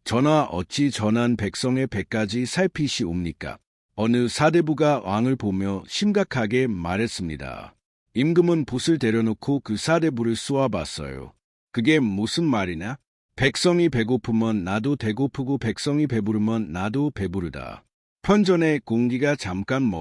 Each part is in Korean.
전하 어찌 전한 백성의 배까지 살피시옵니까? 어느 사대부가 왕을 보며 심각하게 말했습니다. 임금은 붓을 내려놓고 그 사대부를 쏘아봤어요. 그게 무슨 말이냐? 백성이 배고프면 나도 배고프고 백성이 배부르면 나도 배부르다. 편전의 공기가 잠깐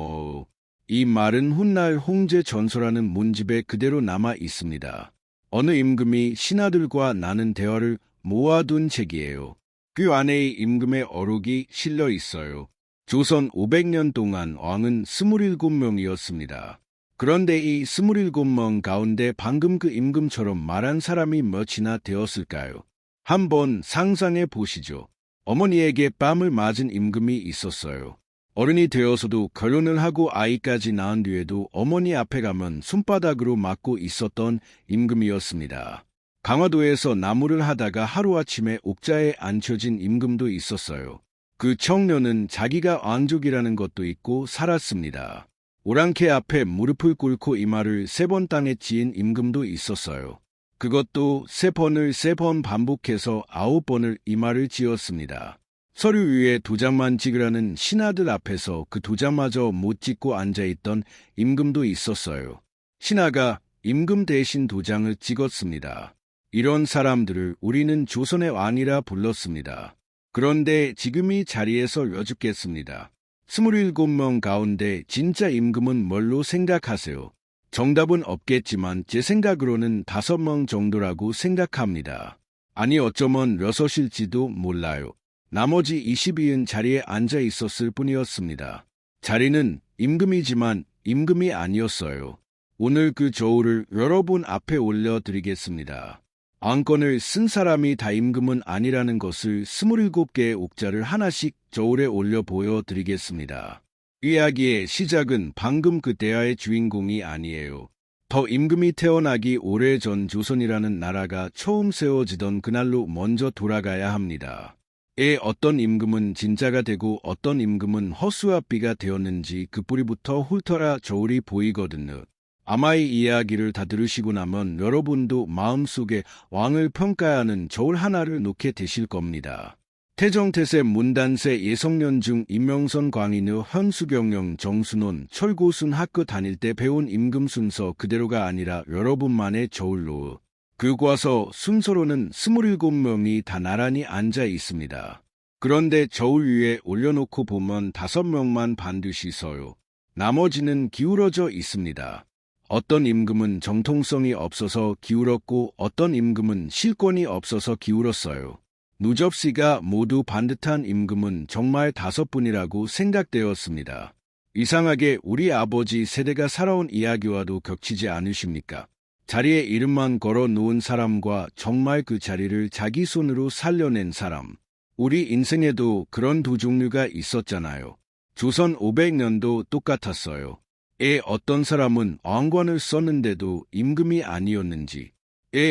이 말은 훗날 홍제 전서라는 문집에 그대로 남아 있습니다. 어느 임금이 신하들과 나눈 대화를 모아둔 책이에요. 그 안에 임금의 어록이 실려 있어요. 조선 500년 동안 왕은 27명이었습니다. 그런데 이 27명 가운데 방금 그 임금처럼 말한 사람이 몇이나 되었을까요? 한번 상상해 보시죠. 어머니에게 뺨을 맞은 임금이 있었어요. 어른이 되어서도 결혼을 하고 아이까지 낳은 뒤에도 어머니 앞에 가면 손바닥으로 맞고 있었던 임금이었습니다. 강화도에서 나무를 하다가 하루아침에 옥자에 앉혀진 임금도 있었어요. 그 청년은 자기가 왕족이라는 것도 잊고 살았습니다. 오랑캐 앞에 무릎을 꿇고 이마를 3번 땅에 찧은 임금도 있었어요. 그것도 3번 반복해서 9번을 이마를 찧었습니다. 서류 위에 도장만 찍으라는 신하들 앞에서 그 도장마저 못 찍고 앉아있던 임금도 있었어요. 신하가 임금 대신 도장을 찍었습니다. 이런 사람들을 우리는 조선의 왕이라 불렀습니다. 그런데 지금 이 자리에서 여쭙겠습니다. 27명 가운데 진짜 임금은 뭘로 생각하세요? 정답은 없겠지만 제 생각으로는 5명 정도라고 생각합니다. 아니 어쩌면 6일지도 몰라요. 나머지 22인 자리에 앉아 있었을 뿐이었습니다. 자리는 임금이지만 임금이 아니었어요. 오늘 그 저울을 여러분 앞에 올려드리겠습니다. 왕권을 쓴 사람이 다 임금은 아니라는 것을 27개의 옥자를 하나씩 저울에 올려 보여드리겠습니다. 이야기의 시작은 방금 그 대화의 주인공이 아니에요. 더 임금이 태어나기 오래전 조선이라는 나라가 처음 세워지던 그날로 먼저 돌아가야 합니다. 어떤 임금은 진짜가 되고 어떤 임금은 허수아비가 되었는지 그 뿌리부터 훑어라 저울이 보이거든요. 아마 이 이야기를 다 들으시고 나면 여러분도 마음속에 왕을 평가하는 저울 하나를 놓게 되실 겁니다. 태정태세 문단세 예성년 중 임명선 광인의 현수경영 정순원 철고순 학교 다닐 때 배운 임금 순서 그대로가 아니라 여러분만의 저울로 교과서 순서로는 27명이 다 나란히 앉아 있습니다. 그런데 저울 위에 올려놓고 보면 5명만 반드시 서요. 나머지는 기울어져 있습니다. 어떤 임금은 정통성이 없어서 기울었고 어떤 임금은 실권이 없어서 기울었어요. 누접시가 모두 반듯한 임금은 정말 5분이라고 생각되었습니다. 이상하게 우리 아버지 세대가 살아온 이야기와도 겹치지 않으십니까? 자리에 이름만 걸어 놓은 사람과 정말 그 자리를 자기 손으로 살려낸 사람. 우리 인생에도 그런 두 종류가 있었잖아요. 조선 500년도 똑같았어요. 어떤 사람은 왕관을 썼는데도 임금이 아니었는지,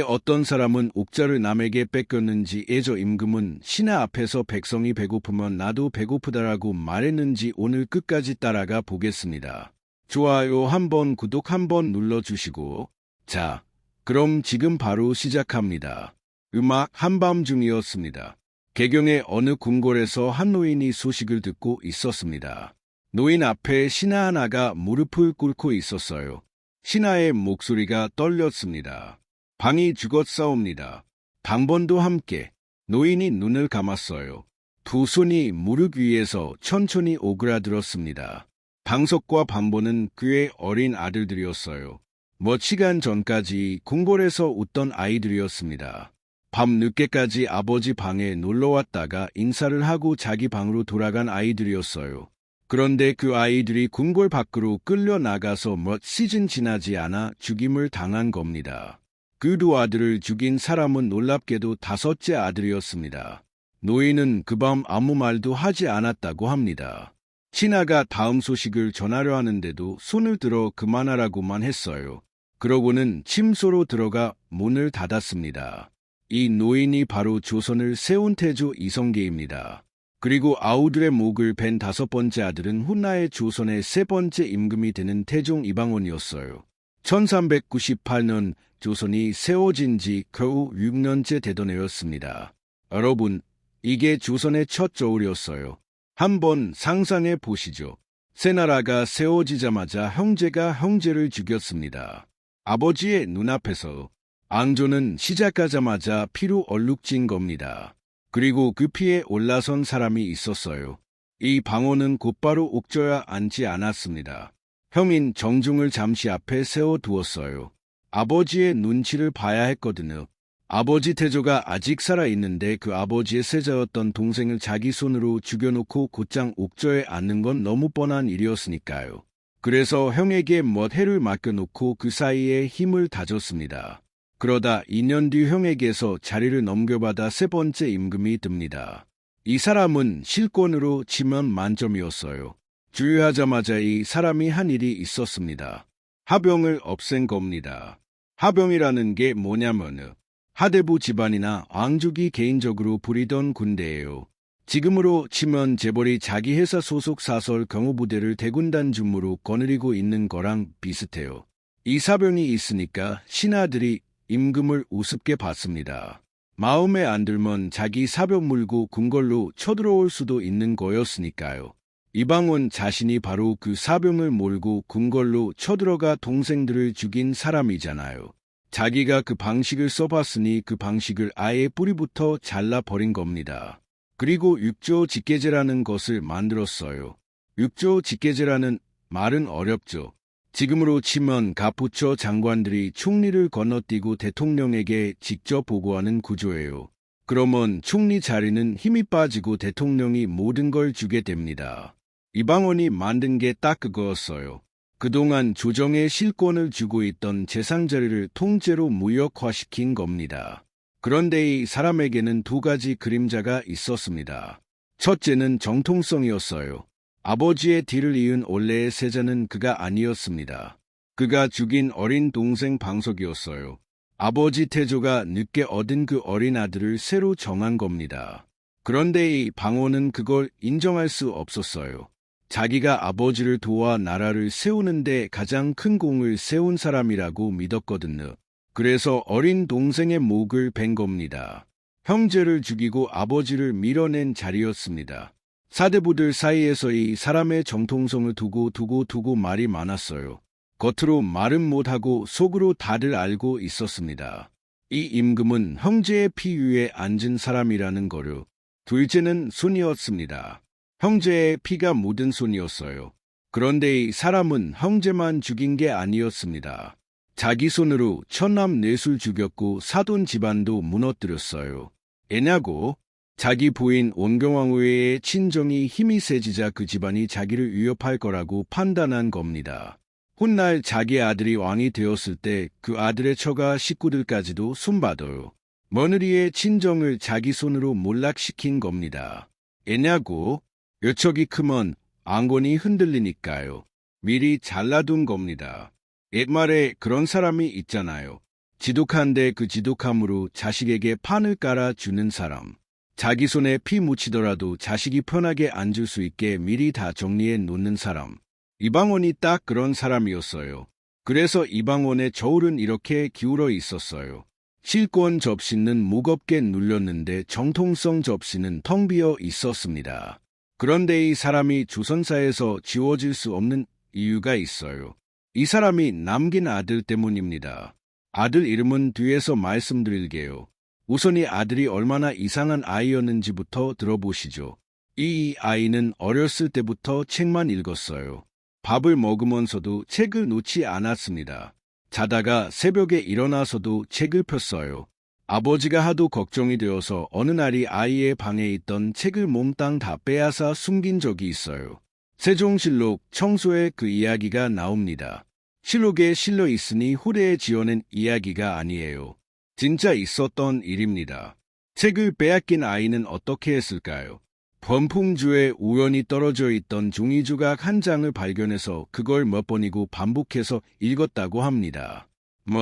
어떤 사람은 옥자를 남에게 뺏겼는지, 저 임금은 신하 앞에서 백성이 배고프면 나도 배고프다라고 말했는지 오늘 끝까지 따라가 보겠습니다. 좋아요 한번 구독 한번 눌러주시고 자, 그럼 지금 바로 시작합니다. 음악 한밤중이었습니다. 개경의 어느 궁궐에서 한 노인이 소식을 듣고 있었습니다. 노인 앞에 신하 하나가 무릎을 꿇고 있었어요. 신하의 목소리가 떨렸습니다. 방이 죽었사옵니다. 방번도 함께. 노인이 눈을 감았어요. 두 손이 무릎 위에서 천천히 오그라들었습니다. 방석과 방번은 그의 어린 아들들이었어요. 몇 시간 전까지 궁궐에서 웃던 아이들이었습니다. 밤 늦게까지 아버지 방에 놀러왔다가 인사를 하고 자기 방으로 돌아간 아이들이었어요. 그런데 그 아이들이 궁궐 밖으로 끌려나가서 몇 시즌 지나지 않아 죽임을 당한 겁니다. 그 두 아들을 죽인 사람은 놀랍게도 5째 아들이었습니다. 노인은 그 밤 아무 말도 하지 않았다고 합니다. 신하가 다음 소식을 전하려 하는데도 손을 들어 그만하라고만 했어요. 그러고는 침소로 들어가 문을 닫았습니다. 이 노인이 바로 조선을 세운 태조 이성계입니다. 그리고 아우들의 목을 벤 5번째 아들은 훗날 조선의 3번째 임금이 되는 태종 이방원이었어요. 1398년 조선이 세워진 지 겨우 6년째 되던 해였습니다. 여러분, 이게 조선의 첫 저울이었어요. 한번 상상해 보시죠. 새 나라가 세워지자마자 형제가 형제를 죽였습니다. 아버지의 눈앞에서 앙조는 시작하자마자 피로 얼룩진 겁니다. 그리고 그 피에 올라선 사람이 있었어요. 이 방언은 곧바로 옥저야 앉지 않았습니다. 형인 정중을 잠시 앞에 세워두었어요. 아버지의 눈치를 봐야 했거든요. 아버지 태조가 아직 살아있는데 그 아버지의 세자였던 동생을 자기 손으로 죽여놓고 곧장 옥저에 앉는 건 너무 뻔한 일이었으니까요. 그래서 형에게 해를 맡겨놓고 그 사이에 힘을 다졌습니다. 그러다 2년 뒤 형에게서 자리를 넘겨받아 세 번째 임금이 듭니다. 이 사람은 실권으로 치면 만점이었어요. 주유하자마자 이 사람이 한 일이 있었습니다. 하병을 없앤 겁니다. 하병이라는 게 뭐냐면은 하대부 집안이나 왕족이 개인적으로 부리던 군대예요. 지금으로 치면 재벌이 자기 회사 소속 사설 경호부대를 대군단 준무로 거느리고 있는 거랑 비슷해요. 이 사병이 있으니까 신하들이 임금을 우습게 봤습니다. 마음에 안 들면 자기 사병 물고 궁궐로 쳐들어올 수도 있는 거였으니까요. 이방원 자신이 바로 그 사병을 몰고 궁궐로 쳐들어가 동생들을 죽인 사람이잖아요. 자기가 그 방식을 써봤으니 그 방식을 아예 뿌리부터 잘라버린 겁니다. 그리고 육조 직계제라는 것을 만들었어요. 육조 직계제라는 말은 어렵죠. 지금으로 치면 가부처 장관들이 총리를 건너뛰고 대통령에게 직접 보고하는 구조예요. 그러면 총리 자리는 힘이 빠지고 대통령이 모든 걸 주게 됩니다. 이방원이 만든 게 딱 그거였어요. 그동안 조정에 실권을 쥐고 있던 재상자리를 통째로 무력화시킨 겁니다. 그런데 이 사람에게는 두 가지 그림자가 있었습니다. 첫째는 정통성이었어요. 아버지의 뒤를 이은 원래의 세자는 그가 아니었습니다. 그가 죽인 어린 동생 방석이었어요. 아버지 태조가 늦게 얻은 그 어린 아들을 새로 정한 겁니다. 그런데 이 방원은 그걸 인정할 수 없었어요. 자기가 아버지를 도와 나라를 세우는데 가장 큰 공을 세운 사람이라고 믿었거든요. 그래서 어린 동생의 목을 벤 겁니다. 형제를 죽이고 아버지를 밀어낸 자리였습니다. 사대부들 사이에서 이 사람의 정통성을 두고 말이 많았어요. 겉으로 말은 못하고 속으로 다들 알고 있었습니다. 이 임금은 형제의 피 위에 앉은 사람이라는 거요. 둘째는 손이었습니다. 형제의 피가 묻은 손이었어요. 그런데 이 사람은 형제만 죽인 게 아니었습니다. 자기 손으로 천남 넷을 죽였고 사돈 집안도 무너뜨렸어요. 애냐고 자기 부인 원경왕 외의 친정이 힘이 세지자 그 집안이 자기를 위협할 거라고 판단한 겁니다. 훗날 자기 아들이 왕이 되었을 때 그 아들의 처가 식구들까지도 손봐둬요. 며느리의 친정을 자기 손으로 몰락시킨 겁니다. 애냐고 요척이 크면 안건이 흔들리니까요. 미리 잘라둔 겁니다. 옛말에 그런 사람이 있잖아요. 지독한데 그 지독함으로 자식에게 판을 깔아주는 사람. 자기 손에 피 묻히더라도 자식이 편하게 앉을 수 있게 미리 다 정리해 놓는 사람. 이방원이 딱 그런 사람이었어요. 그래서 이방원의 저울은 이렇게 기울어 있었어요. 실권 접시는 무겁게 눌렸는데 정통성 접시는 텅 비어 있었습니다. 그런데 이 사람이 조선사에서 지워질 수 없는 이유가 있어요. 이 사람이 남긴 아들 때문입니다. 아들 이름은 뒤에서 말씀드릴게요. 우선 이 아들이 얼마나 이상한 아이였는지부터 들어보시죠. 이 아이는 어렸을 때부터 책만 읽었어요. 밥을 먹으면서도 책을 놓지 않았습니다. 자다가 새벽에 일어나서도 책을 폈어요. 아버지가 하도 걱정이 되어서 어느 날이 아이의 방에 있던 책을 몽땅 다 빼앗아 숨긴 적이 있어요. 세종실록 청소에 그 이야기가 나옵니다. 실록에 실려 있으니 후대에 지어낸 이야기가 아니에요. 진짜 있었던 일입니다. 책을 빼앗긴 아이는 어떻게 했을까요? 범풍주에 우연히 떨어져 있던 종이조각 한 장을 발견해서 그걸 몇 번이고 반복해서 읽었다고 합니다.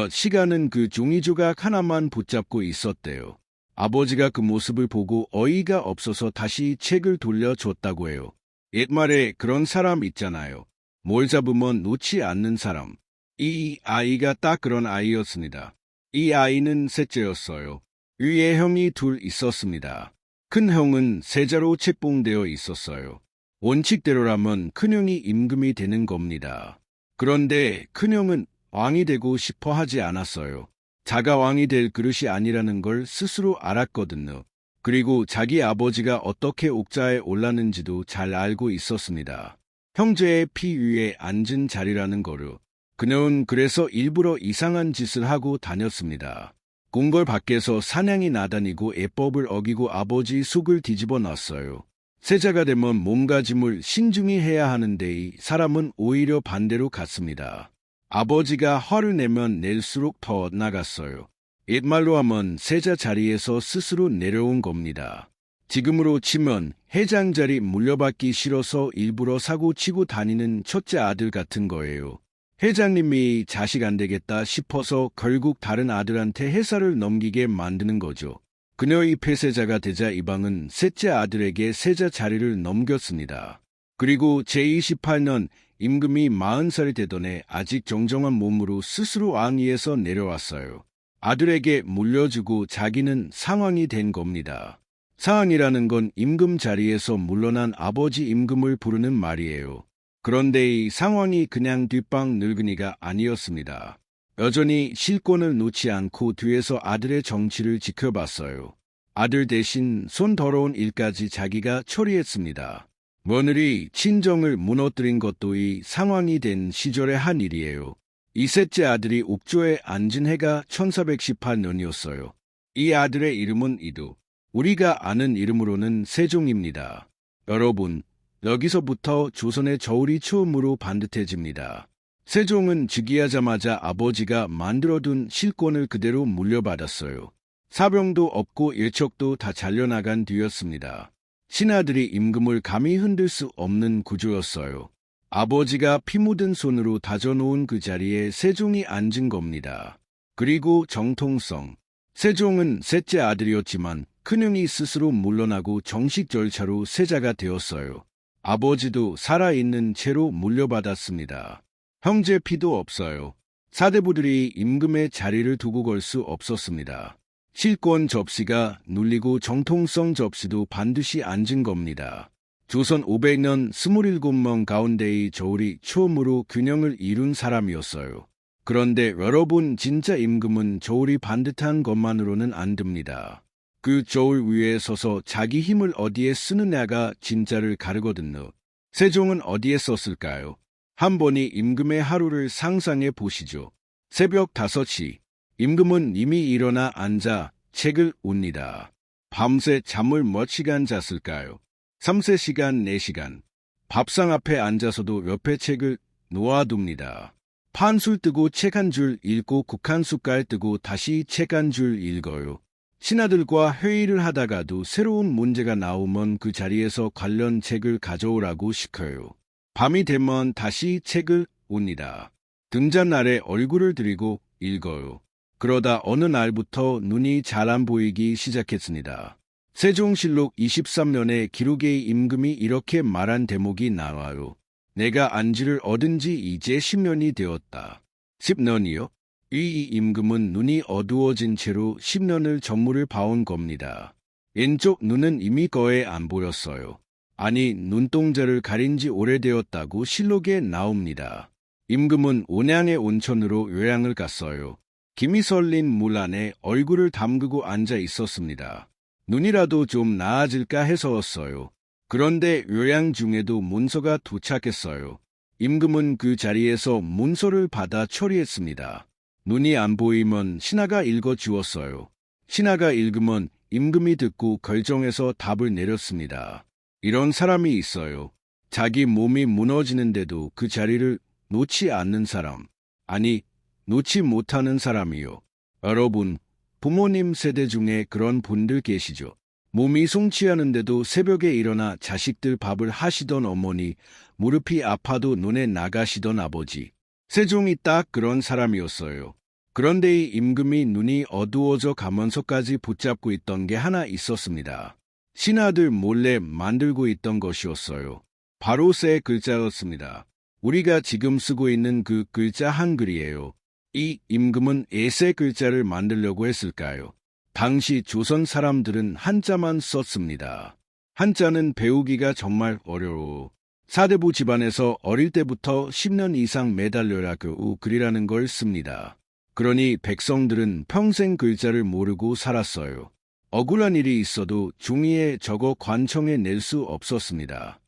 시간은 그 종이조각 하나만 붙잡고 있었대요. 아버지가 그 모습을 보고 어이가 없어서 다시 책을 돌려줬다고 해요. 옛말에 그런 사람 있잖아요. 뭘 잡으면 놓지 않는 사람. 이 아이가 딱 그런 아이였습니다. 이 아이는 셋째였어요. 위에 형이 둘 있었습니다. 큰 형은 세자로 책봉되어 있었어요. 원칙대로라면 큰형이 임금이 되는 겁니다. 그런데 큰형은 왕이 되고 싶어 하지 않았어요. 자가 왕이 될 그릇이 아니라는 걸 스스로 알았거든요. 그리고 자기 아버지가 어떻게 옥자에 올랐는지도 잘 알고 있었습니다. 형제의 피 위에 앉은 자리라는 거를. 그녀는 그래서 일부러 이상한 짓을 하고 다녔습니다. 궁궐 밖에서 사냥이 나다니고 예법을 어기고 아버지 속을 뒤집어 놨어요. 세자가 되면 몸가짐을 신중히 해야 하는데 이 사람은 오히려 반대로 갔습니다. 아버지가 화를 내면 낼수록 더 나갔어요. 옛말로 하면 세자 자리에서 스스로 내려온 겁니다. 지금으로 치면 회장 자리 물려받기 싫어서 일부러 사고 치고 다니는 첫째 아들 같은 거예요. 회장님이 자식 안 되겠다 싶어서 결국 다른 아들한테 회사를 넘기게 만드는 거죠. 그녀의 폐세자가 되자 이방은 셋째 아들에게 세자 자리를 넘겼습니다. 그리고 제28년 임금이 40살이 되던 해 아직 정정한 몸으로 스스로 왕위에서 내려왔어요. 아들에게 물려주고 자기는 상왕이 된 겁니다. 상왕이라는 건 임금 자리에서 물러난 아버지 임금을 부르는 말이에요. 그런데 이 상왕이 그냥 뒷방 늙은이가 아니었습니다. 여전히 실권을 놓지 않고 뒤에서 아들의 정치를 지켜봤어요. 아들 대신 손 더러운 일까지 자기가 처리했습니다. 며느리 친정을 무너뜨린 것도 이 상왕이 된 시절의 한 일이에요. 이 셋째 아들이 옥조에 앉은 해가 1418년이었어요. 이 아들의 이름은 이두. 우리가 아는 이름으로는 세종입니다. 여러분, 여기서부터 조선의 저울이 처음으로 반듯해집니다. 세종은 즉위하자마자 아버지가 만들어둔 실권을 그대로 물려받았어요. 사병도 없고 일척도 다 잘려나간 뒤였습니다. 신하들이 임금을 감히 흔들 수 없는 구조였어요. 아버지가 피 묻은 손으로 다져놓은 그 자리에 세종이 앉은 겁니다. 그리고 정통성. 세종은 셋째 아들이었지만 큰형이 스스로 물러나고 정식 절차로 세자가 되었어요. 아버지도 살아있는 채로 물려받았습니다. 형제 피도 없어요. 사대부들이 임금의 자리를 두고 걸 수 없었습니다. 실권 접시가 눌리고 정통성 접시도 반드시 앉은 겁니다. 조선 500년 27명 가운데의 저울이 처음으로 균형을 이룬 사람이었어요. 그런데 여러분, 진짜 임금은 저울이 반듯한 것만으로는 안 됩니다. 그 저울 위에 서서 자기 힘을 어디에 쓰느냐가 진짜를 가르거든요. 세종은 어디에 썼을까요? 한 번이 임금의 하루를 상상해 보시죠. 새벽 5시, 임금은 이미 일어나 앉아 책을 옵니다. 밤새 잠을 몇 시간 잤을까요? 3-4시간, 4시간. 밥상 앞에 앉아서도 옆에 책을 놓아둡니다. 판술 뜨고 책 한 줄 읽고 국한 숟갈 뜨고 다시 책 한 줄 읽어요. 신하들과 회의를 하다가도 새로운 문제가 나오면 그 자리에서 관련 책을 가져오라고 시켜요. 밤이 되면 다시 책을 옵니다. 등잔날에 얼굴을 들이고 읽어요. 그러다 어느 날부터 눈이 잘 안 보이기 시작했습니다. 세종실록 23년에 기록에 임금이 이렇게 말한 대목이 나와요. 내가 안지를 얻은 지 이제 10년이 되었다. 10년이요? 이 임금은 눈이 어두워진 채로 10년을 전무를 봐온 겁니다. 왼쪽 눈은 이미 거의 안 보였어요. 아니, 눈동자를 가린 지 오래되었다고 실록에 나옵니다. 임금은 온양의 온천으로 요양을 갔어요. 김이 설린 물 안에 얼굴을 담그고 앉아 있었습니다. 눈이라도 좀 나아질까 해서였어요. 그런데 요양 중에도 문서가 도착했어요. 임금은 그 자리에서 문서를 받아 처리했습니다. 눈이 안 보이면 신하가 읽어주었어요. 신하가 읽으면 임금이 듣고 결정해서 답을 내렸습니다. 이런 사람이 있어요. 자기 몸이 무너지는데도 그 자리를 놓지 않는 사람. 아니, 놓지 못하는 사람이요. 여러분, 부모님 세대 중에 그런 분들 계시죠? 몸이 송치하는데도 새벽에 일어나 자식들 밥을 하시던 어머니, 무릎이 아파도 눈에 나가시던 아버지. 세종이 딱 그런 사람이었어요. 그런데 이 임금이 눈이 어두워져 가면서까지 붙잡고 있던 게 하나 있었습니다. 신하들 몰래 만들고 있던 것이었어요. 바로 세 글자였습니다. 우리가 지금 쓰고 있는 그 글자 한글이에요. 이 임금은 세 글자를 만들려고 했을까요? 당시 조선 사람들은 한자만 썼습니다. 한자는 배우기가 정말 어려워. 사대부 집안에서 어릴 때부터 10년 이상 매달려야 겨우 글이라는 걸 씁니다. 그러니 백성들은 평생 글자를 모르고 살았어요. 억울한 일이 있어도 종이에 적어 관청에 낼 수 없었습니다.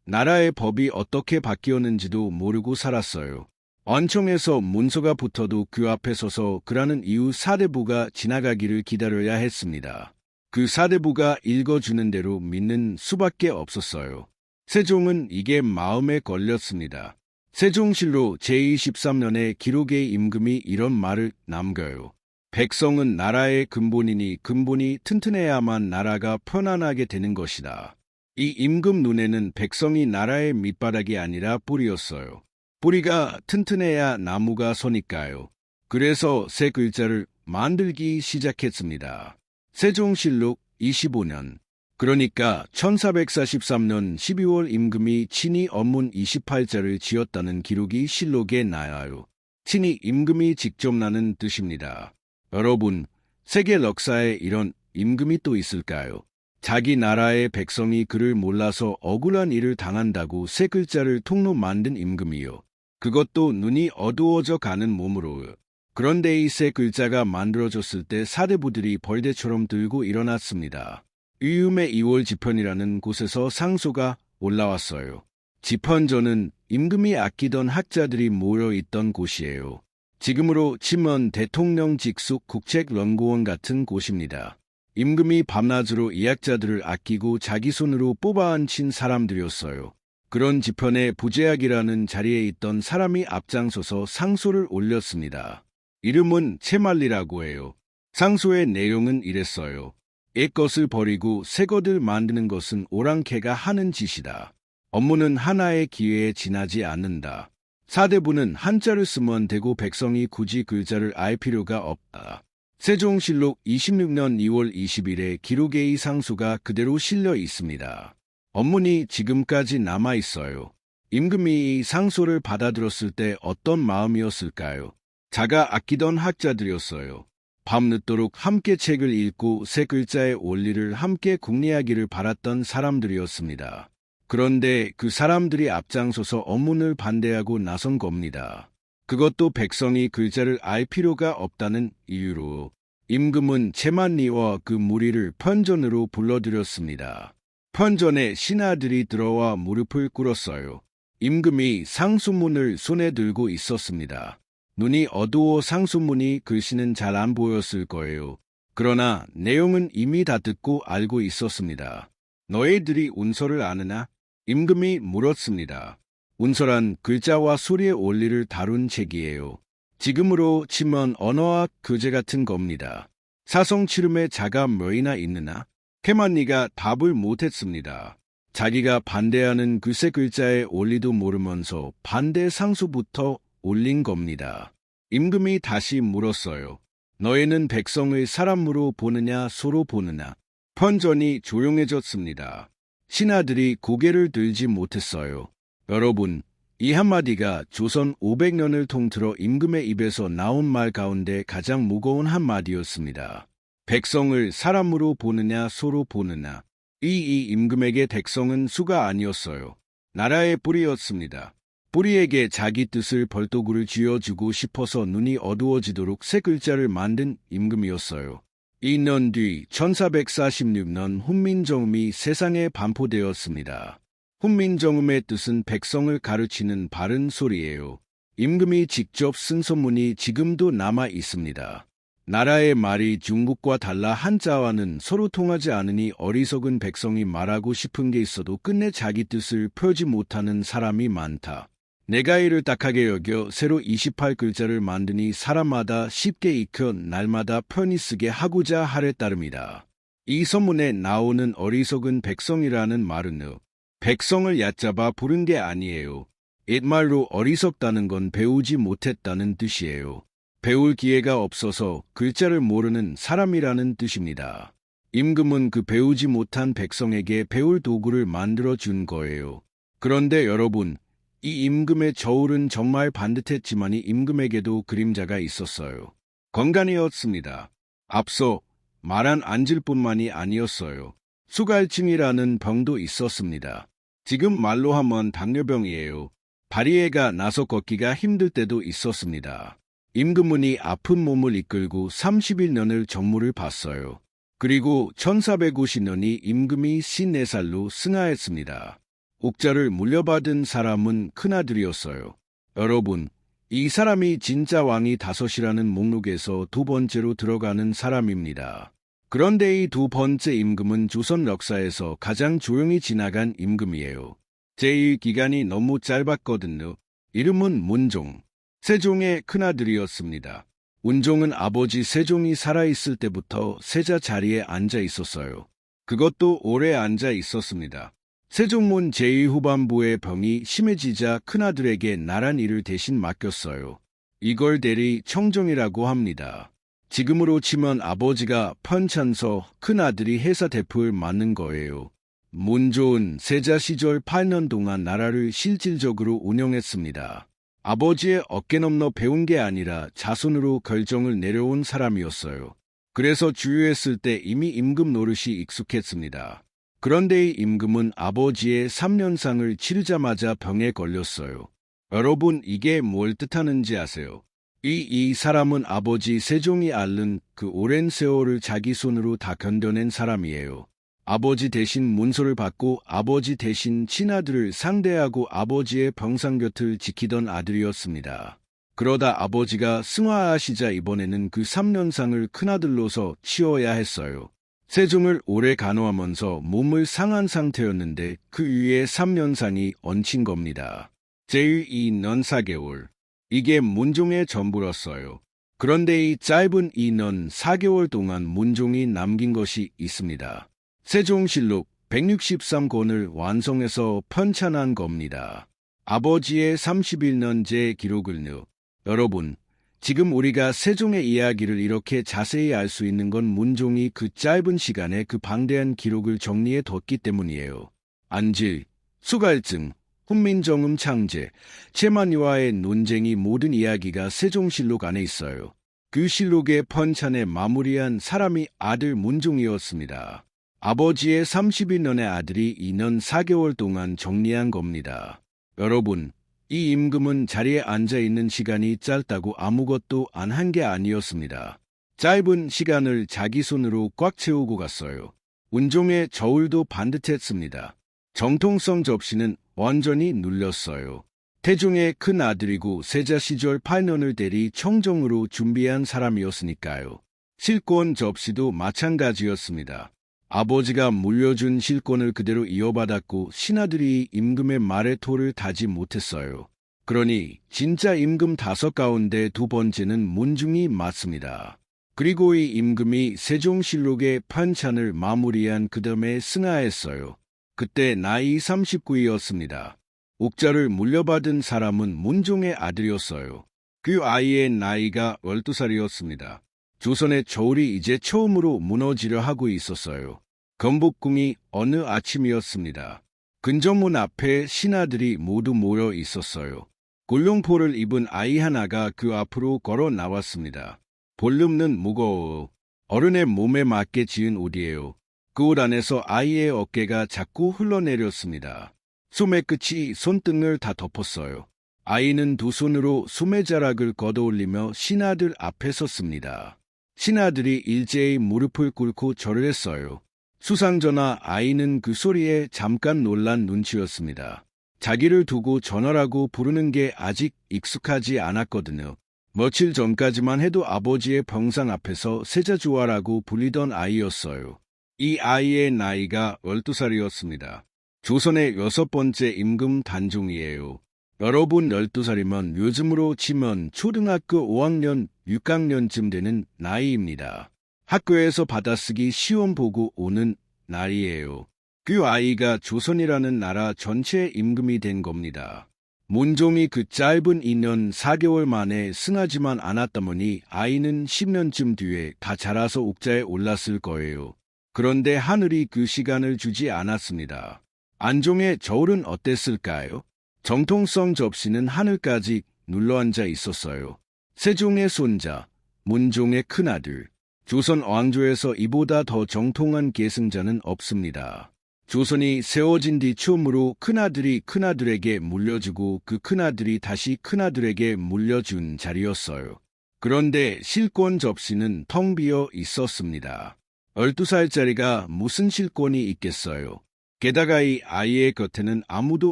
나라의 법이 어떻게 바뀌었는지도 모르고 살았어요. 관청에서 문서가 붙어도 그 앞에 서서 그라는 이유 사대부가 지나가기를 기다려야 했습니다. 그 사대부가 읽어주는 대로 믿는 수밖에 없었어요. 세종은 이게 마음에 걸렸습니다. 세종실록 제23년의 기록에 임금이 이런 말을 남겨요. 백성은 나라의 근본이니 근본이 튼튼해야만 나라가 편안하게 되는 것이다. 이 임금 눈에는 백성이 나라의 밑바닥이 아니라 뿌리였어요. 뿌리가 튼튼해야 나무가 서니까요. 그래서 새 글자를 만들기 시작했습니다. 세종실록 25년, 그러니까 1443년 12월 임금이 친히 언문 28자를 지었다는 기록이 실록에 나와요. 친히 임금이 직접 나는 뜻입니다. 여러분, 세계 역사에 이런 임금이 또 있을까요? 자기 나라의 백성이 그를 몰라서 억울한 일을 당한다고 새 글자를 통로 만든 임금이요. 그것도 눈이 어두워져 가는 몸으로요. 그런데 이 새 글자가 만들어졌을 때 사대부들이 벌떼처럼 들고 일어났습니다. 위음의 2월 지편이라는 곳에서 상소가 올라왔어요. 지편전은 임금이 아끼던 학자들이 모여있던 곳이에요. 지금으로 치면 대통령 직속 국책연구원 같은 곳입니다. 임금이 밤낮으로 이 학자들을 아끼고 자기 손으로 뽑아앉힌 사람들이었어요. 그런 지편에 부제학이라는 자리에 있던 사람이 앞장서서 상소를 올렸습니다. 이름은 채말리라고 해요. 상소의 내용은 이랬어요. 옛것을 버리고 새 것을 만드는 것은 오랑캐가 하는 짓이다. 업무는 하나의 기회에 지나지 않는다. 사대부는 한자를 쓰면 되고 백성이 굳이 글자를 알 필요가 없다. 세종실록 26년 2월 20일에 기록에 이 상소가 그대로 실려 있습니다. 업문이 지금까지 남아 있어요. 임금이 이 상소를 받아들였을 때 어떤 마음이었을까요? 자가 아끼던 학자들이었어요. 밤늦도록 함께 책을 읽고 새 글자의 원리를 함께 궁리하기를 바랐던 사람들이었습니다. 그런데 그 사람들이 앞장서서 업문을 반대하고 나선 겁니다. 그것도 백성이 글자를 알 필요가 없다는 이유로. 임금은 채만리와 그 무리를 편전으로 불러들였습니다. 편전에 신하들이 들어와 무릎을 꿇었어요. 임금이 상소문을 손에 들고 있었습니다. 눈이 어두워 상소문이 글씨는 잘 안 보였을 거예요. 그러나 내용은 이미 다 듣고 알고 있었습니다. 너희들이 운서를 아느냐? 임금이 물었습니다. 운서란 글자와 소리의 원리를 다룬 책이에요. 지금으로 치면 언어학 교재 같은 겁니다. 사성치름에 자가 몇이나 있느냐? 캐만니가 답을 못했습니다. 자기가 반대하는 그 새 글자의 원리도 모르면서 반대 상소부터 올린 겁니다. 임금이 다시 물었어요. 너희는 백성의 사람으로 보느냐 소로 보느냐? 편전이 조용해졌습니다. 신하들이 고개를 들지 못했어요. 여러분, 이 한마디가 조선 500년을 통틀어 임금의 입에서 나온 말 가운데 가장 무거운 한마디였습니다. 백성을 사람으로 보느냐 소로 보느냐. 이 임금에게 백성은 수가 아니었어요. 나라의 뿌리였습니다. 뿌리에게 자기 뜻을 벌도구를 쥐어주고 싶어서 눈이 어두워지도록 새 글자를 만든 임금이었어요. 2년 뒤 1446년 훈민정음이 세상에 반포되었습니다. 훈민정음의 뜻은 백성을 가르치는 바른 소리예요. 임금이 직접 쓴 선문이 지금도 남아 있습니다. 나라의 말이 중국과 달라 한자와는 서로 통하지 않으니 어리석은 백성이 말하고 싶은 게 있어도 끝내 자기 뜻을 펴지 못하는 사람이 많다. 내가 이를 딱하게 여겨 새로 28글자를 만드니 사람마다 쉽게 익혀 날마다 편히 쓰게 하고자 하래 따름이다. 이 선문에 나오는 어리석은 백성이라는 말은 백성을 얕잡아 부른 게 아니에요. 옛말로 어리석다는 건 배우지 못했다는 뜻이에요. 배울 기회가 없어서 글자를 모르는 사람이라는 뜻입니다. 임금은 그 배우지 못한 백성에게 배울 도구를 만들어 준 거예요. 그런데 여러분, 이 임금의 저울은 정말 반듯했지만 이 임금에게도 그림자가 있었어요. 건간이었습니다. 앞서 말안 앉을 뿐만이 아니었어요. 수갈증이라는 병도 있었습니다. 지금 말로 하면 당뇨병이에요. 발이해가 나서 걷기가 힘들 때도 있었습니다. 임금문이 아픈 몸을 이끌고 31년을 정무를 봤어요. 그리고 1450년이 임금이 54살로 승하했습니다. 옥자를 물려받은 사람은 큰아들이었어요. 여러분, 이 사람이 진짜 왕이 다섯이라는 목록에서 두 번째로 들어가는 사람입니다. 그런데 이 두 번째 임금은 조선 역사에서 가장 조용히 지나간 임금이에요. 제위 기간이 너무 짧았거든요. 이름은 문종, 세종의 큰아들이었습니다. 문종은 아버지 세종이 살아있을 때부터 세자 자리에 앉아 있었어요. 그것도 오래 앉아 있었습니다. 세종문 제2후반부의 병이 심해지자 큰아들에게 나란 일을 대신 맡겼어요. 이걸 대리 청정이라고 합니다. 지금으로 치면 아버지가 편찬서, 큰아들이 회사 대표를 맡는 거예요. 문종은 세자 시절 8년 동안 나라를 실질적으로 운영했습니다. 아버지의 어깨 넘어 배운 게 아니라 자손으로 결정을 내려온 사람이었어요. 그래서 주유했을 때 이미 임금 노릇이 익숙했습니다. 그런데 이 임금은 아버지의 3년상을 치르자마자 병에 걸렸어요. 여러분, 이게 뭘 뜻하는지 아세요? 이 사람은 아버지 세종이 앓는 그 오랜 세월을 자기 손으로 다 견뎌낸 사람이에요. 아버지 대신 문서를 받고 아버지 대신 친아들을 상대하고 아버지의 병상 곁을 지키던 아들이었습니다. 그러다 아버지가 승화하시자 이번에는 그 3년상을 큰아들로서 치워야 했어요. 세종을 오래 간호하면서 몸을 상한 상태였는데 그 위에 3년상이 얹힌 겁니다. 제2년 4개월. 이게 문종의 전부였어요. 그런데 이 짧은 2년 4개월 동안 문종이 남긴 것이 있습니다. 세종실록 163권을 완성해서 편찬한 겁니다. 아버지의 31년제 기록을요. 여러분, 지금 우리가 세종의 이야기를 이렇게 자세히 알 수 있는 건 문종이 그 짧은 시간에 그 방대한 기록을 정리해 뒀기 때문이에요. 안질, 수갈증, 훈민정음 창제, 채만이와의 논쟁이 모든 이야기가 세종실록 안에 있어요. 그 실록의 편찬에 마무리한 사람이 아들 문종이었습니다. 아버지의 31년의 아들이 2년 4개월 동안 정리한 겁니다. 여러분, 이 임금은 자리에 앉아있는 시간이 짧다고 아무것도 안 한 게 아니었습니다. 짧은 시간을 자기 손으로 꽉 채우고 갔어요. 문종의 저울도 반듯했습니다. 정통성 접시는 완전히 눌렸어요. 태종의 큰 아들이고 세자 시절 8년을 대리 청정으로 준비한 사람이었으니까요. 실권 접시도 마찬가지였습니다. 아버지가 물려준 실권을 그대로 이어받았고 신하들이 임금의 말에 토를 다지 못했어요. 그러니 진짜 임금 5 가운데 두 번째는 문종이 맞습니다. 그리고 이 임금이 세종실록의 편찬을 마무리한 그 다음에 승하했어요. 그때 나이 39이었습니다. 옥자를 물려받은 사람은 문종의 아들이었어요. 그 아이의 나이가 12살이었습니다. 조선의 저울이 이제 처음으로 무너지려 하고 있었어요. 건복궁이 어느 아침이었습니다. 근정문 앞에 신하들이 모두 모여 있었어요. 골룡포를 입은 아이 하나가 그 앞으로 걸어 나왔습니다. 볼륨은 무거워. 어른의 몸에 맞게 지은 옷이에요. 그 옷 안에서 아이의 어깨가 자꾸 흘러내렸습니다. 소매 끝이 손등을 다 덮었어요. 아이는 두 손으로 소매자락을 걷어올리며 신하들 앞에 섰습니다. 신하들이 일제히 무릎을 꿇고 절을 했어요. 수상전하 아이는 그 소리에 잠깐 놀란 눈치였습니다. 자기를 두고 전하라고 부르는 게 아직 익숙하지 않았거든요. 며칠 전까지만 해도 아버지의 병상 앞에서 세자주화라고 불리던 아이였어요. 이 아이의 나이가 12살이었습니다. 조선의 6번째 임금 단종이에요. 여러분 12살이면 요즘으로 치면 초등학교 5학년, 6학년쯤 되는 나이입니다. 학교에서 받아쓰기 시험 보고 오는 날이에요. 그 아이가 조선이라는 나라 전체의 임금이 된 겁니다. 문종이 그 짧은 2년 4개월 만에 승하지만 않았다머니 아이는 10년쯤 뒤에 다 자라서 옥자에 올랐을 거예요. 그런데 하늘이 그 시간을 주지 않았습니다. 안종의 저울은 어땠을까요? 정통성 접시는 하늘까지 눌러앉아 있었어요. 세종의 손자, 문종의 큰아들, 조선 왕조에서 이보다 더 정통한 계승자는 없습니다. 조선이 세워진 뒤 처음으로 큰아들이 큰아들에게 물려주고 그 큰아들이 다시 큰아들에게 물려준 자리였어요. 그런데 실권 접시는 텅 비어 있었습니다. 12살짜리가 무슨 실권이 있겠어요. 게다가 이 아이의 곁에는 아무도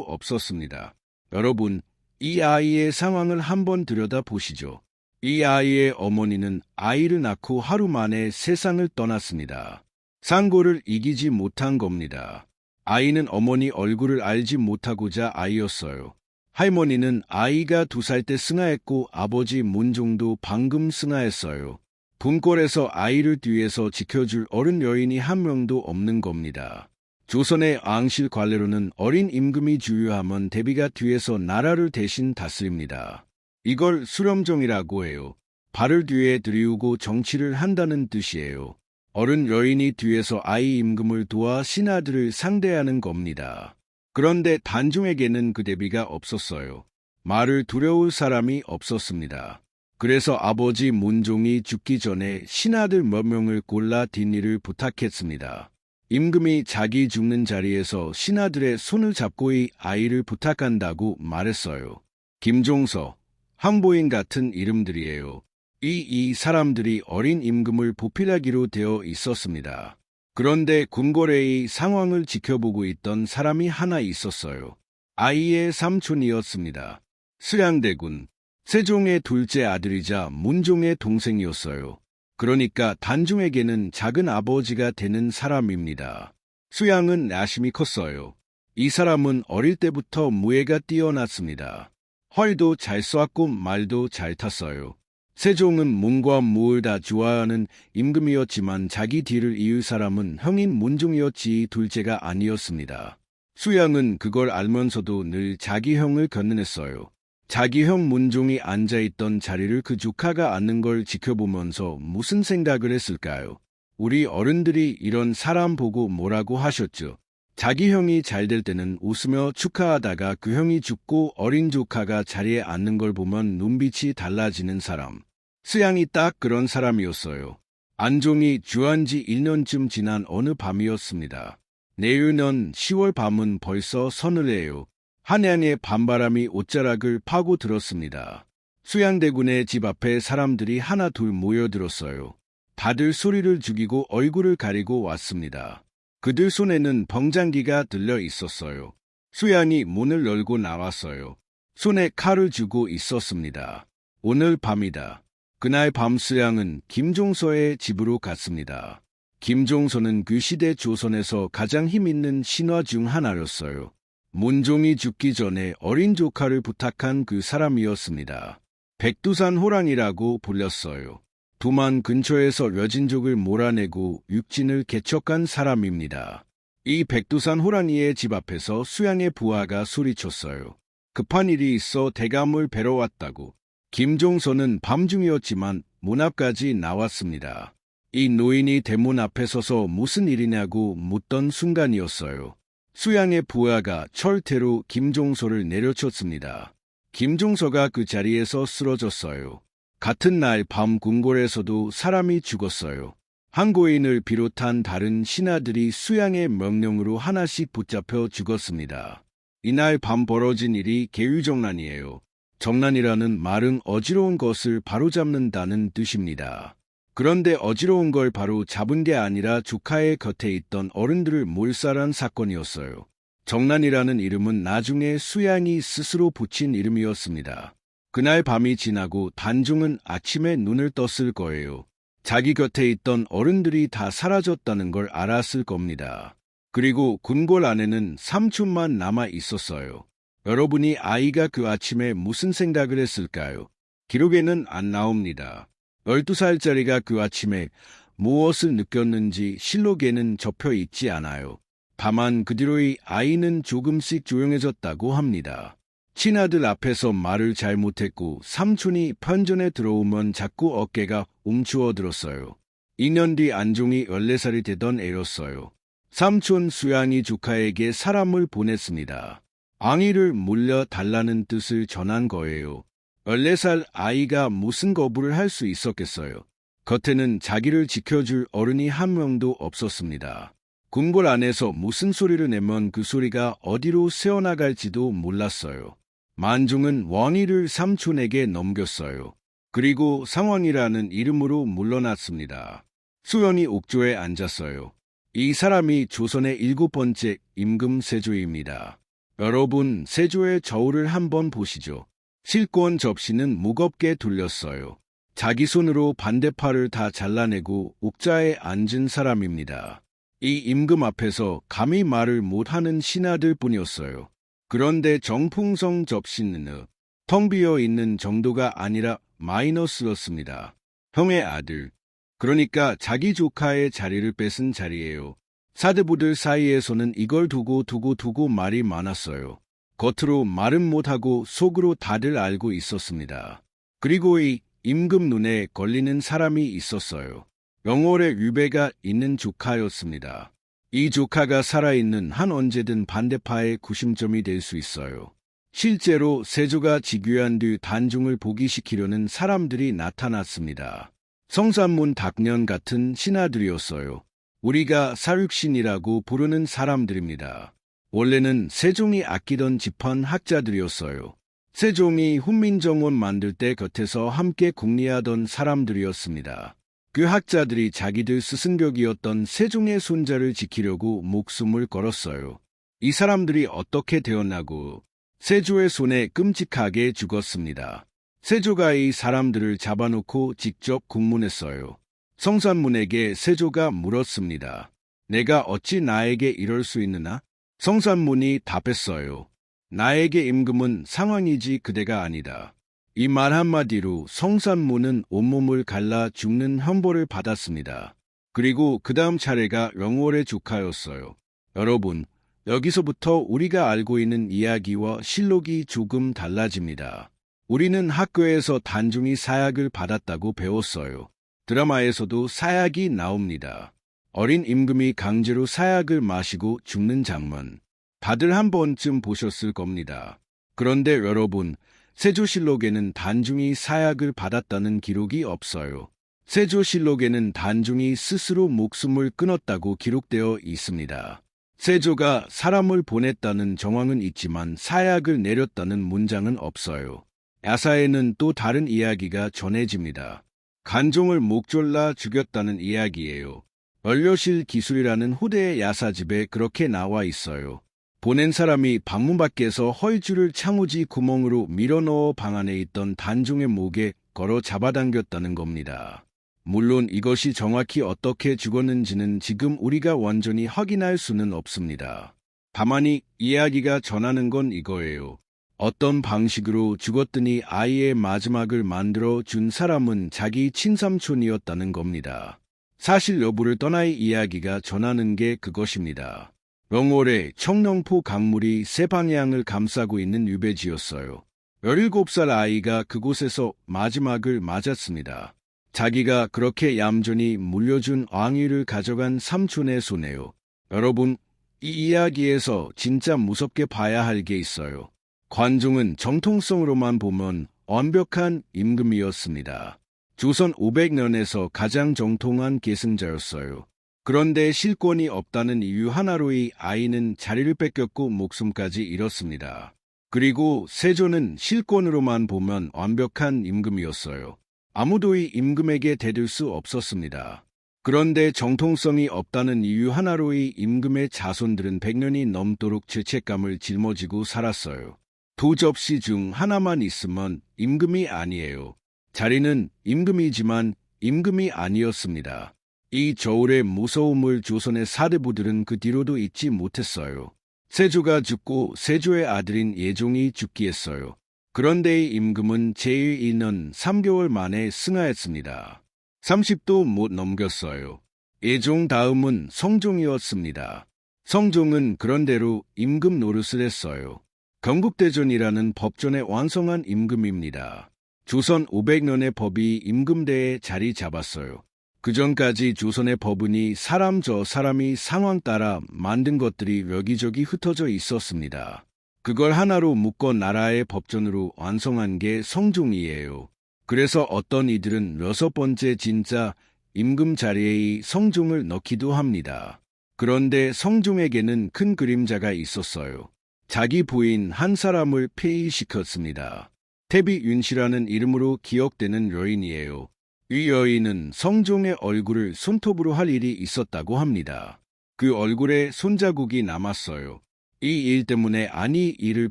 없었습니다. 여러분, 이 아이의 상황을 한번 들여다보시죠. 이 아이의 어머니는 아이를 낳고 하루 만에 세상을 떠났습니다. 상고를 이기지 못한 겁니다. 아이는 어머니 얼굴을 알지 못하고자 아이였어요. 할머니는 아이가 2살 때 승하했고 아버지 문종도 방금 승하했어요. 궁궐에서 아이를 뒤에서 지켜줄 어른 여인이 한 명도 없는 겁니다. 조선의 왕실 관례로는 어린 임금이 주유하면 대비가 뒤에서 나라를 대신 다스립니다. 이걸 수렴정이라고 해요. 발을 뒤에 들이우고 정치를 한다는 뜻이에요. 어른 여인이 뒤에서 아이 임금을 도와 신하들을 상대하는 겁니다. 그런데 단중에게는 그 대비가 없었어요. 말을 두려울 사람이 없었습니다. 그래서 아버지 문종이 죽기 전에 신하들 몇 명을 골라 뒷일을 부탁했습니다. 임금이 자기 죽는 자리에서 신하들의 손을 잡고 이 아이를 부탁한다고 말했어요. 김종서, 황보인 같은 이름들이에요. 이 사람들이 어린 임금을 보필하기로 되어 있었습니다. 그런데 궁궐의 상황을 지켜보고 있던 사람이 하나 있었어요. 아이의 삼촌이었습니다. 수양대군, 세종의 둘째 아들이자 문종의 동생이었어요. 그러니까 단중에게는 작은 아버지가 되는 사람입니다. 수양은 야심이 컸어요. 이 사람은 어릴 때부터 무예가 뛰어났습니다. 활도 잘 쏘았고 말도 잘 탔어요. 세종은 문과 무를 다 좋아하는 임금이었지만 자기 뒤를 이을 사람은 형인 문종이었지 둘째가 아니었습니다. 수양은 그걸 알면서도 늘 자기 형을 견인했어요. 자기 형 문종이 앉아있던 자리를 그 조카가 앉는 걸 지켜보면서 무슨 생각을 했을까요? 우리 어른들이 이런 사람 보고 뭐라고 하셨죠? 자기 형이 잘 될 때는 웃으며 축하하다가 그 형이 죽고 어린 조카가 자리에 앉는 걸 보면 눈빛이 달라지는 사람. 수양이 딱 그런 사람이었어요. 안종이 주한 지 1년쯤 지난 어느 밤이었습니다. 내일은 10월 밤은 벌써 서늘해요. 한양의 밤바람이 옷자락을 파고 들었습니다. 수양대군의 집 앞에 사람들이 하나 둘 모여들었어요. 다들 소리를 죽이고 얼굴을 가리고 왔습니다. 그들 손에는 벙장기가 들려 있었어요. 수양이 문을 열고 나왔어요. 손에 칼을 쥐고 있었습니다. 오늘 밤이다. 그날 밤 수양은 김종서의 집으로 갔습니다. 김종서는 그 시대 조선에서 가장 힘있는 신하 중 하나였어요. 문종이 죽기 전에 어린 조카를 부탁한 그 사람이었습니다. 백두산 호랑이라고 불렸어요. 두만 근처에서 여진족을 몰아내고 육진을 개척한 사람입니다. 이 백두산 호랑이의 집 앞에서 수양의 부하가 소리쳤어요. 급한 일이 있어 대감을 뵈러 왔다고. 김종서는 밤중이었지만 문 앞까지 나왔습니다. 이 노인이 대문 앞에 서서 무슨 일이냐고 묻던 순간이었어요. 수양의 부하가 철퇴로 김종서를 내려쳤습니다. 김종서가 그 자리에서 쓰러졌어요. 같은 날 밤 궁궐에서도 사람이 죽었어요. 한고인을 비롯한 다른 신하들이 수양의 명령으로 하나씩 붙잡혀 죽었습니다. 이날 밤 벌어진 일이 계유정난이에요. 정난이라는 말은 어지러운 것을 바로잡는다는 뜻입니다. 그런데 어지러운 걸 바로 잡은 게 아니라 조카의 곁에 있던 어른들을 몰살한 사건이었어요. 정난이라는 이름은 나중에 수양이 스스로 붙인 이름이었습니다. 그날 밤이 지나고 단중은 아침에 눈을 떴을 거예요. 자기 곁에 있던 어른들이 다 사라졌다는 걸 알았을 겁니다. 그리고 궁궐 안에는 삼촌만 남아 있었어요. 여러분이 아이가 그 아침에 무슨 생각을 했을까요? 기록에는 안 나옵니다. 12살짜리가 그 아침에 무엇을 느꼈는지 실록에는 접혀 있지 않아요. 다만 그 뒤로의 아이는 조금씩 조용해졌다고 합니다. 친아들 앞에서 말을 잘 못했고 삼촌이 편전에 들어오면 자꾸 어깨가 움츠어들었어요. 2년 뒤 안종이 14살이 되던 애였어요. 삼촌 수양이 조카에게 사람을 보냈습니다. 앙이를 물려달라는 뜻을 전한 거예요. 14살 아이가 무슨 거부를 할 수 있었겠어요. 겉에는 자기를 지켜줄 어른이 한 명도 없었습니다. 궁궐 안에서 무슨 소리를 내면 그 소리가 어디로 새어나갈지도 몰랐어요. 만중은 왕위를 삼촌에게 넘겼어요. 그리고 상왕이라는 이름으로 물러났습니다. 수연이 옥조에 앉았어요. 이 사람이 조선의 7번째 임금 세조입니다. 여러분, 세조의 저울을 한번 보시죠. 실권 접시는 무겁게 돌렸어요. 자기 손으로 반대팔을 다 잘라내고 옥자에 앉은 사람입니다. 이 임금 앞에서 감히 말을 못하는 신하들 뿐이었어요. 그런데 정풍성 접시는 텅 비어 있는 정도가 아니라 마이너스였습니다. 형의 아들, 그러니까 자기 조카의 자리를 뺏은 자리예요. 사대부들 사이에서는 이걸 두고 말이 많았어요. 겉으로 말은 못하고 속으로 다들 알고 있었습니다. 그리고 이 임금 눈에 걸리는 사람이 있었어요. 영월에 유배가 있는 조카였습니다. 이 조카가 살아있는 한 언제든 반대파의 구심점이 될 수 있어요. 실제로 세조가 즉위한 뒤 단중을 복위시키려는 사람들이 나타났습니다. 성산문 닥년 같은 신하들이었어요. 우리가 사육신이라고 부르는 사람들입니다. 원래는 세종이 아끼던 집안 학자들이었어요. 세종이 훈민정원 만들 때 곁에서 함께 궁리하던 사람들이었습니다. 그 학자들이 자기들 스승격이었던 세종의 손자를 지키려고 목숨을 걸었어요. 이 사람들이 어떻게 되었나고 세조의 손에 끔찍하게 죽었습니다. 세조가 이 사람들을 잡아놓고 직접 국문했어요. 성산문에게 세조가 물었습니다. 내가 어찌 나에게 이럴 수 있느냐? 성산문이 답했어요. 나에게 임금은 상왕이지 그대가 아니다. 이 말 한마디로 성산문은 온몸을 갈라 죽는 형벌을 받았습니다. 그리고 그 다음 차례가 영월의 조카였어요. 여러분, 여기서부터 우리가 알고 있는 이야기와 실록이 조금 달라집니다. 우리는 학교에서 단중이 사약을 받았다고 배웠어요. 드라마에서도 사약이 나옵니다. 어린 임금이 강제로 사약을 마시고 죽는 장면. 다들 한 번쯤 보셨을 겁니다. 그런데 여러분, 세조실록에는 단중이 사약을 받았다는 기록이 없어요. 세조실록에는 단중이 스스로 목숨을 끊었다고 기록되어 있습니다. 세조가 사람을 보냈다는 정황은 있지만 사약을 내렸다는 문장은 없어요. 야사에는 또 다른 이야기가 전해집니다. 간종을 목졸라 죽였다는 이야기예요. 얼려실 기술이라는 후대의 야사집에 그렇게 나와 있어요. 보낸 사람이 방문 밖에서 헐줄을 창호지 구멍으로 밀어넣어 방 안에 있던 단종의 목에 걸어 잡아당겼다는 겁니다. 물론 이것이 정확히 어떻게 죽었는지는 지금 우리가 완전히 확인할 수는 없습니다. 다만 이 이야기가 전하는 건 이거예요. 어떤 방식으로 죽었더니 아이의 마지막을 만들어 준 사람은 자기 친삼촌이었다는 겁니다. 사실 여부를 떠나 이 이야기가 전하는 게 그것입니다. 영월의 청령포 강물이 세 방향을 감싸고 있는 유배지였어요. 17살 아이가 그곳에서 마지막을 맞았습니다. 자기가 그렇게 얌전히 물려준 왕위를 가져간 삼촌의 손에요. 여러분, 이 이야기에서 진짜 무섭게 봐야 할 게 있어요. 관종은 정통성으로만 보면 완벽한 임금이었습니다. 조선 500년에서 가장 정통한 계승자였어요. 그런데 실권이 없다는 이유 하나로 이 아이는 자리를 뺏겼고 목숨까지 잃었습니다. 그리고 세조는 실권으로만 보면 완벽한 임금이었어요. 아무도 이 임금에게 대들 수 없었습니다. 그런데 정통성이 없다는 이유 하나로 이 임금의 자손들은 100년이 넘도록 죄책감을 짊어지고 살았어요. 두 접시 중 하나만 있으면 임금이 아니에요. 자리는 임금이지만 임금이 아니었습니다. 이 저울의 무서움을 조선의 사대부들은 그 뒤로도 잊지 못했어요. 세조가 죽고 세조의 아들인 예종이 죽기 했어요. 그런데 이 임금은 제1년 3개월 만에 승하했습니다. 30도 못 넘겼어요. 예종 다음은 성종이었습니다. 성종은 그런대로 임금 노릇을 했어요. 경국대전이라는 법전의 완성한 임금입니다. 조선 500년의 법이 임금대에 자리 잡았어요. 그전까지 조선의 법은이 사람 저 사람이 상황 따라 만든 것들이 여기저기 흩어져 있었습니다. 그걸 하나로 묶어 나라의 법전으로 완성한 게 성종이에요. 그래서 어떤 이들은 6번째 진짜 임금 자리에 성종을 넣기도 합니다. 그런데 성종에게는 큰 그림자가 있었어요. 자기 부인 한 사람을 폐위시켰습니다. 태비윤씨라는 이름으로 기억되는 여인이에요. 이 여인은 성종의 얼굴을 손톱으로 할 일이 있었다고 합니다. 그 얼굴에 손자국이 남았어요. 이 일 때문에 이를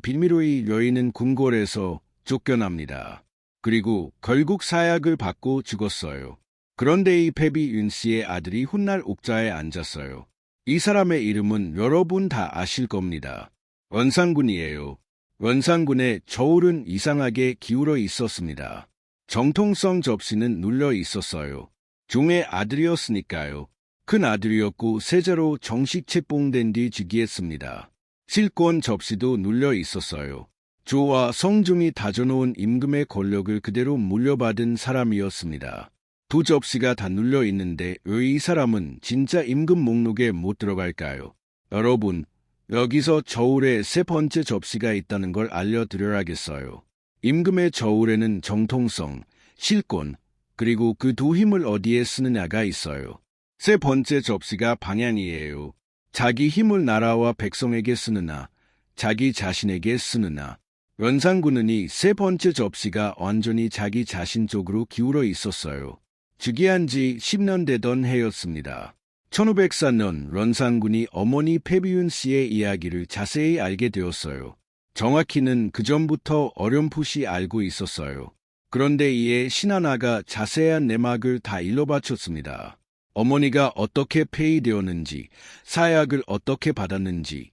빌미로 이 여인은 궁궐에서 쫓겨납니다. 그리고 결국 사약을 받고 죽었어요. 그런데 이 태비윤씨의 아들이 훗날 옥좌에 앉았어요. 이 사람의 이름은 여러분 다 아실 겁니다. 원상군이에요. 원상군의 저울은 이상하게 기울어 있었습니다. 정통성 접시는 눌려 있었어요. 종의 아들이었으니까요. 큰 아들이었고 세자로 정식 책봉된 뒤 즉위했습니다. 실권 접시도 눌려 있었어요. 조와 성종이 다져놓은 임금의 권력을 그대로 물려받은 사람이었습니다. 두 접시가 다 눌려 있는데 왜 이 사람은 진짜 임금 목록에 못 들어갈까요? 여러분, 여기서 저울에 3번째 접시가 있다는 걸 알려드려야겠어요. 임금의 저울에는 정통성, 실권, 그리고 그 두 힘을 어디에 쓰느냐가 있어요. 3번째 접시가 방향이에요. 자기 힘을 나라와 백성에게 쓰느냐, 자기 자신에게 쓰느냐. 원상군은 이 3번째 접시가 완전히 자기 자신 쪽으로 기울어 있었어요. 즉위한 지 10년 되던 해였습니다. 1504년 원상군이 어머니 태비윤씨의 이야기를 자세히 알게 되었어요. 정확히는 그 전부터 어렴풋이 알고 있었어요. 그런데 이에 신하나가 자세한 내막을 다 일러바쳤습니다. 어머니가 어떻게 폐위되었는지, 사약을 어떻게 받았는지,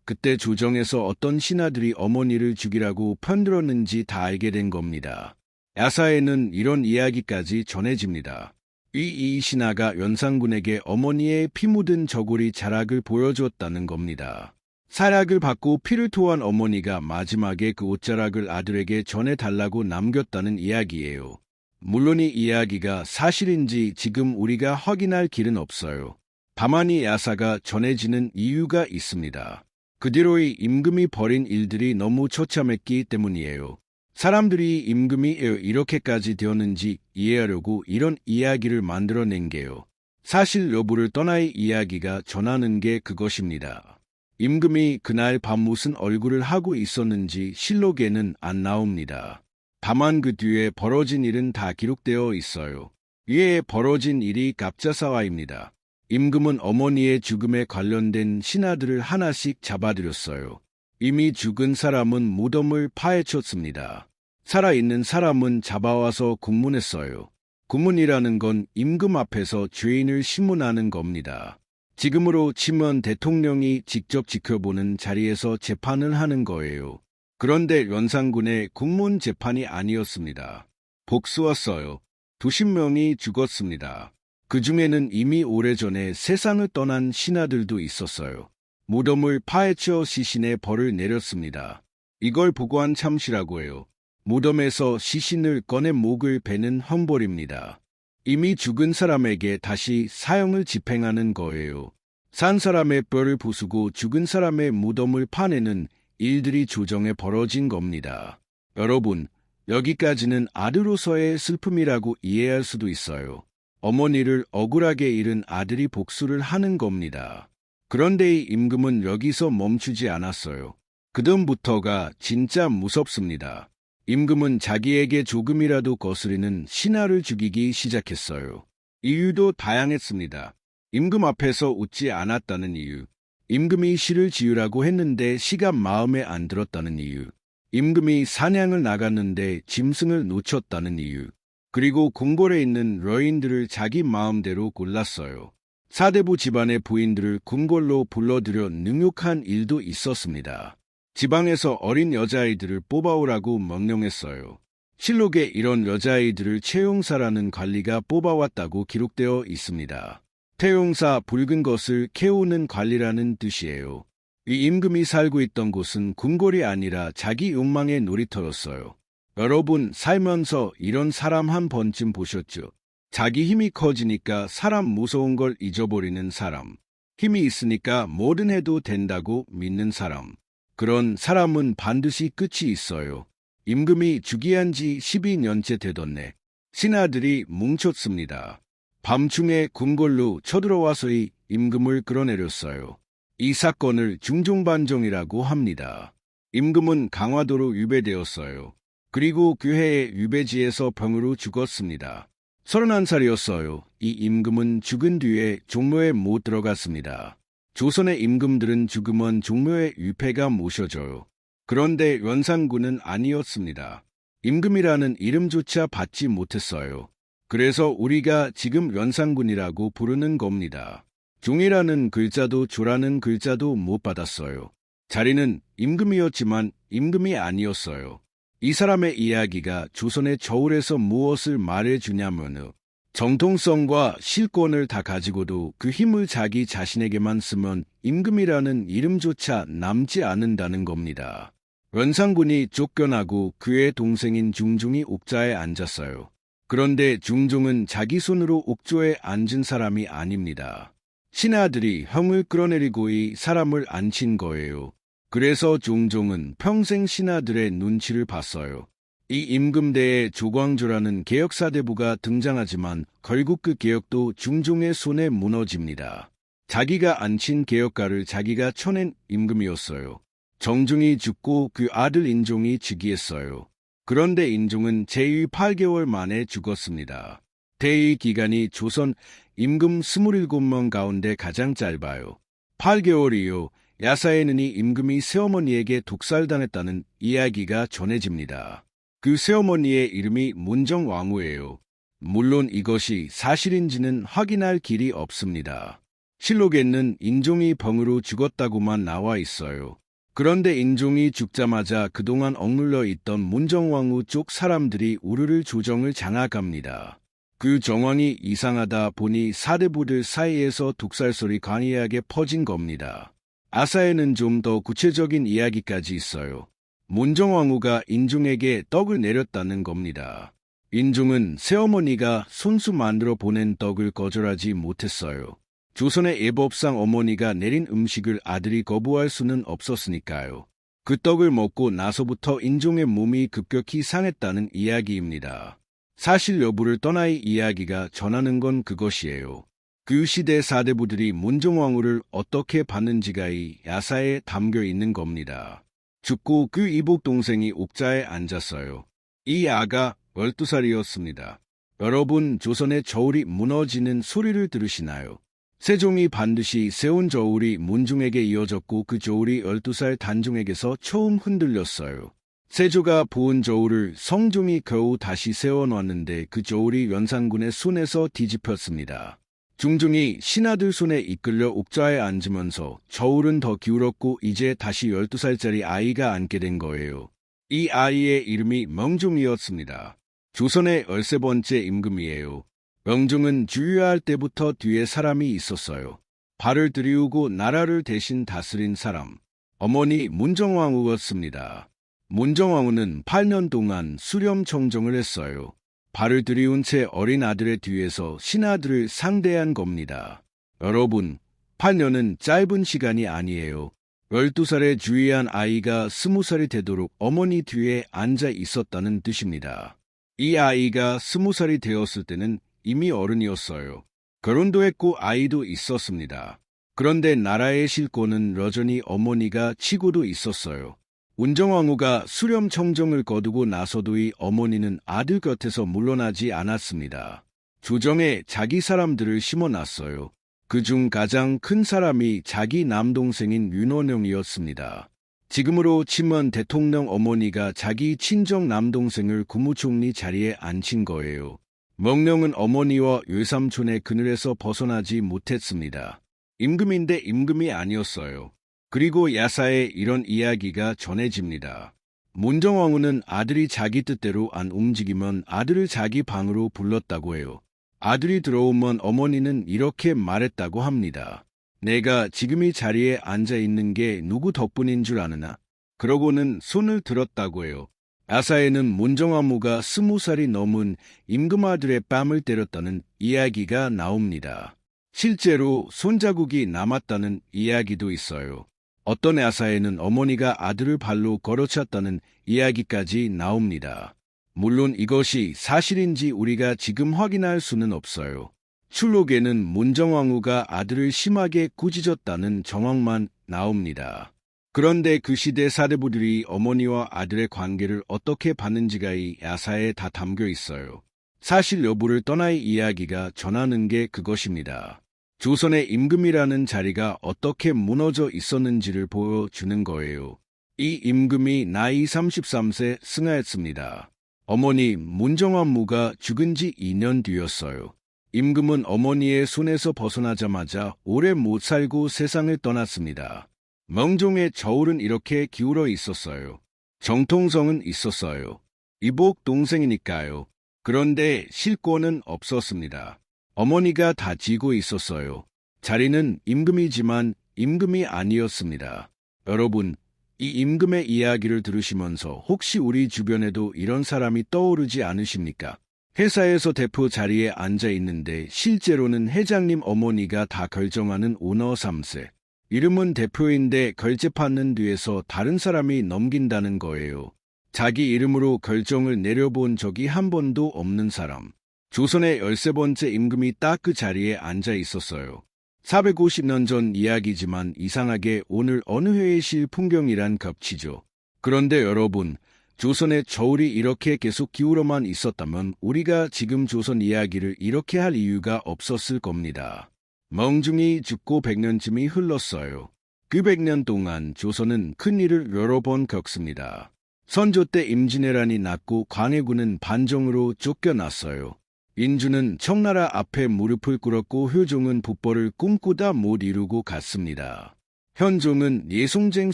그때 조정에서 어떤 신하들이 어머니를 죽이라고 편들었는지 다 알게 된 겁니다. 야사에는 이런 이야기까지 전해집니다. 이 신하가 원상군에게 어머니의 피 묻은 저고리 자락을 보여주었다는 겁니다. 사약을 받고 피를 토한 어머니가 마지막에 그 옷자락을 아들에게 전해달라고 남겼다는 이야기예요. 물론 이 이야기가 사실인지 지금 우리가 확인할 길은 없어요. 다만 이 야사가 전해지는 이유가 있습니다. 그 뒤로 이 임금이 벌인 일들이 너무 처참했기 때문이에요. 사람들이 임금이 이렇게까지 되었는지 이해하려고 이런 이야기를 만들어낸 게요. 사실 여부를 떠나 이 이야기가 전하는 게 그것입니다. 임금이 그날 밤 무슨 얼굴을 하고 있었는지 실록에는 안 나옵니다. 다만 그 뒤에 벌어진 일은 다 기록되어 있어요. 위에 벌어진 일이 갑자사화입니다. 임금은 어머니의 죽음에 관련된 신하들을 하나씩 잡아들였어요. 이미 죽은 사람은 무덤을 파헤쳤습니다. 살아있는 사람은 잡아와서 국문했어요. 국문이라는 건 임금 앞에서 죄인을 심문하는 겁니다. 지금으로 치면 대통령이 직접 지켜보는 자리에서 재판을 하는 거예요. 그런데 원상군의 국문 재판이 아니었습니다. 복수였어요. 20명이 죽었습니다. 그 중에는 이미 오래전에 세상을 떠난 신하들도 있었어요. 무덤을 파헤쳐 시신의 벌을 내렸습니다. 이걸 보고한 참시라고 해요. 무덤에서 시신을 꺼내 목을 베는 험벌입니다. 이미 죽은 사람에게 다시 사형을 집행하는 거예요. 산 사람의 뼈를 부수고 죽은 사람의 무덤을 파내는 일들이 조정에 벌어진 겁니다. 여러분, 여기까지는 아들로서의 슬픔이라고 이해할 수도 있어요. 어머니를 억울하게 잃은 아들이 복수를 하는 겁니다. 그런데 이 임금은 여기서 멈추지 않았어요. 그다음부터가 진짜 무섭습니다. 임금은 자기에게 조금이라도 거스리는 신하를 죽이기 시작했어요. 이유도 다양했습니다. 임금 앞에서 웃지 않았다는 이유, 임금이 시를 지으라고 했는데 시가 마음에 안 들었다는 이유, 임금이 사냥을 나갔는데 짐승을 놓쳤다는 이유, 그리고 궁궐에 있는 여인들을 자기 마음대로 골랐어요. 사대부 집안의 부인들을 궁궐로 불러들여 능욕한 일도 있었습니다. 지방에서 어린 여자아이들을 뽑아오라고 명령했어요. 실록에 이런 여자아이들을 채용사라는 관리가 뽑아왔다고 기록되어 있습니다. 태용사, 붉은 것을 캐오는 관리라는 뜻이에요. 이 임금이 살고 있던 곳은 궁궐이 아니라 자기 욕망의 놀이터였어요. 여러분, 살면서 이런 사람 한 번쯤 보셨죠? 자기 힘이 커지니까 사람 무서운 걸 잊어버리는 사람. 힘이 있으니까 뭐든 해도 된다고 믿는 사람. 그런 사람은 반드시 끝이 있어요. 임금이 즉위한 지 12년째 되던데 신하들이 뭉쳤습니다. 밤중에 궁궐로 쳐들어와서의 임금을 끌어내렸어요. 이 사건을 중종반정이라고 합니다. 임금은 강화도로 유배되었어요. 그리고 그 해에 유배지에서 병으로 죽었습니다. 31살이었어요. 이 임금은 죽은 뒤에 종묘에 못 들어갔습니다. 조선의 임금들은 죽으면 종묘에 유패가 모셔져요. 그런데 연산군은 아니었습니다. 임금이라는 이름조차 받지 못했어요. 그래서 우리가 지금 연산군이라고 부르는 겁니다. 종이라는 글자도 조라는 글자도 못 받았어요. 자리는 임금이었지만 임금이 아니었어요. 이 사람의 이야기가 조선의 저울에서 무엇을 말해주냐면 정통성과 실권을 다 가지고도 그 힘을 자기 자신에게만 쓰면 임금이라는 이름조차 남지 않는다는 겁니다. 연산군이 쫓겨나고 그의 동생인 중종이 옥좌에 앉았어요. 그런데 중종은 자기 손으로 옥조에 앉은 사람이 아닙니다. 신하들이 형을 끌어내리고 이 사람을 앉힌 거예요. 그래서 중종은 평생 신하들의 눈치를 봤어요. 이 임금대에 조광조라는 개혁사대부가 등장하지만 결국 그 개혁도 중종의 손에 무너집니다. 자기가 앉힌 개혁가를 자기가 쳐낸 임금이었어요. 정중이 죽고 그 아들 인종이 즉위했어요. 그런데 인종은 재위 8개월 만에 죽었습니다. 대위 기간이 조선 임금 27명 가운데 가장 짧아요. 8개월이요. 야사에는 이 임금이 새어머니에게 독살당했다는 이야기가 전해집니다. 그 새어머니의 이름이 문정왕후예요. 물론 이것이 사실인지는 확인할 길이 없습니다. 실록에는 인종이 병으로 죽었다고만 나와 있어요. 그런데 인종이 죽자마자 그동안 억눌려 있던 문정왕후 쪽 사람들이 우르르 조정을 장악합니다. 그 정황이 이상하다 보니 사대부들 사이에서 독살설이 강하게 퍼진 겁니다. 아사에는 좀 더 구체적인 이야기까지 있어요. 문정왕후가 인종에게 떡을 내렸다는 겁니다. 인종은 새어머니가 손수 만들어 보낸 떡을 거절하지 못했어요. 조선의 예법상 어머니가 내린 음식을 아들이 거부할 수는 없었으니까요. 그 떡을 먹고 나서부터 인종의 몸이 급격히 상했다는 이야기입니다. 사실 여부를 떠나 이 이야기가 전하는 건 그것이에요. 그 시대 사대부들이 문정왕후를 어떻게 봤는지가 이 야사에 담겨 있는 겁니다. 죽고 그 이복 동생이 옥좌에 앉았어요. 이 아가 12살이었습니다. 여러분, 조선의 저울이 무너지는 소리를 들으시나요? 세종이 반드시 세운 저울이 문중에게 이어졌고 그 저울이 12살 단종에게서 처음 흔들렸어요. 세조가 보은 저울을 성종이 겨우 다시 세워놨는데 그 저울이 연산군의 손에서 뒤집혔습니다. 중종이 신하들 손에 이끌려 옥좌에 앉으면서 저울은 더 기울었고 이제 다시 12살짜리 아이가 앉게 된 거예요. 이 아이의 이름이 명종이었습니다. 조선의 13번째 임금이에요. 명종은 주유할 때부터 뒤에 사람이 있었어요. 발을 들이우고 나라를 대신 다스린 사람. 어머니 문정왕후였습니다. 문정왕후는 8년 동안 수렴청정을 했어요. 발을 들이운 채 어린 아들의 뒤에서 신하들을 상대한 겁니다. 여러분, 8년은 짧은 시간이 아니에요. 12살에 주위한 아이가 20살이 되도록 어머니 뒤에 앉아 있었다는 뜻입니다. 이 아이가 20살이 되었을 때는 이미 어른이었어요. 결혼도 했고 아이도 있었습니다. 그런데 나라의 실권은 여전히 어머니가 치고도 있었어요. 문정왕후가 수렴청정을 거두고 나서도 이 어머니는 아들 곁에서 물러나지 않았습니다. 조정에 자기 사람들을 심어놨어요. 그중 가장 큰 사람이 자기 남동생인 윤원영이었습니다. 지금으로 치면 대통령 어머니가 자기 친정 남동생을 국무총리 자리에 앉힌 거예요. 명령은 어머니와 외삼촌의 그늘에서 벗어나지 못했습니다. 임금인데 임금이 아니었어요. 그리고 야사에 이런 이야기가 전해집니다. 문정왕후는 아들이 자기 뜻대로 안 움직이면 아들을 자기 방으로 불렀다고 해요. 아들이 들어오면 어머니는 이렇게 말했다고 합니다. 내가 지금 이 자리에 앉아 있는 게 누구 덕분인 줄 아느냐? 그러고는 손을 들었다고 해요. 야사에는 문정왕후가 20살이 넘은 임금 아들의 뺨을 때렸다는 이야기가 나옵니다. 실제로 손자국이 남았다는 이야기도 있어요. 어떤 야사에는 어머니가 아들을 발로 걸어찼다는 이야기까지 나옵니다. 물론 이것이 사실인지 우리가 지금 확인할 수는 없어요. 출록에는 문정왕후가 아들을 심하게 꾸짖었다는 정황만 나옵니다. 그런데 그 시대 사대부들이 어머니와 아들의 관계를 어떻게 봤는지가 이 야사에 다 담겨 있어요. 사실 여부를 떠나 이야기가 전하는 게 그것입니다. 조선의 임금이라는 자리가 어떻게 무너져 있었는지를 보여주는 거예요. 이 임금이 나이 33세 승하였습니다. 어머니 문정왕후가 죽은 지 2년 뒤였어요. 임금은 어머니의 손에서 벗어나자마자 오래 못 살고 세상을 떠났습니다. 멍종의 저울은 이렇게 기울어 있었어요. 정통성은 있었어요. 이복 동생이니까요. 그런데 실권은 없었습니다. 어머니가 다 쥐고 있었어요. 자리는 임금이지만 임금이 아니었습니다. 여러분, 이 임금의 이야기를 들으시면서 혹시 우리 주변에도 이런 사람이 떠오르지 않으십니까? 회사에서 대표 자리에 앉아 있는데 실제로는 회장님 어머니가 다 결정하는 오너 3세. 이름은 대표인데 결재받는 뒤에서 다른 사람이 넘긴다는 거예요. 자기 이름으로 결정을 내려본 적이 한 번도 없는 사람. 조선의 13번째 임금이 딱 그 자리에 앉아 있었어요. 450년 전 이야기지만 이상하게 오늘 어느 회의실 풍경이란 겹치죠. 그런데 여러분, 조선의 저울이 이렇게 계속 기울어만 있었다면 우리가 지금 조선 이야기를 이렇게 할 이유가 없었을 겁니다. 멍중이 죽고 100년쯤이 흘렀어요. 그 100년 동안 조선은 큰일을 여러 번 겪습니다. 선조 때 임진왜란이 났고 광해군은 반정으로 쫓겨났어요. 인주는 청나라 앞에 무릎을 꿇었고 효종은 북벌을 꿈꾸다 못 이루고 갔습니다. 현종은 예송쟁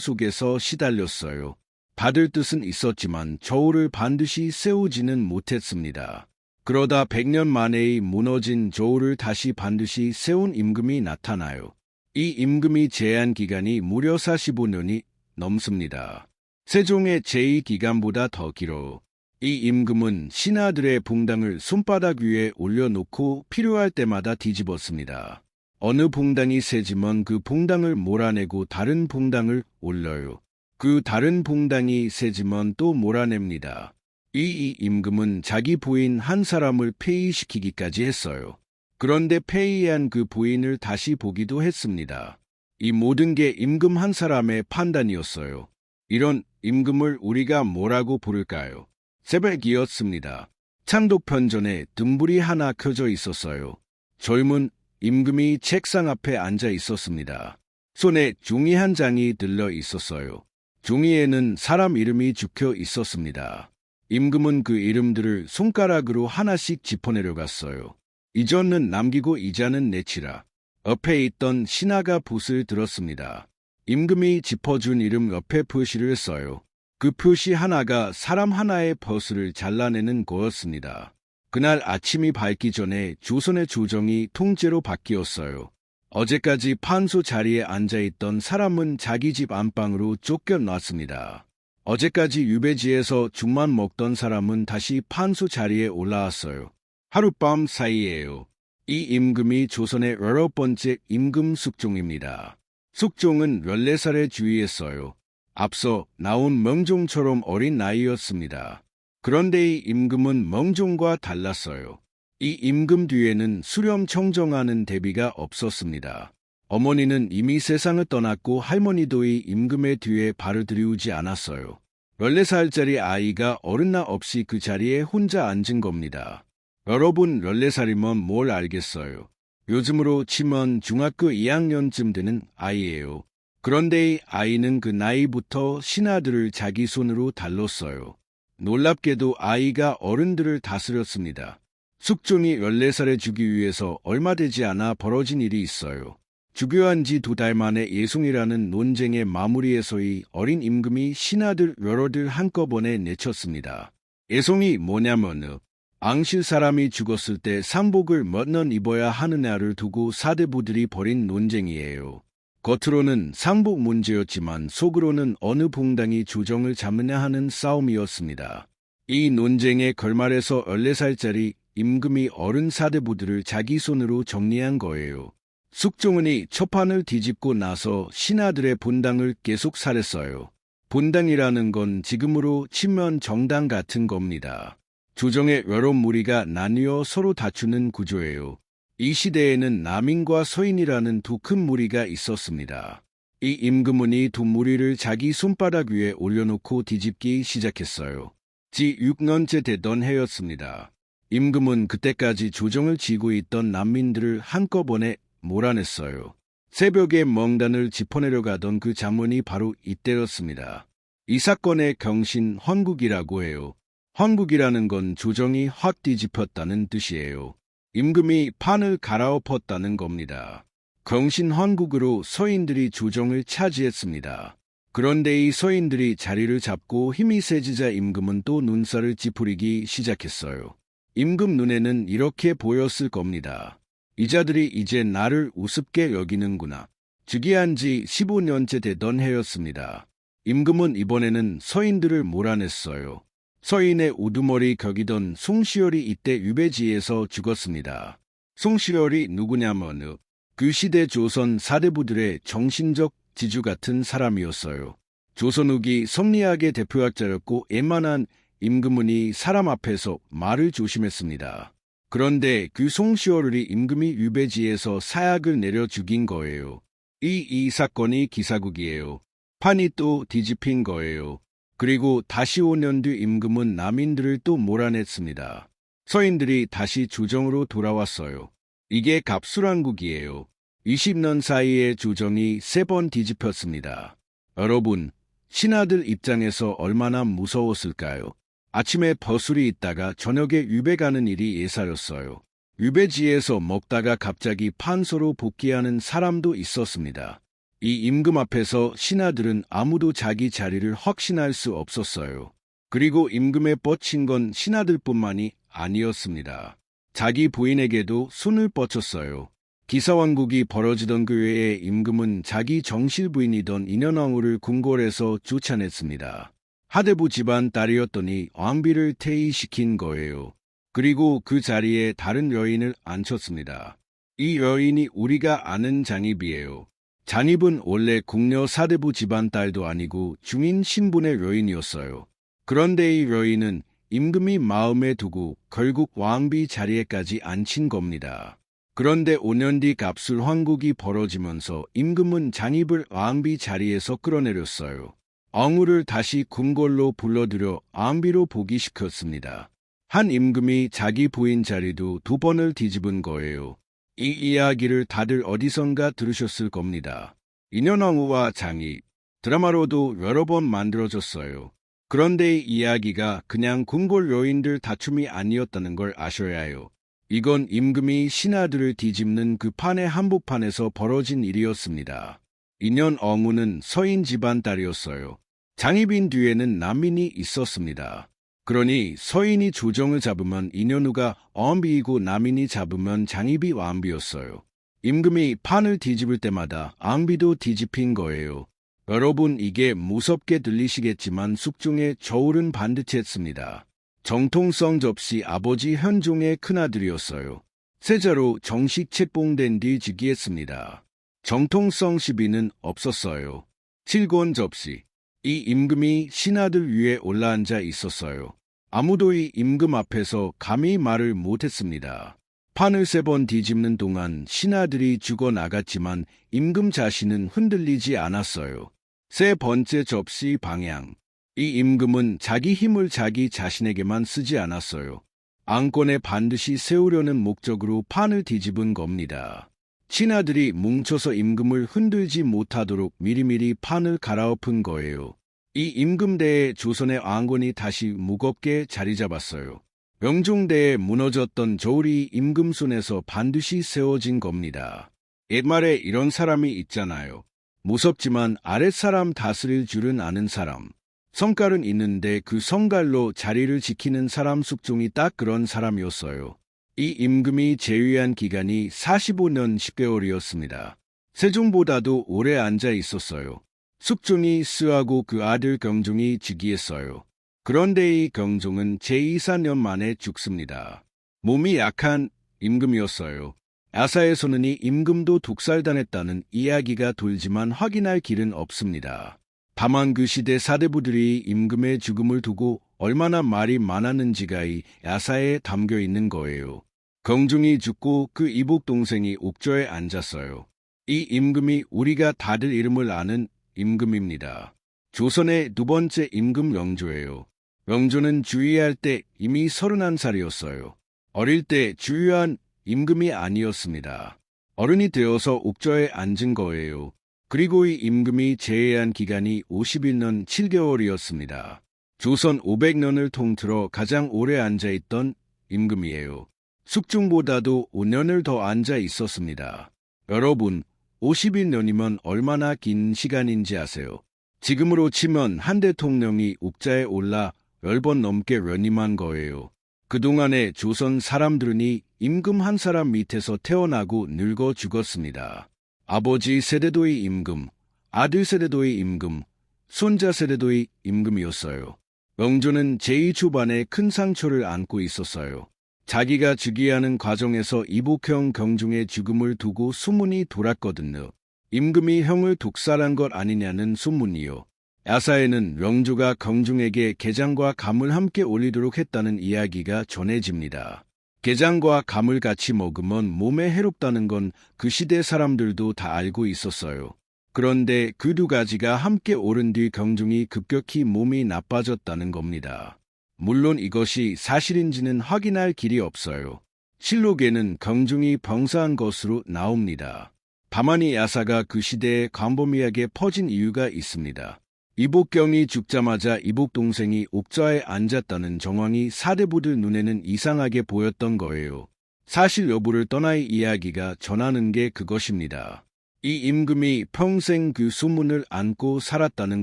속에서 시달렸어요. 받을 뜻은 있었지만 저울을 반드시 세우지는 못했습니다. 그러다 100년 만에 무너진 저울을 다시 반드시 세운 임금이 나타나요. 이 임금이 제한 기간이 무려 45년이 넘습니다. 세종의 제2기간보다 더 길어. 이 임금은 신하들의 봉당을 손바닥 위에 올려놓고 필요할 때마다 뒤집었습니다. 어느 봉당이 세지면 그 봉당을 몰아내고 다른 봉당을 올려요. 그 다른 봉당이 세지면 또 몰아냅니다. 이 임금은 자기 부인 한 사람을 폐위시키기까지 했어요. 그런데 폐위한 그 부인을 다시 보기도 했습니다. 이 모든 게 임금 한 사람의 판단이었어요. 이런 임금을 우리가 뭐라고 부를까요? 새벽이었습니다. 창독편전에 등불이 하나 켜져 있었어요. 젊은 임금이 책상 앞에 앉아 있었습니다. 손에 종이 한 장이 들려 있었어요. 종이에는 사람 이름이 적혀 있었습니다. 임금은 그 이름들을 손가락으로 하나씩 짚어내려갔어요. 이전은 남기고 이자는 내치라. 옆에 있던 신하가 붓을 들었습니다. 임금이 짚어준 이름 옆에 표시를 써요. 그 표시 하나가 사람 하나의 버스를 잘라내는 거였습니다. 그날 아침이 밝기 전에 조선의 조정이 통째로 바뀌었어요. 어제까지 판소 자리에 앉아있던 사람은 자기 집 안방으로 쫓겨났습니다. 어제까지 유배지에서 죽만 먹던 사람은 다시 판소 자리에 올라왔어요. 하룻밤 사이에요. 이 임금이 조선의 19번째 임금 숙종입니다. 숙종은 14살에 주의했어요. 앞서 나온 멍종처럼 어린 나이였습니다. 그런데 이 임금은 멍종과 달랐어요. 이 임금 뒤에는 수렴 청정하는 대비가 없었습니다. 어머니는 이미 세상을 떠났고 할머니도 이 임금의 뒤에 발을 들이우지 않았어요. 14살짜리 아이가 어른 나 없이 그 자리에 혼자 앉은 겁니다. 여러분 14살이면 뭘 알겠어요. 요즘으로 치면 중학교 2학년쯤 되는 아이예요. 그런데 이 아이는 그 나이부터 신하들을 자기 손으로 다뤘어요. 놀랍게도 아이가 어른들을 다스렸습니다. 숙종이 14살에 주기 위해서 얼마 되지 않아 벌어진 일이 있어요. 주교한 지 2달 만에 예송이라는 논쟁의 마무리에서의 어린 임금이 신하들 여러들 한꺼번에 내쳤습니다. 예송이 뭐냐면은 앙실 사람이 죽었을 때 상복을 몇 년 입어야 하느냐를 두고 사대부들이 벌인 논쟁이에요. 겉으로는 상복 문제였지만 속으로는 어느 봉당이 조정을 잡느냐 하는 싸움이었습니다. 이 논쟁의 결말에서 14살짜리 임금이 어른 사대부들을 자기 손으로 정리한 거예요. 숙종은이 첫판을 뒤집고 나서 신하들의 본당을 계속 살했어요. 본당이라는 건 지금으로 치면 정당 같은 겁니다. 조정의 여러 무리가 나뉘어 서로 다투는 구조예요. 이 시대에는 남인과 서인이라는 두 큰 무리가 있었습니다. 이 임금은이 두 무리를 자기 손바닥 위에 올려놓고 뒤집기 시작했어요. 지 6년째 되던 해였습니다. 임금은 그때까지 조정을 쥐고 있던 난민들을 한꺼번에 몰아냈어요. 새벽에 멍단을 짚어내려가던 그 장면이 바로 이때였습니다. 이 사건의 경신 헌국이라고 해요. 헌국이라는 건 조정이 확 뒤집혔다는 뜻이에요. 임금이 판을 갈아엎었다는 겁니다. 경신 헌국으로 서인들이 조정을 차지했습니다. 그런데 이 서인들이 자리를 잡고 힘이 세지자 임금은 또 눈살을 찌푸리기 시작했어요. 임금 눈에는 이렇게 보였을 겁니다. 이 자들이 이제 나를 우습게 여기는구나. 즉위한 지 15년째 되던 해였습니다. 임금은 이번에는 서인들을 몰아냈어요. 서인의 우두머리 격이던 송시열이 이때 유배지에서 죽었습니다. 송시열이 누구냐면 그 시대 조선 사대부들의 정신적 지주 같은 사람이었어요. 조선 후기 성리학의 대표학자였고 웬만한 임금은이 사람 앞에서 말을 조심했습니다. 그런데 그 송시열이 임금이 유배지에서 사약을 내려 죽인 거예요. 이 사건이 기사국이에요. 판이 또 뒤집힌 거예요. 그리고 다시 5년 뒤 임금은 남인들을 또 몰아냈습니다. 서인들이 다시 조정으로 돌아왔어요. 이게 갑술왕국이에요. 20년 사이에 조정이 3번 뒤집혔습니다. 여러분, 신하들 입장에서 얼마나 무서웠을까요? 아침에 버술이 있다가 저녁에 유배 가는 일이 예사였어요. 유배지에서 먹다가 갑자기 판소로 복귀하는 사람도 있었습니다. 이 임금 앞에서 신하들은 아무도 자기 자리를 확신할 수 없었어요. 그리고 임금에 뻗친 건 신하들뿐만이 아니었습니다. 자기 부인에게도 손을 뻗쳤어요. 기사왕국이 벌어지던 그 해에 임금은 자기 정실 부인이던 인현왕후를 궁궐에서 쫓아냈습니다. 하대부 집안 딸이었더니 왕비를 퇴위시킨 거예요. 그리고 그 자리에 다른 여인을 앉혔습니다. 이 여인이 우리가 아는 장입이에요. 장입은 원래 궁녀 사대부 집안 딸도 아니고 중인 신분의 여인이었어요. 그런데 이 여인은 임금이 마음에 두고 결국 왕비 자리에까지 앉힌 겁니다. 그런데 5년 뒤 갑술 황국이 벌어지면서 임금은 장입을 왕비 자리에서 끌어내렸어요. 왕후를 다시 궁궐로 불러들여 왕비로 복위시켰습니다. 한 임금이 자기 부인 자리도 2번을 뒤집은 거예요. 이 이야기를 다들 어디선가 들으셨을 겁니다. 인현왕후와 장입, 드라마로도 여러 번 만들어졌어요. 그런데 이 이야기가 그냥 궁궐 여인들 다툼이 아니었다는 걸 아셔야 해요. 이건 임금이 신하들을 뒤집는 그 판의 한복판에서 벌어진 일이었습니다. 인현왕후는 서인 집안 딸이었어요. 장입인 뒤에는 남인이 있었습니다. 그러니 서인이 조정을 잡으면 인현우가 왕비이고 남인이 잡으면 장입이 왕비였어요. 임금이 판을 뒤집을 때마다 왕비도 뒤집힌 거예요. 여러분, 이게 무섭게 들리시겠지만 숙종의 저울은 반듯했습니다. 정통성 접시 아버지 현종의 큰아들이었어요. 세자로 정식 책봉된 뒤 즉위했습니다. 정통성 시비는 없었어요. 칠권 접시. 이 임금이 신하들 위에 올라앉아 있었어요. 아무도 이 임금 앞에서 감히 말을 못했습니다. 판을 3번 뒤집는 동안 신하들이 죽어나갔지만 임금 자신은 흔들리지 않았어요. 3번째 접시 방향. 이 임금은 자기 힘을 자기 자신에게만 쓰지 않았어요. 앙권에 반드시 세우려는 목적으로 판을 뒤집은 겁니다. 신하들이 뭉쳐서 임금을 흔들지 못하도록 미리미리 판을 갈아엎은 거예요. 이 임금대에 조선의 왕권이 다시 무겁게 자리 잡았어요. 명종대에 무너졌던 저울이 임금 손에서 반드시 세워진 겁니다. 옛말에 이런 사람이 있잖아요. 무섭지만 아랫사람 다스릴 줄은 아는 사람. 성깔은 있는데 그 성깔로 자리를 지키는 사람. 숙종이 딱 그런 사람이었어요. 이 임금이 재위한 기간이 45년 10개월이었습니다. 세종보다도 오래 앉아 있었어요. 숙종이 쓰하고 그 아들 경종이 즉위했어요. 그런데 이 경종은 제24년 만에 죽습니다. 몸이 약한 임금이었어요. 야사에서는 이 임금도 독살당했다는 이야기가 돌지만 확인할 길은 없습니다. 다만 그 시대 사대부들이 임금의 죽음을 두고 얼마나 말이 많았는지가 이 야사에 담겨 있는 거예요. 경중이 죽고 그 이복 동생이 옥저에 앉았어요. 이 임금이 우리가 다들 이름을 아는 임금입니다. 조선의 두 번째 임금 영조예요. 영조는 주의할 때 이미 31살이었어요. 어릴 때 주의한 임금이 아니었습니다. 어른이 되어서 옥저에 앉은 거예요. 그리고 이 임금이 재해한 기간이 51년 7개월이었습니다. 조선 500년을 통틀어 가장 오래 앉아있던 임금이에요. 숙중보다도 5년을 더 앉아 있었습니다. 여러분, 51년이면 얼마나 긴 시간인지 아세요? 지금으로 치면 한 대통령이 옥자에 올라 10번 넘게 연임한 거예요. 그동안에 조선 사람들은 이 임금 한 사람 밑에서 태어나고 늙어 죽었습니다. 아버지 세대도의 임금, 아들 세대도의 임금, 손자 세대도의 임금이었어요. 영조는 제2 초반에 큰 상처를 안고 있었어요. 자기가 즉위하는 과정에서 이복형 경중의 죽음을 두고 소문이 돌았거든요. 임금이 형을 독살한 것 아니냐는 소문이요. 야사에는 영조가 경중에게 게장과 감을 함께 올리도록 했다는 이야기가 전해집니다. 게장과 감을 같이 먹으면 몸에 해롭다는 건 그 시대 사람들도 다 알고 있었어요. 그런데 그 두 가지가 함께 오른 뒤 경중이 급격히 몸이 나빠졌다는 겁니다. 물론 이것이 사실인지는 확인할 길이 없어요. 실록에는 경중이 병사한 것으로 나옵니다. 다만 이 야사가 그 시대에 광범위하게 퍼진 이유가 있습니다. 이복경이 죽자마자 이복 동생이 옥자에 앉았다는 정황이 사대부들 눈에는 이상하게 보였던 거예요. 사실 여부를 떠나 이야기가 전하는 게 그것입니다. 이 임금이 평생 그 소문을 안고 살았다는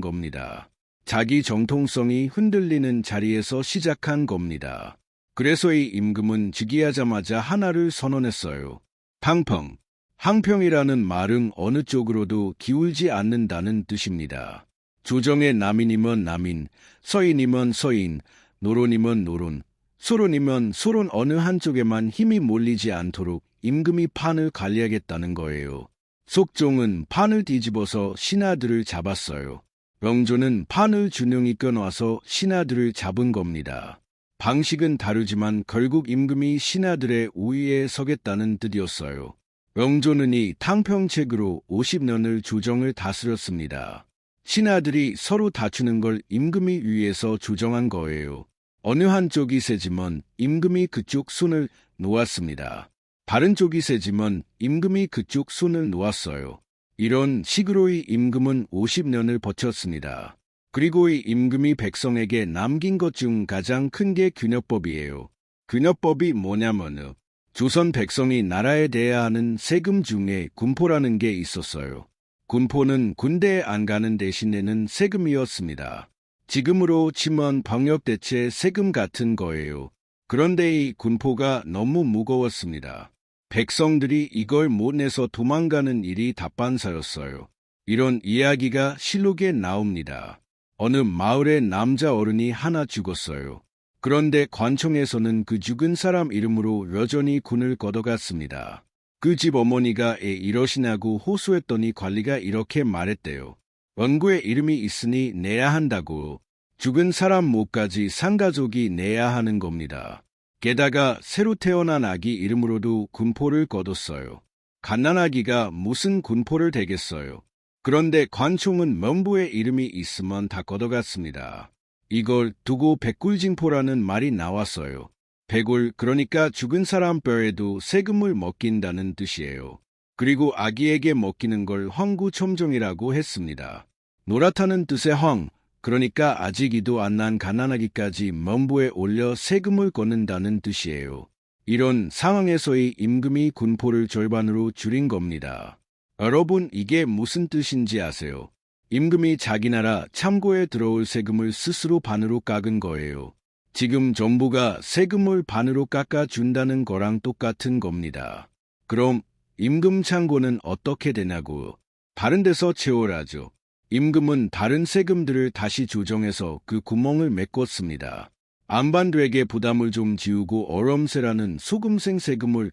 겁니다. 자기 정통성이 흔들리는 자리에서 시작한 겁니다. 그래서 이 임금은 즉위하자마자 하나를 선언했어요. 탕평. 항평이라는 말은 어느 쪽으로도 기울지 않는다는 뜻입니다. 조정의 남인이면 남인, 서인이면 서인, 노론이면 노론, 소론이면 소론 어느 한쪽에만 힘이 몰리지 않도록 임금이 판을 관리하겠다는 거예요. 속종은 판을 뒤집어서 신하들을 잡았어요. 영조는 판을 준용히 껴놔서 신하들을 잡은 겁니다. 방식은 다르지만 결국 임금이 신하들의 우위에 서겠다는 뜻이었어요. 영조는 이 탕평책으로 50년을 조정을 다스렸습니다. 신하들이 서로 다투는 걸 임금이 위에서 조정한 거예요. 어느 한쪽이 세지면 임금이 그쪽 손을 놓았습니다. 다른 쪽이 세지면 임금이 그쪽 손을 놓았어요. 이런 식으로 이 임금은 50년을 버텼습니다. 그리고 이 임금이 백성에게 남긴 것 중 가장 큰 게 균역법이에요. 균역법이 뭐냐면 조선 백성이 나라에 대해야 하는 세금 중에 군포라는 게 있었어요. 군포는 군대에 안 가는 대신 내는 세금이었습니다. 지금으로 치면 병역대체 세금 같은 거예요. 그런데 이 군포가 너무 무거웠습니다. 백성들이 이걸 못 내서 도망가는 일이 다반사였어요. 이런 이야기가 실록에 나옵니다. 어느 마을에 남자 어른이 하나 죽었어요. 그런데 관청에서는 그 죽은 사람 이름으로 여전히 군을 걷어갔습니다. 그 집 어머니가 이러시냐고 호소했더니 관리가 이렇게 말했대요. 원고에 이름이 있으니 내야 한다고. 죽은 사람 몫까지 상가족이 내야 하는 겁니다. 게다가 새로 태어난 아기 이름으로도 군포를 거뒀어요. 갓난아기가 무슨 군포를 대겠어요. 그런데 관총은 명부의 이름이 있으면 다 걷어갔습니다. 이걸 두고 백굴징포라는 말이 나왔어요. 백굴, 그러니까 죽은 사람 뼈에도 세금을 먹긴다는 뜻이에요. 그리고 아기에게 먹기는 걸 황구첨종이라고 했습니다. 노랗다는 뜻의 황, 그러니까 아직 이도 안 난 갓난아기까지 명부에 올려 세금을 걷는다는 뜻이에요. 이런 상황에서의 임금이 군포를 절반으로 줄인 겁니다. 여러분, 이게 무슨 뜻인지 아세요? 임금이 자기 나라 참고에 들어올 세금을 스스로 반으로 깎은 거예요. 지금 정부가 세금을 반으로 깎아준다는 거랑 똑같은 겁니다. 그럼 임금 창고는 어떻게 되냐고? 다른 데서 채워라죠. 임금은 다른 세금들을 다시 조정해서 그 구멍을 메꿨습니다. 안반도에게 부담을 좀 지우고 어럼세라는 소금생 세금을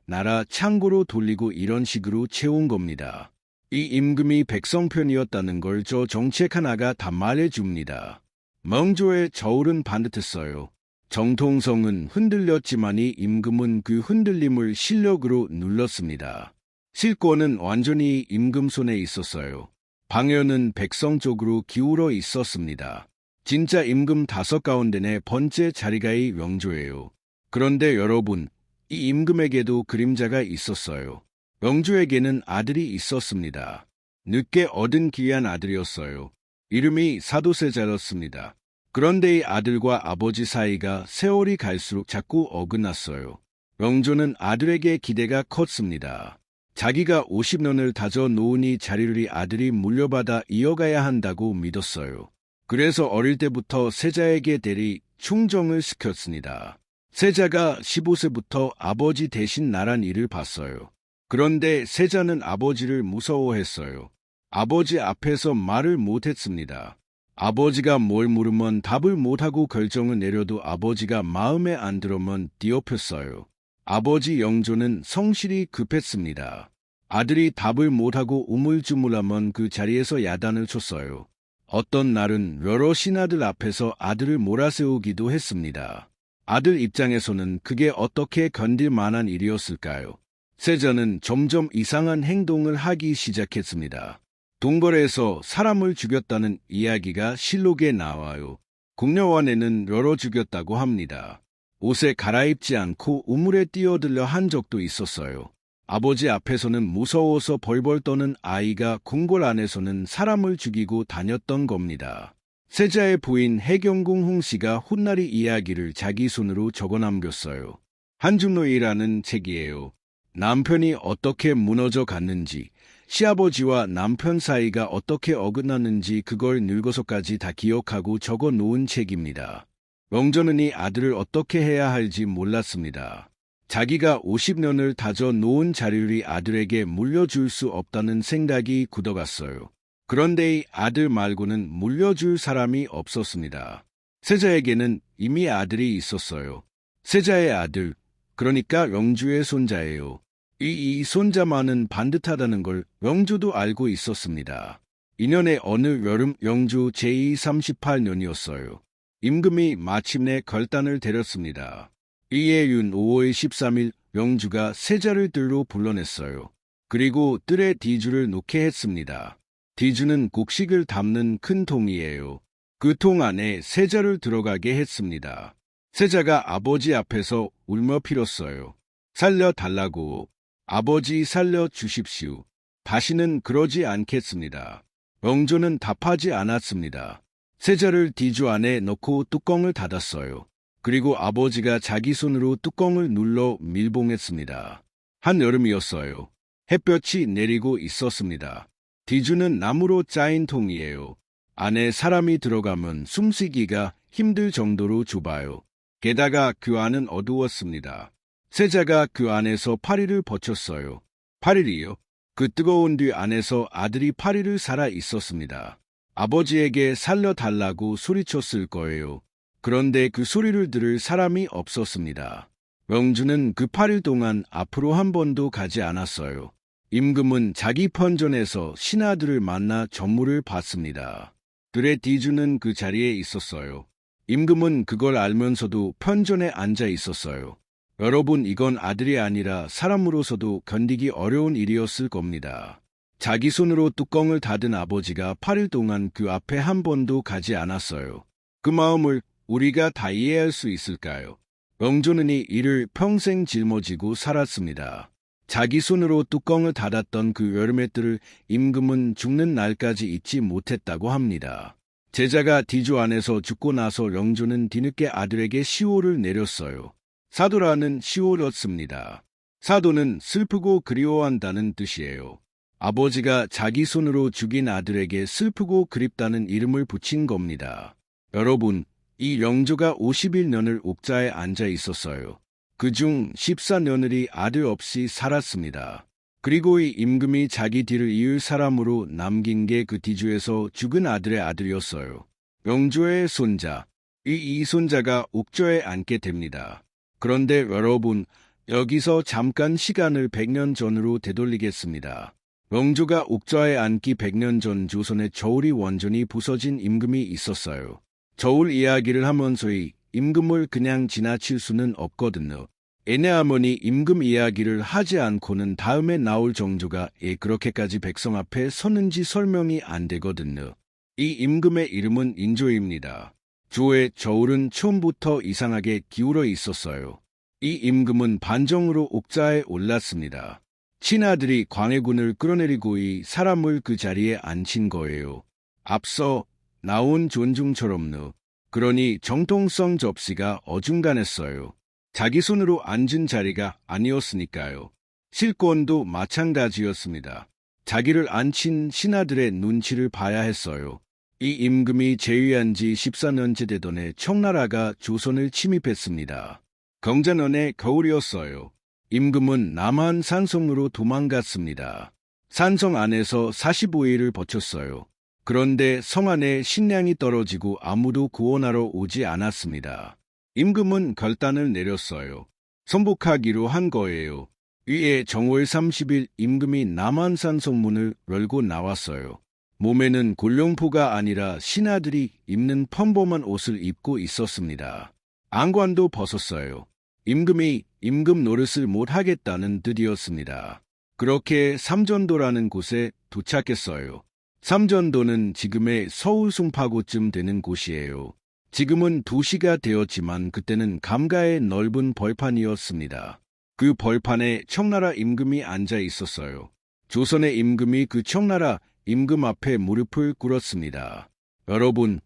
나라 창고로 돌리고 이런 식으로 채운 겁니다. 이 임금이 백성 편이었다는 걸 저 정책 하나가 다 말해줍니다. 명조의 저울은 반듯했어요. 정통성은 흔들렸지만이 임금은 그 흔들림을 실력으로 눌렀습니다. 실권은 완전히 임금 손에 있었어요. 방해는 백성 쪽으로 기울어 있었습니다. 진짜 임금 5 가운데 네 번째 자리가 이 명조예요. 그런데 여러분, 이 임금에게도 그림자가 있었어요. 명조에게는 아들이 있었습니다. 늦게 얻은 귀한 아들이었어요. 이름이 사도세자였습니다. 그런데 이 아들과 아버지 사이가 세월이 갈수록 자꾸 어긋났어요. 명조는 아들에게 기대가 컸습니다. 자기가 50년을 다져 놓은 이 자리를 이 아들이 물려받아 이어가야 한다고 믿었어요. 그래서 어릴 때부터 세자에게 대리 충정을 시켰습니다. 세자가 15세부터 아버지 대신 나란 일을 봤어요. 그런데 세자는 아버지를 무서워했어요. 아버지 앞에서 말을 못했습니다. 아버지가 뭘 물으면 답을 못하고 결정을 내려도 아버지가 마음에 안 들으면 뒤엎였어요. 아버지 영조는 성실히 급했습니다. 아들이 답을 못하고 우물쭈물하면 그 자리에서 야단을 쳤어요. 어떤 날은 여러 신하들 앞에서 아들을 몰아세우기도 했습니다. 아들 입장에서는 그게 어떻게 견딜 만한 일이었을까요? 세자는 점점 이상한 행동을 하기 시작했습니다. 동궐에서 사람을 죽였다는 이야기가 실록에 나와요. 궁녀원에는 여러 죽였다고 합니다. 옷에 갈아입지 않고 우물에 뛰어들려 한 적도 있었어요. 아버지 앞에서는 무서워서 벌벌 떠는 아이가 궁궐 안에서는 사람을 죽이고 다녔던 겁니다. 세자의 부인 해경궁 홍씨가 훗날의 이야기를 자기 손으로 적어 남겼어요. 한줌노이라는 책이에요. 남편이 어떻게 무너져 갔는지, 시아버지와 남편 사이가 어떻게 어긋났는지 그걸 늙어서까지 다 기억하고 적어 놓은 책입니다. 명조는 이 아들을 어떻게 해야 할지 몰랐습니다. 자기가 50년을 다져 놓은 자리를 아들에게 물려줄 수 없다는 생각이 굳어갔어요. 그런데 이 아들 말고는 물려줄 사람이 없었습니다. 세자에게는 이미 아들이 있었어요. 세자의 아들, 그러니까 영주의 손자예요. 이 손자만은 반듯하다는 걸 영주도 알고 있었습니다. 2년의 어느 여름 영주 제38년이었어요. 임금이 마침내 결단을 내렸습니다. 이해윤 5월 13일 영주가 세자를 뜰로 불러냈어요. 그리고 뜰에 디주를 놓게 했습니다. 디주는 곡식을 담는 큰 통이에요. 그 통 안에 세자를 들어가게 했습니다. 세자가 아버지 앞에서 울며 빌었어요. 살려달라고. 아버지 살려주십시오. 다시는 그러지 않겠습니다. 영조는 답하지 않았습니다. 세자를 디주 안에 넣고 뚜껑을 닫았어요. 그리고 아버지가 자기 손으로 뚜껑을 눌러 밀봉했습니다. 한여름이었어요. 햇볕이 내리고 있었습니다. 디주는 나무로 짜인 통이에요. 안에 사람이 들어가면 숨쉬기가 힘들 정도로 좁아요. 게다가 그 안은 어두웠습니다. 세자가 그 안에서 파리를 버텼어요. 파리이요? 그 뜨거운 뒤 안에서 아들이 파리를 살아 있었습니다. 아버지에게 살려달라고 소리쳤을 거예요. 그런데 그 소리를 들을 사람이 없었습니다. 명주는 그 8일 동안 앞으로 한 번도 가지 않았어요. 임금은 자기 편전에서 신하들을 만나 전무를 받습니다. 들의 디주는 그 자리에 있었어요. 임금은 그걸 알면서도 편전에 앉아 있었어요. 여러분, 이건 아들이 아니라 사람으로서도 견디기 어려운 일이었을 겁니다. 자기 손으로 뚜껑을 닫은 아버지가 8일 동안 그 앞에 한 번도 가지 않았어요. 그 마음을 우리가 다 이해할 수 있을까요? 명조는 이 일을 평생 짊어지고 살았습니다. 자기 손으로 뚜껑을 닫았던 그 여름의 뜰을 임금은 죽는 날까지 잊지 못했다고 합니다. 제자가 디주 안에서 죽고 나서 영조는 뒤늦게 아들에게 시호를 내렸어요. 사도라는 시호였습니다. 사도는 슬프고 그리워한다는 뜻이에요. 아버지가 자기 손으로 죽인 아들에게 슬프고 그립다는 이름을 붙인 겁니다. 여러분, 이 영조가 51년을 옥자에 앉아 있었어요. 그중 14년을이 아들 없이 살았습니다. 그리고 이 임금이 자기 뒤를 이을 사람으로 남긴 게 그 디주에서 죽은 아들의 아들이었어요. 영조의 손자. 이 손자가 옥저에 앉게 됩니다. 그런데 여러분, 여기서 잠깐 시간을 100년 전으로 되돌리겠습니다. 영조가 옥좌에 앉기 100년 전 조선의 저울이 완전히 부서진 임금이 있었어요. 저울 이야기를 하면서의 임금을 그냥 지나칠 수는 없거든요. 왜냐하면 임금 이야기를 하지 않고는 다음에 나올 정조가 왜 그렇게까지 백성 앞에 섰는지 설명이 안 되거든요. 이 임금의 이름은 인조입니다. 조의 저울은 처음부터 이상하게 기울어 있었어요. 이 임금은 반정으로 옥좌에 올랐습니다. 친아들이 광해군을 끌어내리고 이 사람을 그 자리에 앉힌 거예요. 앞서 나온 존중처럼요. 그러니 정통성 접시가 어중간했어요. 자기 손으로 앉은 자리가 아니었으니까요. 실권도 마찬가지였습니다. 자기를 앉힌 신하들의 눈치를 봐야 했어요. 이 임금이 재위한 지 14년째 되던 해 청나라가 조선을 침입했습니다. 경자년의 겨울이었어요. 임금은 남한 산성으로 도망갔습니다. 산성 안에서 45일을 버텼어요. 그런데 성 안에 식량이 떨어지고 아무도 구원하러 오지 않았습니다. 임금은 결단을 내렸어요. 선복하기로 한 거예요. 위에 정월 30일 임금이 남한산 성문을 열고 나왔어요. 몸에는 곤룡포가 아니라 신하들이 입는 평범한 옷을 입고 있었습니다. 안관도 벗었어요. 임금이 임금 노릇을 못하겠다는 뜻이었습니다. 그렇게 삼전도라는 곳에 도착했어요. 삼전도는 지금의 서울 송파구쯤 되는 곳이에요. 지금은 도시가 되었지만 그때는 감가의 넓은 벌판이었습니다. 그 벌판에 청나라 임금이 앉아 있었어요. 조선의 임금이 그 청나라 임금 앞에 무릎을 꿇었습니다. 여러분,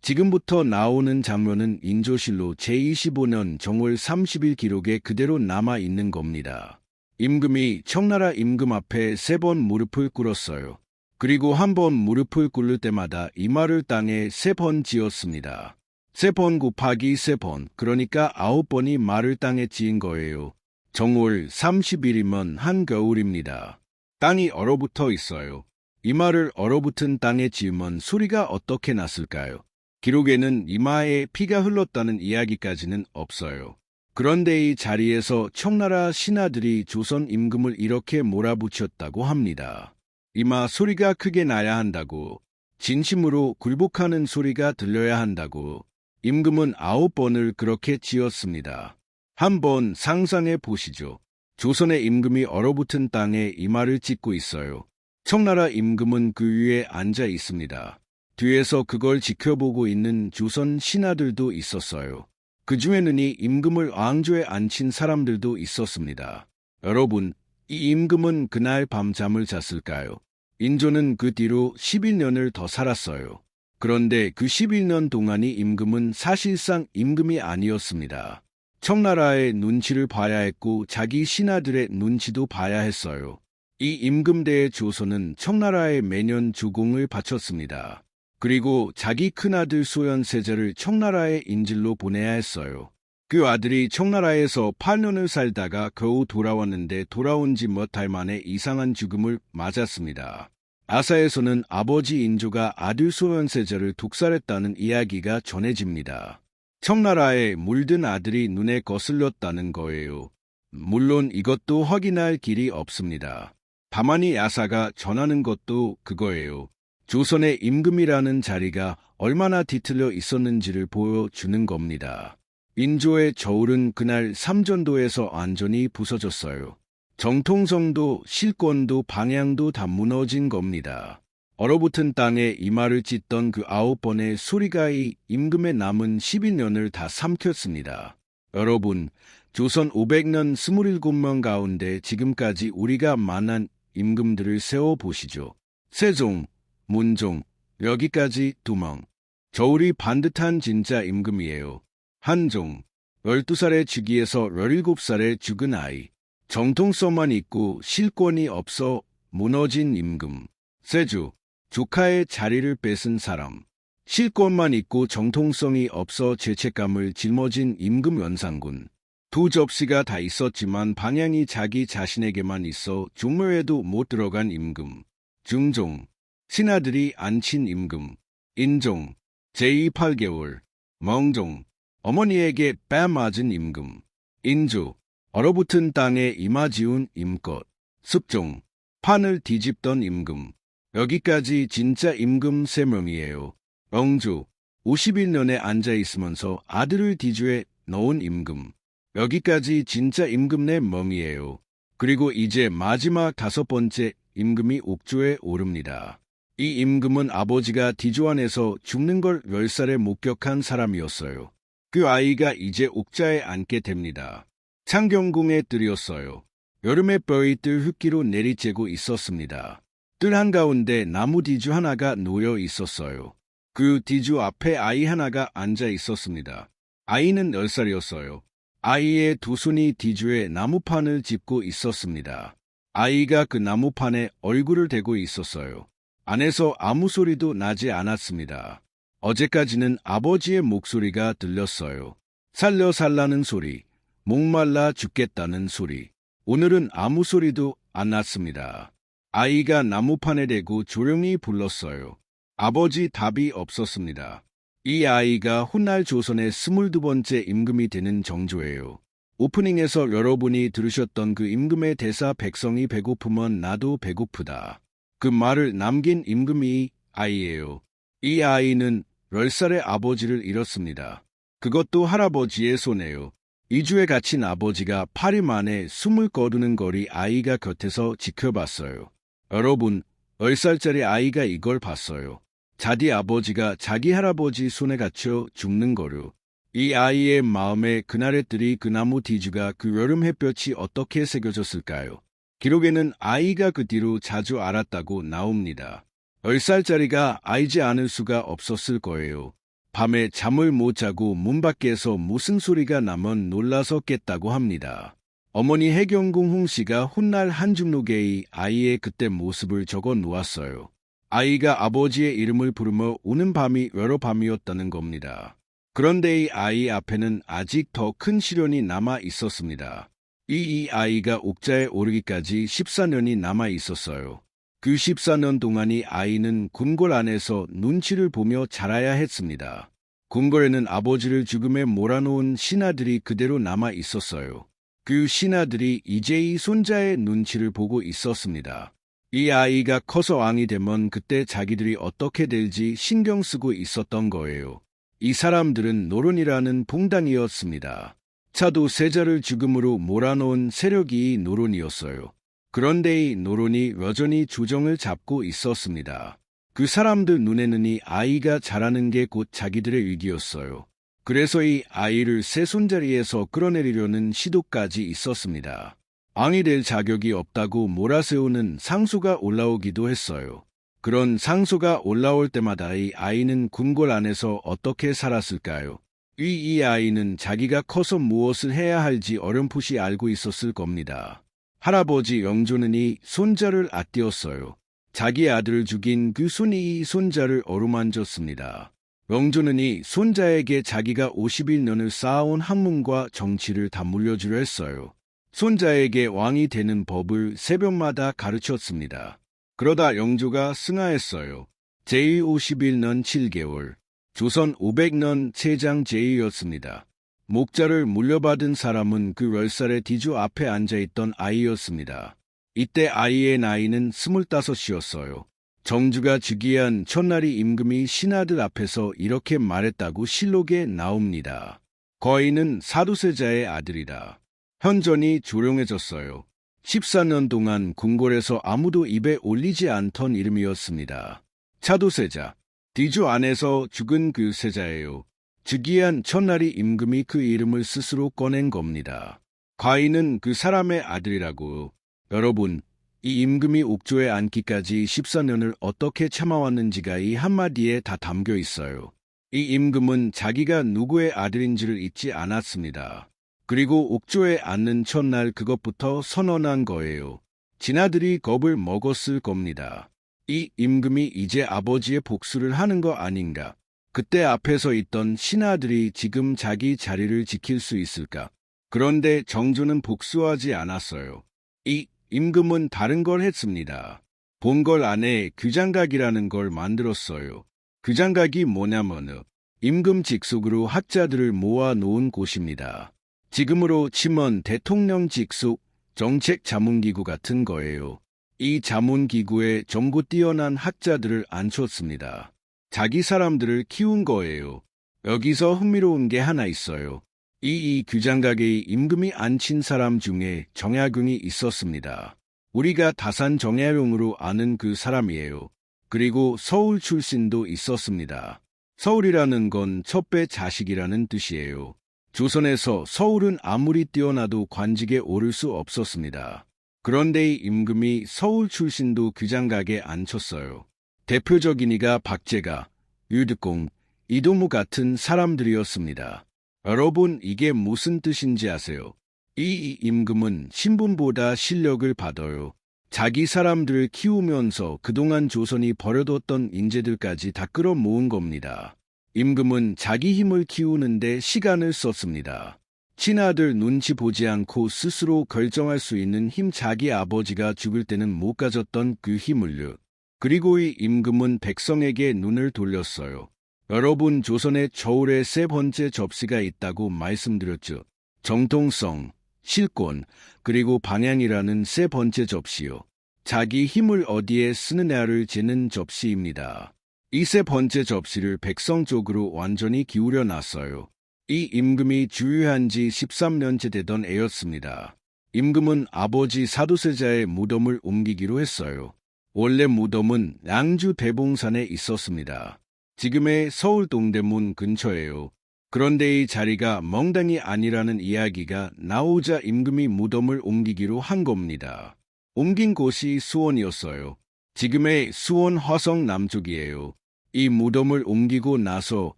지금부터 나오는 장면은 인조실로 제25년 정월 30일 기록에 그대로 남아있는 겁니다. 임금이 청나라 임금 앞에 3번 무릎을 꿇었어요. 그리고 한 번 무릎을 꿇을 때마다 이마를 땅에 3번 지었습니다. 3번 곱하기 3번, 그러니까 9번이 말을 땅에 지은 거예요. 정월 30일이면 한겨울입니다. 땅이 얼어붙어 있어요. 이마를 얼어붙은 땅에 지으면 소리가 어떻게 났을까요? 기록에는 이마에 피가 흘렀다는 이야기까지는 없어요. 그런데 이 자리에서 청나라 신하들이 조선 임금을 이렇게 몰아붙였다고 합니다. 이마 소리가 크게 나야 한다고, 진심으로 굴복하는 소리가 들려야 한다고, 임금은 9번을 그렇게 지었습니다. 한번 상상해 보시죠. 조선의 임금이 얼어붙은 땅에 이마를 찢고 있어요. 청나라 임금은 그 위에 앉아 있습니다. 뒤에서 그걸 지켜보고 있는 조선 신하들도 있었어요. 그 중에는 이 임금을 왕조에 앉힌 사람들도 있었습니다. 여러분, 이 임금은 그날 밤 잠을 잤을까요? 인조는 그 뒤로 11년을 더 살았어요. 그런데 그 11년 동안이 임금은 사실상 임금이 아니었습니다. 청나라의 눈치를 봐야 했고 자기 신하들의 눈치도 봐야 했어요. 이 임금대의 조선은 청나라에 매년 주공을 바쳤습니다. 그리고 자기 큰아들 소현세자를 청나라의 인질로 보내야 했어요. 그 아들이 청나라에서 8년을 살다가 겨우 돌아왔는데 돌아온지 못할 만에 이상한 죽음을 맞았습니다. 아사에서는 아버지 인조가 아들 소현세자를 독살했다는 이야기가 전해집니다. 청나라에 물든 아들이 눈에 거슬렸다는 거예요. 물론 이것도 확인할 길이 없습니다. 다만 이 아사가 전하는 것도 그거예요. 조선의 임금이라는 자리가 얼마나 뒤틀려 있었는지를 보여주는 겁니다. 인조의 저울은 그날 삼전도에서 완전히 부서졌어요. 정통성도 실권도 방향도 다 무너진 겁니다. 얼어붙은 땅에 이마를 찢던 그 9번의 소리가 이 임금의 남은 11년을 다 삼켰습니다. 여러분, 조선 500년 27명 가운데 지금까지 우리가 만난 임금들을 세워보시죠. 세종, 문종, 여기까지 2명. 저울이 반듯한 진짜 임금이에요. 한종, 12살의 즉위에서 17살에 죽은 아이. 정통성만 있고 실권이 없어 무너진 임금. 세조, 조카의 자리를 뺏은 사람. 실권만 있고 정통성이 없어 죄책감을 짊어진 임금 연산군. 2 접시가 다 있었지만 방향이 자기 자신에게만 있어 종묘에도 못 들어간 임금. 중종, 신하들이 앉힌 임금. 인종, 제28개월. 멍종, 어머니에게 뺨 맞은 임금. 인조, 얼어붙은 땅에 이마지운 임껏, 습종, 판을 뒤집던 임금. 여기까지 진짜 임금 세 명이에요. 영주, 51년에 앉아있으면서 아들을 뒤주에 넣은 임금. 여기까지 진짜 임금 네 멍이에요. 그리고 이제 마지막 5번째 임금이 옥조에 오릅니다. 이 임금은 아버지가 뒤주 안에서 죽는 걸 10살에 목격한 사람이었어요. 그 아이가 이제 옥자에 앉게 됩니다. 창경궁의 뜰이었어요. 여름에 벼이 뜰 흙기로 내리쬐고 있었습니다. 뜰 한가운데 나무 뒤주 하나가 놓여 있었어요. 그 뒤주 앞에 아이 하나가 앉아 있었습니다. 아이는 10살이었어요. 아이의 두 손이 뒤주에 나무판을 짚고 있었습니다. 아이가 그 나무판에 얼굴을 대고 있었어요. 안에서 아무 소리도 나지 않았습니다. 어제까지는 아버지의 목소리가 들렸어요. 살려살라는 소리, 목말라 죽겠다는 소리. 오늘은 아무 소리도 안 났습니다. 아이가 나무판에 대고 조용히 불렀어요. 아버지 답이 없었습니다. 이 아이가 훗날 조선의 22번째 임금이 되는 정조예요. 오프닝에서 여러분이 들으셨던 그 임금의 대사 백성이 배고프면 나도 배고프다. 그 말을 남긴 임금이 아이예요. 이 아이는 10살의 아버지를 잃었습니다. 그것도 할아버지의 손에요. 2주에 갇힌 아버지가 8일 만에 숨을 거두는 거리 아이가 곁에서 지켜봤어요. 여러분, 10살짜리 아이가 이걸 봤어요. 자기 아버지가 자기 할아버지 손에 갇혀 죽는 거요. 이 아이의 마음에 그날의 뜰이 그 나무 뒤주가 그 여름 햇볕이 어떻게 새겨졌을까요? 기록에는 아이가 그 뒤로 자주 알았다고 나옵니다. 10살짜리가 알지 않을 수가 없었을 거예요. 밤에 잠을 못 자고 문 밖에서 무슨 소리가 나면 놀라서 깼다고 합니다. 어머니 해경궁 홍씨가 훗날 한줌록에 아이의 그때 모습을 적어 놓았어요. 아이가 아버지의 이름을 부르며 우는 밤이 여러 밤이었다는 겁니다. 그런데 이 아이 앞에는 아직 더 큰 시련이 남아 있었습니다. 이 아이가 옥자에 오르기까지 14년이 남아 있었어요. 그 14년 동안이 아이는 궁궐 안에서 눈치를 보며 자라야 했습니다. 궁궐에는 아버지를 죽음에 몰아놓은 신하들이 그대로 남아 있었어요. 그 신하들이 이제 이 손자의 눈치를 보고 있었습니다. 이 아이가 커서 왕이 되면 그때 자기들이 어떻게 될지 신경 쓰고 있었던 거예요. 이 사람들은 노론이라는 봉단이었습니다. 차도 세자를 죽음으로 몰아놓은 세력이 노론이었어요. 그런데 이 노론이 여전히 조정을 잡고 있었습니다. 그 사람들 눈에는 이 아이가 자라는 게 곧 자기들의 위기였어요. 그래서 이 아이를 새 손자리에서 끌어내리려는 시도까지 있었습니다. 왕이 될 자격이 없다고 몰아세우는 상소가 올라오기도 했어요. 그런 상소가 올라올 때마다 이 아이는 궁궐 안에서 어떻게 살았을까요? 이 아이는 자기가 커서 무엇을 해야 할지 어렴풋이 알고 있었을 겁니다. 할아버지 영조는 이 손자를 아띄웠어요. 자기 아들을 죽인 그 손이 이 손자를 어루만졌습니다. 영조는 이 손자에게 자기가 51년을 쌓아온 학문과 정치를 다 물려주려 했어요. 손자에게 왕이 되는 법을 새벽마다 가르쳤습니다. 그러다 영조가 승하했어요. 제51년 7개월, 조선 500년 최장 제2였습니다. 목자를 물려받은 사람은 그 10살의 뒤주 앞에 앉아있던 아이였습니다. 이때 아이의 나이는 25이었어요. 정주가 즉위한 첫날이 임금이 신하들 앞에서 이렇게 말했다고 실록에 나옵니다. 거인은 사두세자의 아들이다. 현전이 조용해졌어요. 14년 동안 궁궐에서 아무도 입에 올리지 않던 이름이었습니다. 차도세자, 뒤주 안에서 죽은 그 세자예요. 즉위한 첫날이 임금이 그 이름을 스스로 꺼낸 겁니다. 과인은 그 사람의 아들이라고. 여러분, 이 임금이 옥조에 앉기까지 14년을 어떻게 참아왔는지가 이 한마디에 다 담겨 있어요. 이 임금은 자기가 누구의 아들인지를 잊지 않았습니다. 그리고 옥조에 앉는 첫날 그것부터 선언한 거예요. 진아들이 겁을 먹었을 겁니다. 이 임금이 이제 아버지의 복수를 하는 거 아닌가? 그때 앞에 서 있던 신하들이 지금 자기 자리를 지킬 수 있을까? 그런데 정조는 복수하지 않았어요. 이 임금은 다른 걸 했습니다. 본궐 안에 규장각이라는 걸 만들었어요. 규장각이 뭐냐면 임금 직속으로 학자들을 모아 놓은 곳입니다. 지금으로 치면 대통령 직속 정책 자문기구 같은 거예요. 이 자문기구에 전고 뛰어난 학자들을 앉혔습니다. 자기 사람들을 키운 거예요. 여기서 흥미로운 게 하나 있어요. 이 규장각의 임금이 앉힌 사람 중에 정약용이 있었습니다. 우리가 다산 정약용으로 아는 그 사람이에요. 그리고 서울 출신도 있었습니다. 서울이라는 건 첩배 자식이라는 뜻이에요. 조선에서 서울은 아무리 뛰어나도 관직에 오를 수 없었습니다. 그런데 이 임금이 서울 출신도 규장각에 앉혔어요. 대표적인 이가 박제가, 유득공, 이동무 같은 사람들이었습니다. 여러분, 이게 무슨 뜻인지 아세요? 이 임금은 신분보다 실력을 받아요. 자기 사람들을 키우면서 그동안 조선이 버려뒀던 인재들까지 다 끌어모은 겁니다. 임금은 자기 힘을 키우는데 시간을 썼습니다. 친아들 눈치 보지 않고 스스로 결정할 수 있는 힘, 자기 아버지가 죽을 때는 못 가졌던 그 힘을요. 그리고 이 임금은 백성에게 눈을 돌렸어요. 여러분, 조선에 저울에 세 번째 접시가 있다고 말씀드렸죠. 정통성, 실권, 그리고 방향이라는 세 번째 접시요. 자기 힘을 어디에 쓰느냐를 재는 접시입니다. 이 세 번째 접시를 백성 쪽으로 완전히 기울여 놨어요. 이 임금이 주유한 지 13년째 되던 애였습니다. 임금은 아버지 사도세자의 무덤을 옮기기로 했어요. 원래 무덤은 양주 대봉산에 있었습니다. 지금의 서울 동대문 근처예요. 그런데 이 자리가 멍당이 아니라는 이야기가 나오자 임금이 무덤을 옮기기로 한 겁니다. 옮긴 곳이 수원이었어요. 지금의 수원 화성 남쪽이에요. 이 무덤을 옮기고 나서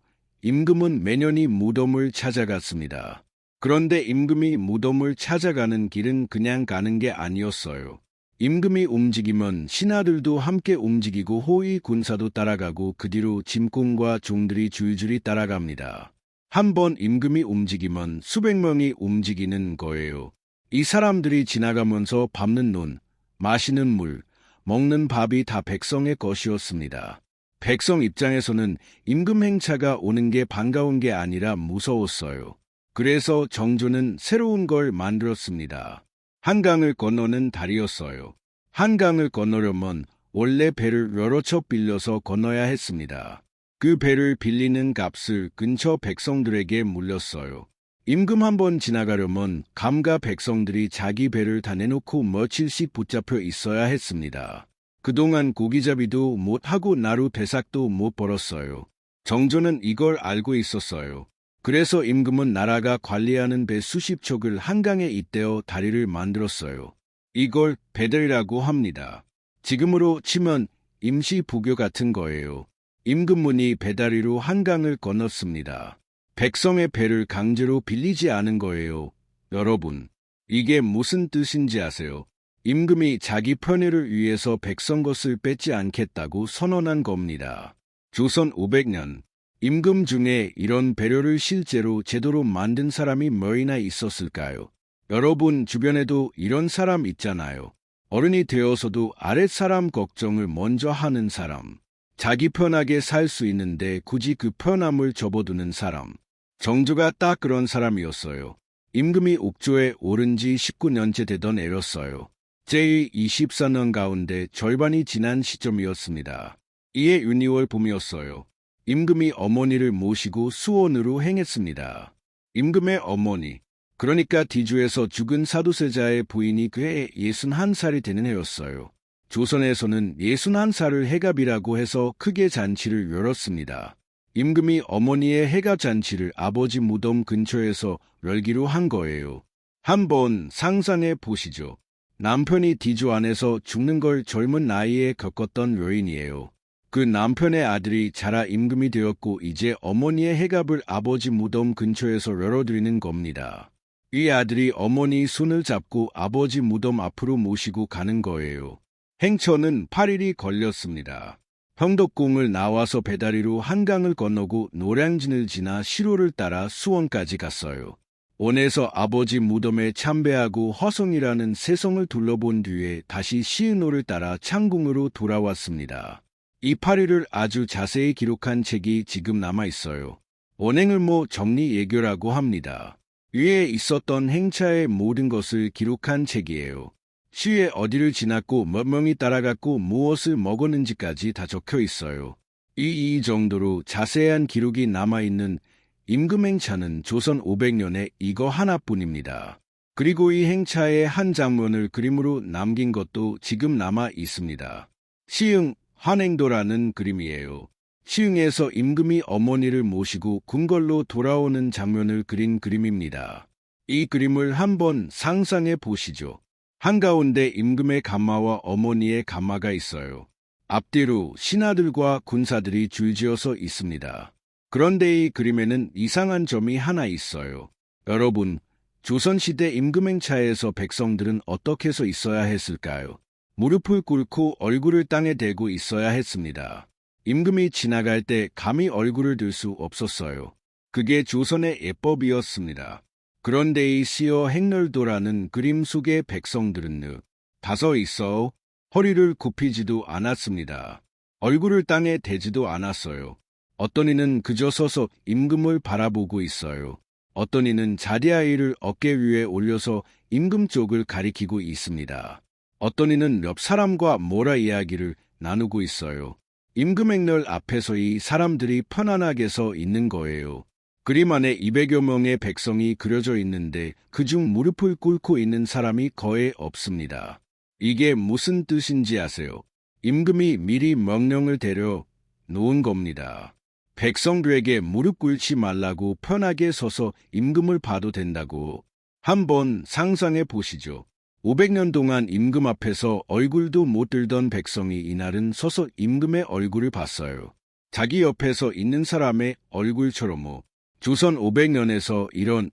임금은 매년 이 무덤을 찾아갔습니다. 그런데 임금이 무덤을 찾아가는 길은 그냥 가는 게 아니었어요. 임금이 움직이면 신하들도 함께 움직이고 호위 군사도 따라가고 그 뒤로 짐꾼과 종들이 줄줄이 따라갑니다. 한번 임금이 움직이면 수백 명이 움직이는 거예요. 이 사람들이 지나가면서 밟는 눈, 마시는 물, 먹는 밥이 다 백성의 것이었습니다. 백성 입장에서는 임금 행차가 오는 게 반가운 게 아니라 무서웠어요. 그래서 정조는 새로운 걸 만들었습니다. 한강을 건너는 다리였어요. 한강을 건너려면 원래 배를 여러 척 빌려서 건너야 했습니다. 그 배를 빌리는 값을 근처 백성들에게 물렸어요. 임금 한번 지나가려면 감가 백성들이 자기 배를 다 내놓고 며칠씩 붙잡혀 있어야 했습니다. 그동안 고기잡이도 못하고 나루 배삭도 못 벌었어요. 정조는 이걸 알고 있었어요. 그래서 임금은 나라가 관리하는 배 수십 척을 한강에 잇대어 다리를 만들었어요. 이걸 배달이라고 합니다. 지금으로 치면 임시 부교 같은 거예요. 임금문이 배다리로 한강을 건넜습니다. 백성의 배를 강제로 빌리지 않은 거예요. 여러분, 이게 무슨 뜻인지 아세요? 임금이 자기 편의를 위해서 백성 것을 뺏지 않겠다고 선언한 겁니다. 조선 500년, 임금 중에 이런 배려를 실제로 제대로 만든 사람이 몇이나 있었을까요? 여러분 주변에도 이런 사람 있잖아요. 어른이 되어서도 아랫사람 걱정을 먼저 하는 사람. 자기 편하게 살 수 있는데 굳이 그 편함을 접어두는 사람. 정조가 딱 그런 사람이었어요. 임금이 옥조에 오른 지 19년째 되던 애였어요. 제24년 가운데 절반이 지난 시점이었습니다. 이해 윤희월 봄이었어요. 임금이 어머니를 모시고 수원으로 행했습니다. 임금의 어머니, 그러니까 디주에서 죽은 사도세자의 부인이 그해 61살이 되는 해였어요. 조선에서는 61살을 해갑이라고 해서 크게 잔치를 열었습니다. 임금이 어머니의 해갑 잔치를 아버지 무덤 근처에서 열기로 한 거예요. 한번 상상해 보시죠. 남편이 디주 안에서 죽는 걸 젊은 나이에 겪었던 요인이에요. 그 남편의 아들이 자라 임금이 되었고 이제 어머니의 해갑을 아버지 무덤 근처에서 열어드리는 겁니다. 이 아들이 어머니 손을 잡고 아버지 무덤 앞으로 모시고 가는 거예요. 행처는 8일이 걸렸습니다. 형덕궁을 나와서 배다리로 한강을 건너고 노량진을 지나 시로를 따라 수원까지 갔어요. 원에서 아버지 무덤에 참배하고 화성이라는 새성을 둘러본 뒤에 다시 시은호를 따라 창궁으로 돌아왔습니다. 이 8일을 아주 자세히 기록한 책이 지금 남아있어요. 원행을모 정리예교라고 합니다. 위에 있었던 행차의 모든 것을 기록한 책이에요. 시에 어디를 지났고 몇 명이 따라갔고 무엇을 먹었는지까지 다 적혀 있어요. 이 정도로 자세한 기록이 남아있는 임금행차는 조선 500년에 이거 하나뿐입니다. 그리고 이 행차의 한 장면을 그림으로 남긴 것도 지금 남아 있습니다. 시흥 환행도라는 그림이에요. 시흥에서 임금이 어머니를 모시고 궁궐로 돌아오는 장면을 그린 그림입니다. 이 그림을 한번 상상해 보시죠. 한가운데 임금의 가마와 어머니의 가마가 있어요. 앞뒤로 신하들과 군사들이 줄지어서 있습니다. 그런데 이 그림에는 이상한 점이 하나 있어요. 여러분, 조선시대 임금행차에서 백성들은 어떻게 서 있어야 했을까요? 무릎을 꿇고 얼굴을 땅에 대고 있어야 했습니다. 임금이 지나갈 때 감히 얼굴을 들 수 없었어요. 그게 조선의 예법이었습니다. 그런데 이 시어 행렬도라는 그림 속의 백성들은 다서 있어 허리를 굽히지도 않았습니다. 얼굴을 땅에 대지도 않았어요. 어떤 이는 그저 서서 임금을 바라보고 있어요. 어떤 이는 자리아이를 어깨 위에 올려서 임금 쪽을 가리키고 있습니다. 어떤 이는 옆 사람과 뭐라 이야기를 나누고 있어요. 임금행렬 앞에서 이 사람들이 편안하게 서 있는 거예요. 그림 안에 200여 명의 백성이 그려져 있는데 그중 무릎을 꿇고 있는 사람이 거의 없습니다. 이게 무슨 뜻인지 아세요? 임금이 미리 명령을 내려 놓은 겁니다. 백성들에게 무릎 꿇지 말라고 편하게 서서 임금을 봐도 된다고. 한번 상상해 보시죠. 500년 동안 임금 앞에서 얼굴도 못 들던 백성이 이날은 서서 임금의 얼굴을 봤어요. 자기 옆에서 있는 사람의 얼굴처럼. 조선 500년에서 이런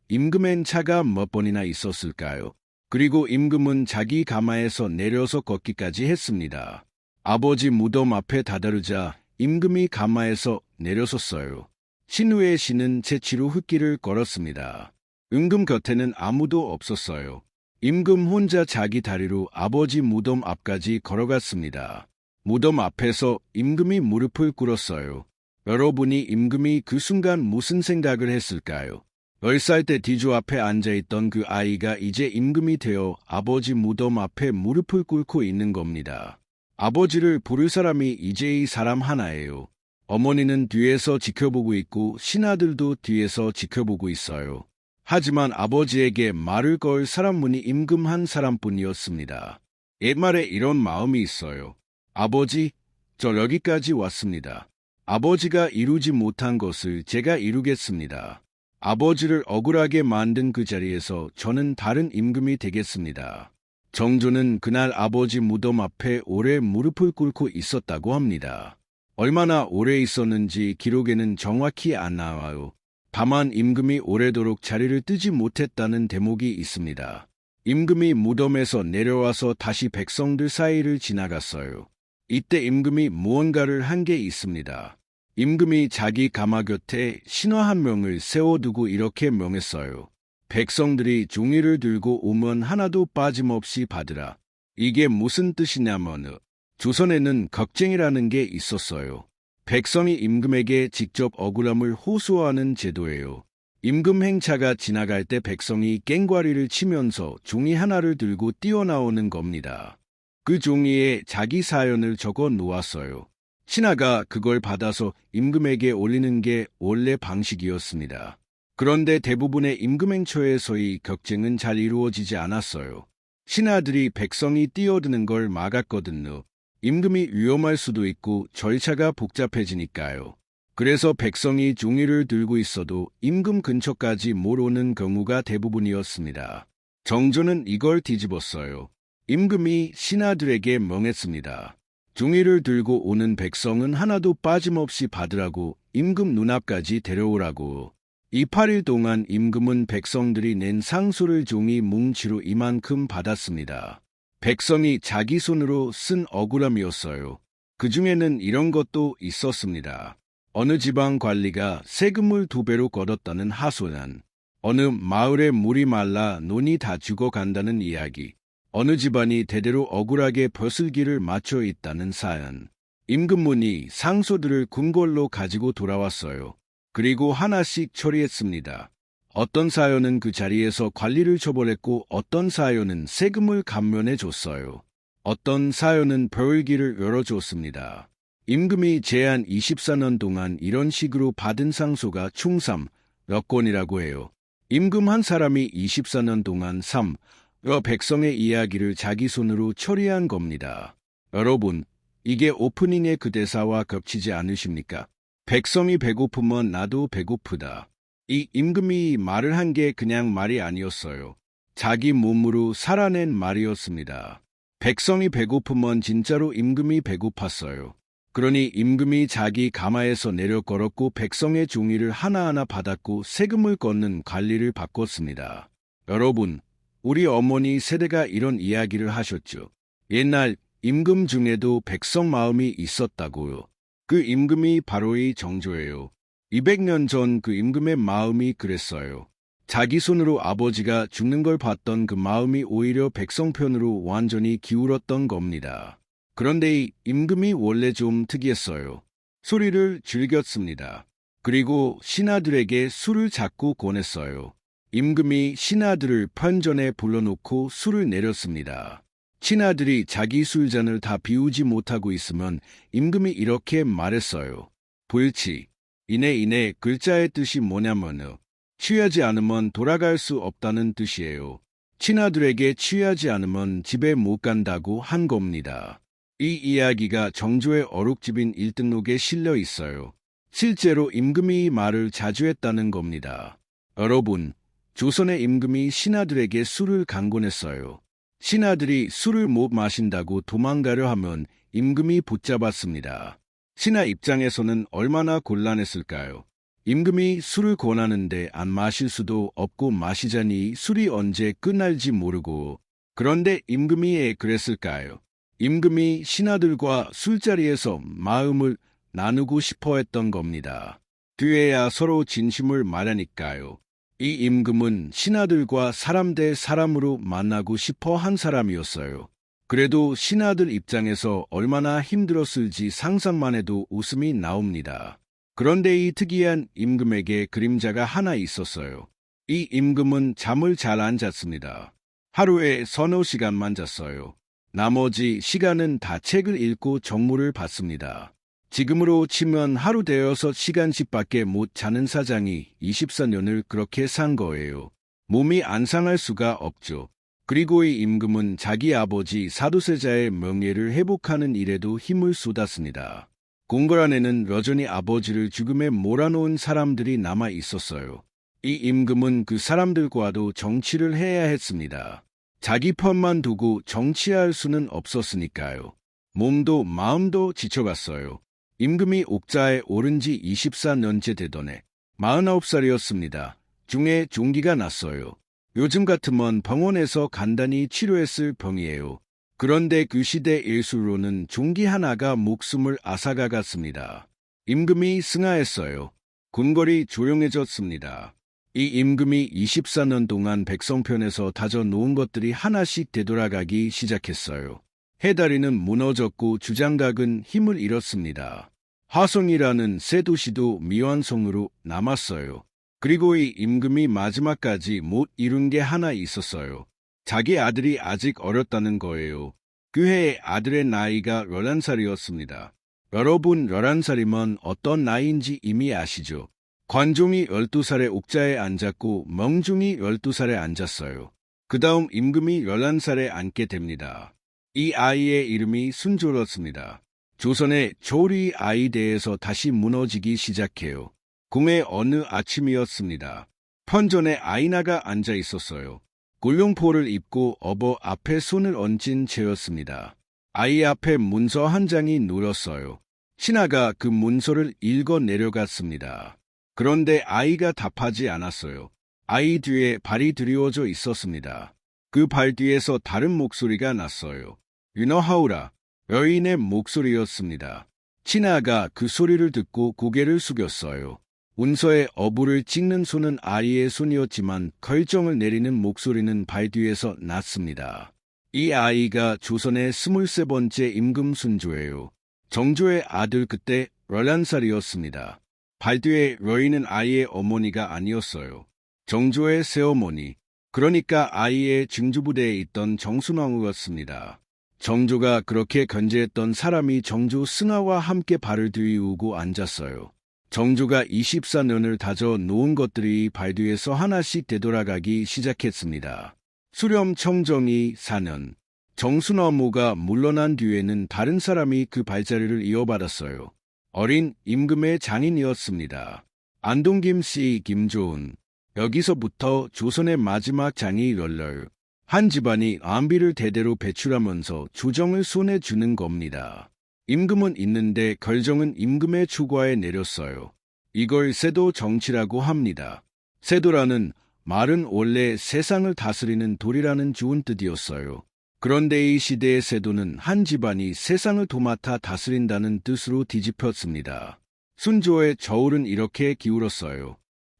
임금행차가 몇 번이나 있었을까요? 그리고 임금은 자기 가마에서 내려서 걷기까지 했습니다. 아버지 무덤 앞에 다다르자 임금이 가마에서 내려섰어요. 신후의 신은 채취로 흙길을 걸었습니다. 임금 곁에는 아무도 없었어요. 임금 혼자 자기 다리로 아버지 무덤 앞까지 걸어갔습니다. 무덤 앞에서 임금이 무릎을 꿇었어요. 여러분이 임금이 그 순간 무슨 생각을 했을까요? 10살 때 뒤주 앞에 앉아있던 그 아이가 이제 임금이 되어 아버지 무덤 앞에 무릎을 꿇고 있는 겁니다. 아버지를 부를 사람이 이제 이 사람 하나예요. 어머니는 뒤에서 지켜보고 있고 신하들도 뒤에서 지켜보고 있어요. 하지만 아버지에게 말을 걸 사람문이 임금 한 사람뿐이었습니다. 옛말에 이런 마음이 있어요. 아버지, 저 여기까지 왔습니다. 아버지가 이루지 못한 것을 제가 이루겠습니다. 아버지를 억울하게 만든 그 자리에서 저는 다른 임금이 되겠습니다. 정조는 그날 아버지 무덤 앞에 오래 무릎을 꿇고 있었다고 합니다. 얼마나 오래 있었는지 기록에는 정확히 안 나와요. 다만 임금이 오래도록 자리를 뜨지 못했다는 대목이 있습니다. 임금이 무덤에서 내려와서 다시 백성들 사이를 지나갔어요. 이때 임금이 무언가를 한 게 있습니다. 임금이 자기 가마 곁에 신하 한 명을 세워두고 이렇게 명했어요. 백성들이 종이를 들고 오면 하나도 빠짐없이 받으라. 이게 무슨 뜻이냐면 조선에는 겁쟁이라는 게 있었어요. 백성이 임금에게 직접 억울함을 호소하는 제도예요. 임금 행차가 지나갈 때 백성이 깽과리를 치면서 종이 하나를 들고 뛰어나오는 겁니다. 그 종이에 자기 사연을 적어 놓았어요. 신하가 그걸 받아서 임금에게 올리는 게 원래 방식이었습니다. 그런데 대부분의 임금행처에서의 격쟁은 잘 이루어지지 않았어요. 신하들이 백성이 뛰어드는 걸 막았거든요. 임금이 위험할 수도 있고 절차가 복잡해지니까요. 그래서 백성이 종이를 들고 있어도 임금 근처까지 못 오는 경우가 대부분이었습니다. 정조는 이걸 뒤집었어요. 임금이 신하들에게 명했습니다. 종이를 들고 오는 백성은 하나도 빠짐없이 받으라고 임금 눈앞까지 데려오라고. 28일 동안 임금은 백성들이 낸 상소를 종이 뭉치로 이만큼 받았습니다. 백성이 자기 손으로 쓴 억울함이었어요. 그 중에는 이런 것도 있었습니다. 어느 지방 관리가 세금을 2배로 걷었다는 하소연, 어느 마을에 물이 말라 논이 다 죽어간다는 이야기, 어느 집안이 대대로 억울하게 벼슬기를 맞춰 있다는 사연. 임금문이 상소들을 궁궐로 가지고 돌아왔어요. 그리고 하나씩 처리했습니다. 어떤 사연은 그 자리에서 관리를 처벌했고 어떤 사연은 세금을 감면해 줬어요. 어떤 사연은 벌기를 열어줬습니다. 임금이 제한 24년 동안 이런 식으로 받은 상소가 총 3몇 건이라고 해요. 임금 한 사람이 24년 동안 3여 백성의 이야기를 자기 손으로 처리한 겁니다. 여러분, 이게 오프닝의 그 대사와 겹치지 않으십니까? 백성이 배고프면 나도 배고프다. 이 임금이 말을 한 게 그냥 말이 아니었어요. 자기 몸으로 살아낸 말이었습니다. 백성이 배고프면 진짜로 임금이 배고팠어요. 그러니 임금이 자기 가마에서 내려 걸었고 백성의 종이를 하나하나 받았고 세금을 걷는 관리를 바꿨습니다. 여러분, 우리 어머니 세대가 이런 이야기를 하셨죠. 옛날 임금 중에도 백성 마음이 있었다고요. 그 임금이 바로 이 정조예요. 200년 전 그 임금의 마음이 그랬어요. 자기 손으로 아버지가 죽는 걸 봤던 그 마음이 오히려 백성 편으로 완전히 기울었던 겁니다. 그런데 이 임금이 원래 좀 특이했어요. 술을 즐겼습니다. 그리고 신하들에게 술을 자꾸 권했어요. 임금이 신하들을 편전에 불러놓고 술을 내렸습니다. 신하들이 자기 술잔을 다 비우지 못하고 있으면 임금이 이렇게 말했어요. 불치, 이내 글자의 뜻이 뭐냐면요. 취하지 않으면 돌아갈 수 없다는 뜻이에요. 신하들에게 취하지 않으면 집에 못 간다고 한 겁니다. 이 이야기가 정조의 어록집인 1등록에 실려 있어요. 실제로 임금이 이 말을 자주 했다는 겁니다. 여러분, 조선의 임금이 신하들에게 술을 강권했어요. 신하들이 술을 못 마신다고 도망가려 하면 임금이 붙잡았습니다. 신하 입장에서는 얼마나 곤란했을까요? 임금이 술을 권하는데 안 마실 수도 없고 마시자니 술이 언제 끝날지 모르고 그런데 임금이 왜 그랬을까요? 임금이 신하들과 술자리에서 마음을 나누고 싶어 했던 겁니다. 뒤에야 서로 진심을 말하니까요. 이 임금은 신하들과 사람 대 사람으로 만나고 싶어 한 사람이었어요. 그래도 신하들 입장에서 얼마나 힘들었을지 상상만 해도 웃음이 나옵니다. 그런데 이 특이한 임금에게 그림자가 하나 있었어요. 이 임금은 잠을 잘 안 잤습니다. 하루에 서너 시간만 잤어요. 나머지 시간은 다 책을 읽고 정무를 봤습니다. 지금으로 치면 하루 대여섯 시간씩밖에 못 자는 사장이 24년을 그렇게 산 거예요. 몸이 안 상할 수가 없죠. 그리고 이 임금은 자기 아버지 사도세자의 명예를 회복하는 일에도 힘을 쏟았습니다. 궁궐 안에는 여전히 아버지를 죽음에 몰아놓은 사람들이 남아 있었어요. 이 임금은 그 사람들과도 정치를 해야 했습니다. 자기 편만 두고 정치할 수는 없었으니까요. 몸도 마음도 지쳐갔어요. 임금이 옥자에 오른 지 24년째 되던 해 49살이었습니다. 중에 종기가 났어요. 요즘 같으면 병원에서 간단히 치료했을 병이에요. 그런데 그 시대 일수로는 종기 하나가 목숨을 앗아가갔습니다. 임금이 승하했어요. 궁궐이 조용해졌습니다. 이 임금이 24년 동안 백성편에서 다져 놓은 것들이 하나씩 되돌아가기 시작했어요. 해다리는 무너졌고 주장각은 힘을 잃었습니다. 화성이라는 새 도시도 미완성으로 남았어요. 그리고 이 임금이 마지막까지 못 이룬 게 하나 있었어요. 자기 아들이 아직 어렸다는 거예요. 그 해에 아들의 나이가 11살이었습니다. 여러분 11살이면 어떤 나이인지 이미 아시죠? 관종이 12살에 옥자에 앉았고 멍중이 12살에 앉았어요. 그 다음 임금이 11살에 앉게 됩니다. 이 아이의 이름이 순조였습니다. 조선의 조리 아이대에서 다시 무너지기 시작해요. 궁의 어느 아침이었습니다. 편전에 아이나가 앉아 있었어요. 굴룡포를 입고 어버 앞에 손을 얹은 채였습니다. 아이 앞에 문서 한 장이 누렸어요. 신하가 그 문서를 읽어 내려갔습니다. 그런데 아이가 답하지 않았어요. 아이 뒤에 발이 들이워져 있었습니다. 그 발 뒤에서 다른 목소리가 났어요. 윤어하우라. 여인의 목소리였습니다. 신하가 그 소리를 듣고 고개를 숙였어요. 문서에 어부를 찍는 손은 아이의 손이었지만 결정을 내리는 목소리는 발 뒤에서 났습니다. 이 아이가 조선의 23번째 임금 순조예요. 정조의 아들 그때 11살이었습니다. 발 뒤에 여인은 아이의 어머니가 아니었어요. 정조의 새어머니, 그러니까 아이의 증조부대에 있던 정순왕후였습니다. 정조가 그렇게 견제했던 사람이 정조 승하와 함께 발을 들이우고 앉았어요. 정조가 24년을 다져 놓은 것들이 발 뒤에서 하나씩 되돌아가기 시작했습니다. 수렴 청정이 4년, 정순왕후가 물러난 뒤에는 다른 사람이 그 발자리를 이어받았어요. 어린 임금의 장인이었습니다. 안동김 씨 김조은. 여기서부터 조선의 마지막 장이 열려요. 한 집안이 안비를 대대로 배출하면서 조정을 손에 쥐는 겁니다. 임금은 있는데 결정은 임금의 추과에 내렸어요. 이걸 세도 정치라고 합니다. 세도라는 말은 원래 세상을 다스리는 도리라는 좋은 뜻이었어요. 그런데 이 시대의 세도는 한 집안이 세상을 도맡아 다스린다는 뜻으로 뒤집혔습니다. 순조의 저울은 이렇게 기울었어요.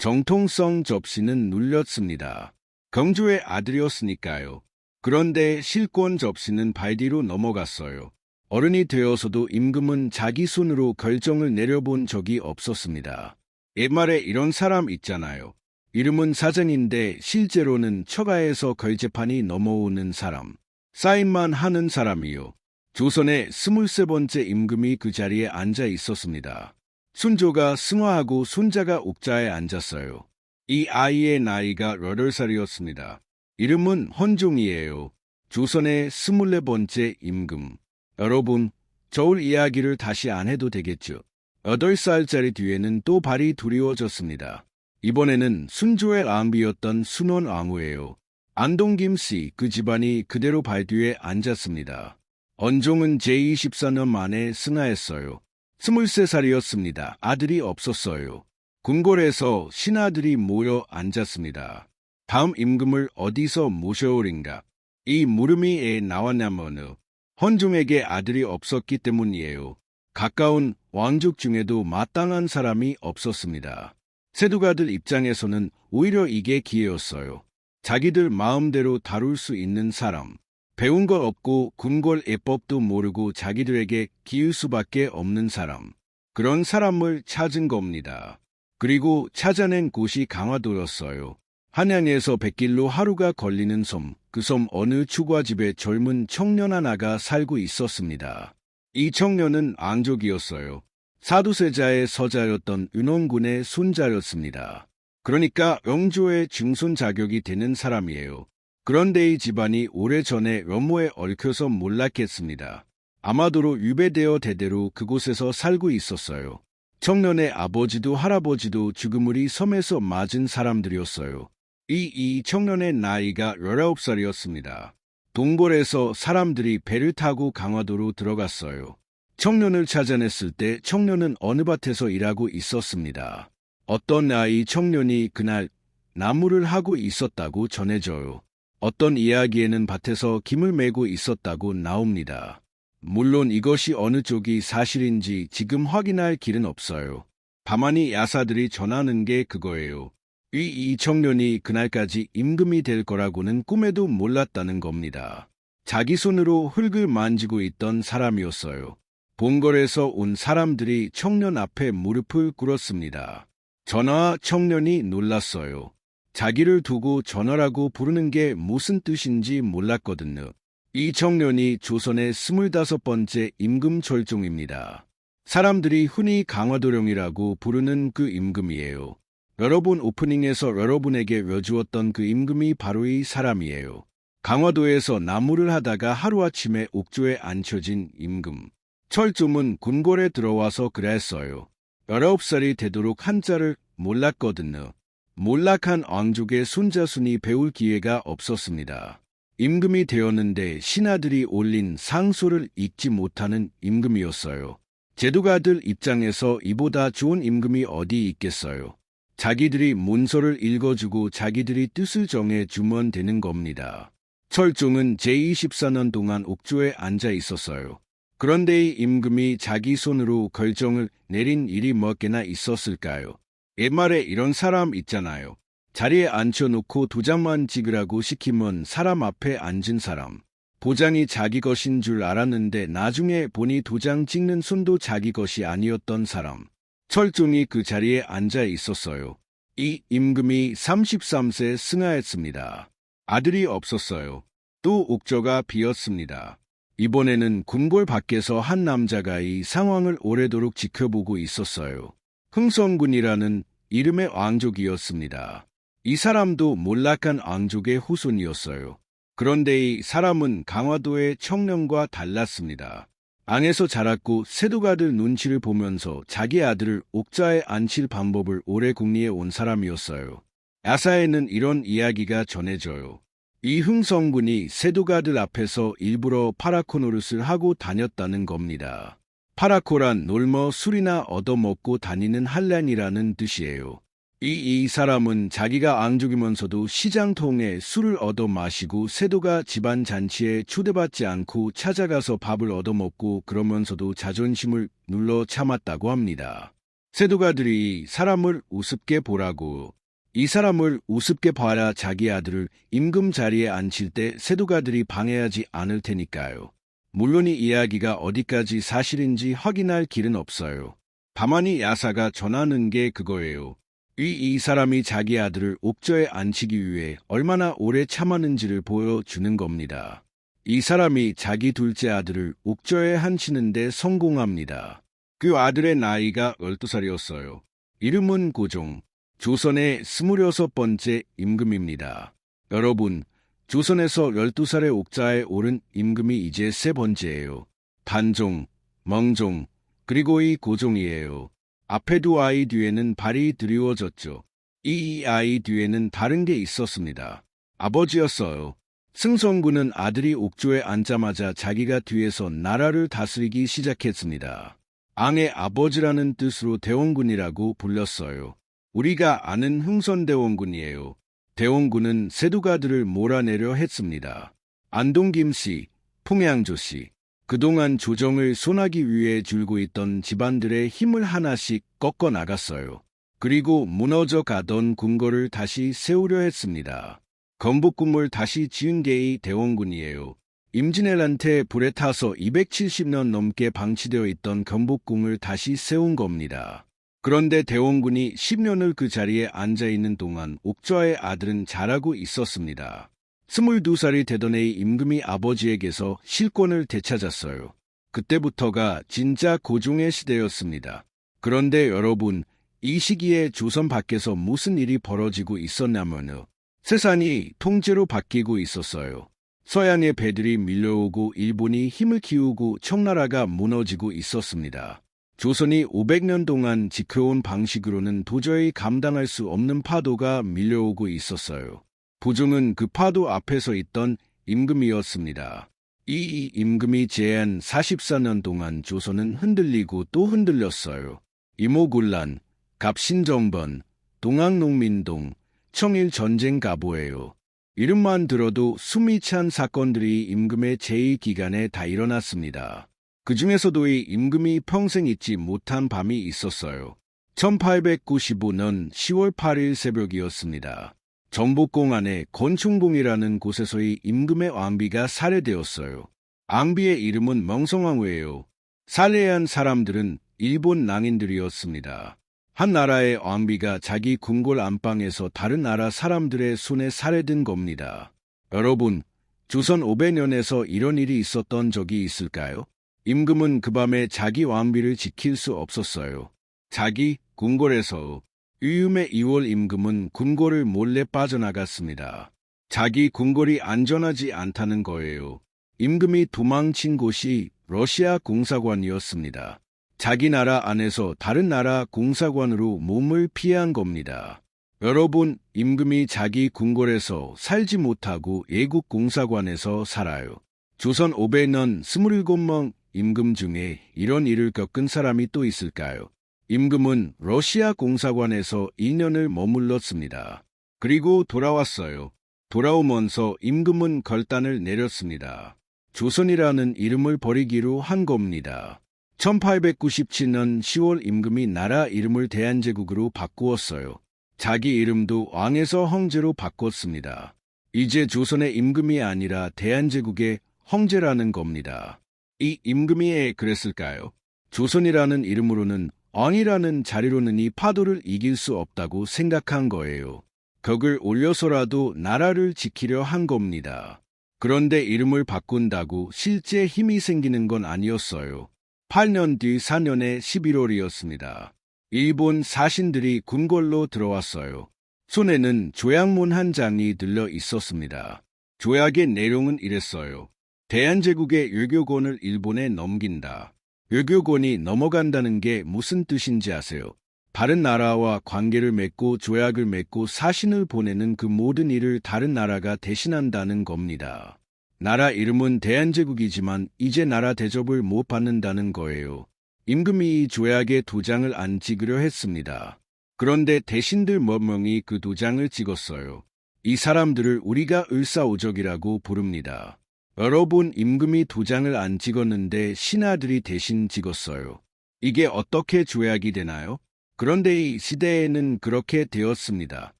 정통성 접시는 눌렸습니다. 경조의 아들이었으니까요. 그런데 실권 접시는 발 뒤로 넘어갔어요. 어른이 되어서도 임금은 자기 손으로 결정을 내려본 적이 없었습니다. 옛말에 이런 사람 있잖아요. 이름은 사장인데 실제로는 처가에서 결재판이 넘어오는 사람. 사인만 하는 사람이요. 조선의 23번째 임금이 그 자리에 앉아 있었습니다. 순조가 승화하고 손자가 옥자에 앉았어요. 이 아이의 나이가 8살이었습니다. 이름은 헌종이에요. 조선의 24번째 임금. 여러분, 저울 이야기를 다시 안 해도 되겠죠. 8살짜리 뒤에는 또 발이 두려워졌습니다. 이번에는 순조의 안비였던 순원왕후예요. 안동김 씨, 그 집안이 그대로 발 뒤에 앉았습니다. 언종은 제24년 만에 승하했어요. 23살이었습니다. 아들이 없었어요. 궁궐에서 신하들이 모여 앉았습니다. 다음 임금을 어디서 모셔오린가? 이 물음이 왜 나왔냐면 헌종에게 아들이 없었기 때문이에요. 가까운 왕족 중에도 마땅한 사람이 없었습니다. 세두가들 입장에서는 오히려 이게 기회였어요. 자기들 마음대로 다룰 수 있는 사람. 배운 것 없고 궁궐 예법도 모르고 자기들에게 기울 수밖에 없는 사람. 그런 사람을 찾은 겁니다. 그리고 찾아낸 곳이 강화도였어요. 한양에서 백길로 하루가 걸리는 섬, 그 섬 어느 추과집에 젊은 청년 하나가 살고 있었습니다. 이 청년은 앙족이었어요. 사두세자의 서자였던 윤원군의 손자였습니다. 그러니까 영조의 증손 자격이 되는 사람이에요. 그런데 이 집안이 오래전에 연모에 얽혀서 몰락했습니다. 아마도로 유배되어 대대로 그곳에서 살고 있었어요. 청년의 아버지도 할아버지도 죽음을 섬에서 맞은 사람들이었어요. 이 청년의 나이가 19살이었습니다. 동벌에서 사람들이 배를 타고 강화도로 들어갔어요. 청년을 찾아냈을 때 청년은 어느 밭에서 일하고 있었습니다. 어떤 나이 청년이 그날 나무를 하고 있었다고 전해져요. 어떤 이야기에는 밭에서 김을 메고 있었다고 나옵니다. 물론 이것이 어느 쪽이 사실인지 지금 확인할 길은 없어요. 다만이 야사들이 전하는 게 그거예요. 이 청년이 그날까지 임금이 될 거라고는 꿈에도 몰랐다는 겁니다. 자기 손으로 흙을 만지고 있던 사람이었어요. 본궐에서 온 사람들이 청년 앞에 무릎을 꿇었습니다. 전하 청년이 놀랐어요. 자기를 두고 전하라고 부르는 게 무슨 뜻인지 몰랐거든요. 이 청년이 조선의 25번째 임금 절종입니다. 사람들이 흔히 강화도령이라고 부르는 그 임금이에요. 여러분 오프닝에서 여러분에게 여주었던 그 임금이 바로 이 사람이에요. 강화도에서 나무를 하다가 하루아침에 옥조에 앉혀진 임금. 철종은 궁궐에 들어와서 그랬어요. 19살이 되도록 한자를 몰랐거든요. 몰락한 왕족의 손자순이 배울 기회가 없었습니다. 임금이 되었는데 신하들이 올린 상소를 읽지 못하는 임금이었어요. 제도가들 입장에서 이보다 좋은 임금이 어디 있겠어요. 자기들이 문서를 읽어주고 자기들이 뜻을 정해주면 되는 겁니다. 철종은 제24년 동안 옥조에 앉아 있었어요. 그런데 이 임금이 자기 손으로 결정을 내린 일이 몇 개나 있었을까요? 옛말에 이런 사람 있잖아요. 자리에 앉혀놓고 도장만 찍으라고 시키면 사람 앞에 앉은 사람. 도장이 자기 것인 줄 알았는데 나중에 보니 도장 찍는 손도 자기 것이 아니었던 사람. 철종이 그 자리에 앉아 있었어요. 이 임금이 33세 승하했습니다. 아들이 없었어요. 또 옥저가 비었습니다. 이번에는 궁궐 밖에서 한 남자가 이 상황을 오래도록 지켜보고 있었어요. 흥선군이라는 이름의 왕족이었습니다. 이 사람도 몰락한 왕족의 후손이었어요. 그런데 이 사람은 강화도의 청년과 달랐습니다. 앙에서 자랐고 세도가들 눈치를 보면서 자기 아들을 옥자에 앉힐 방법을 오래 궁리해 온 사람이었어요. 야사에는 이런 이야기가 전해져요. 이 흥성군이 세도가들 앞에서 일부러 파라코 노릇을 하고 다녔다는 겁니다. 파라코란 놀며 술이나 얻어먹고 다니는 한란이라는 뜻이에요. 이 사람은 자기가 왕족이면서도 시장 통해 술을 얻어 마시고 세도가 집안 잔치에 초대받지 않고 찾아가서 밥을 얻어먹고 그러면서도 자존심을 눌러 참았다고 합니다. 세도가들이 사람을 우습게 보라고 이 사람을 우습게 봐야 자기 아들을 임금 자리에 앉힐 때 세도가들이 방해하지 않을 테니까요. 물론 이 이야기가 어디까지 사실인지 확인할 길은 없어요. 다만 이 야사가 전하는 게 그거예요. 이 사람이 자기 아들을 옥저에 앉히기 위해 얼마나 오래 참았는지를 보여주는 겁니다. 이 사람이 자기 둘째 아들을 옥저에 앉히는데 성공합니다. 그 아들의 나이가 12살이었어요. 이름은 고종, 조선의 26번째 임금입니다. 여러분, 조선에서 12살의 옥자에 오른 임금이 이제 3번째예요. 단종, 멍종, 그리고 이 고종이에요. 앞에 두 아이 뒤에는 발이 드리워졌죠. 이 아이 뒤에는 다른 게 있었습니다. 아버지였어요. 승성군은 아들이 옥조에 앉자마자 자기가 뒤에서 나라를 다스리기 시작했습니다. 앙의 아버지라는 뜻으로 대원군이라고 불렸어요. 우리가 아는 흥선대원군이에요. 대원군은 세도가들을 몰아내려 했습니다. 안동 김씨, 풍양조씨, 그동안 조정을 손하기 위해 줄고 있던 집안들의 힘을 하나씩 꺾어 나갔어요. 그리고 무너져 가던 궁궐을 다시 세우려 했습니다. 건복궁을 다시 지은 게 이 대원군이에요. 임진왜란때 불에 타서 270년 넘게 방치되어 있던 건복궁을 다시 세운 겁니다. 그런데 대원군이 10년을 그 자리에 앉아있는 동안 옥좌의 아들은 잘하고 있었습니다. 22살이 되던 해의 임금이 아버지에게서 실권을 되찾았어요. 그때부터가 진짜 고종의 시대였습니다. 그런데 여러분, 이 시기에 조선 밖에서 무슨 일이 벌어지고 있었냐면요. 세상이 통째로 바뀌고 있었어요. 서양의 배들이 밀려오고 일본이 힘을 키우고 청나라가 무너지고 있었습니다. 조선이 500년 동안 지켜온 방식으로는 도저히 감당할 수 없는 파도가 밀려오고 있었어요. 고종은 그 파도 앞에 서 있던 임금이었습니다. 이 임금이 제한 44년 동안 조선은 흔들리고 또 흔들렸어요. 이모군란, 갑신정번, 동학농민동, 청일전쟁 가보예요. 이름만 들어도 숨이 찬 사건들이 임금의 제2기간에 다 일어났습니다. 그 중에서도 이 임금이 평생 잊지 못한 밤이 있었어요. 1895년 10월 8일 새벽이었습니다. 전복궁 안에 건충봉이라는 곳에서의 임금의 왕비가 살해되었어요. 왕비의 이름은 멍성왕후예요. 살해한 사람들은 일본 낭인들이었습니다. 한 나라의 왕비가 자기 궁궐 안방에서 다른 나라 사람들의 손에 살해된 겁니다. 여러분, 조선 500년에서 이런 일이 있었던 적이 있을까요? 임금은 그 밤에 자기 왕비를 지킬 수 없었어요. 자기 궁궐에서 위음의 2월 임금은 궁궐을 몰래 빠져나갔습니다. 자기 궁궐이 안전하지 않다는 거예요. 임금이 도망친 곳이 러시아 공사관이었습니다. 자기 나라 안에서 다른 나라 공사관으로 몸을 피한 겁니다. 여러분, 임금이 자기 궁궐에서 살지 못하고 예국 공사관에서 살아요. 조선 500년 27명 임금 중에 이런 일을 겪은 사람이 또 있을까요? 임금은 러시아 공사관에서 2년을 머물렀습니다. 그리고 돌아왔어요. 돌아오면서 임금은 결단을 내렸습니다. 조선이라는 이름을 버리기로 한 겁니다. 1897년 10월 임금이 나라 이름을 대한제국으로 바꾸었어요. 자기 이름도 왕에서 황제로 바꿨습니다. 이제 조선의 임금이 아니라 대한제국의 황제라는 겁니다. 이 임금이 왜 그랬을까요? 조선이라는 이름으로는 왕이라는 자리로는 이 파도를 이길 수 없다고 생각한 거예요. 격을 올려서라도 나라를 지키려 한 겁니다. 그런데 이름을 바꾼다고 실제 힘이 생기는 건 아니었어요. 8년 뒤 4년의 11월이었습니다. 일본 사신들이 궁궐로 들어왔어요. 손에는 조약문 한 장이 들려 있었습니다. 조약의 내용은 이랬어요. 대한제국의 유교권을 일본에 넘긴다. 유교권이 넘어간다는 게 무슨 뜻인지 아세요? 다른 나라와 관계를 맺고 조약을 맺고 사신을 보내는 그 모든 일을 다른 나라가 대신한다는 겁니다. 나라 이름은 대한제국이지만 이제 나라 대접을 못 받는다는 거예요. 임금이 이 조약에 도장을 안 찍으려 했습니다. 그런데 대신들 몇 명이 그 도장을 찍었어요. 이 사람들을 우리가 을사오적이라고 부릅니다. 여러분, 임금이 도장을 안 찍었는데 신하들이 대신 찍었어요. 이게 어떻게 조약이 되나요? 그런데 이 시대에는 그렇게 되었습니다.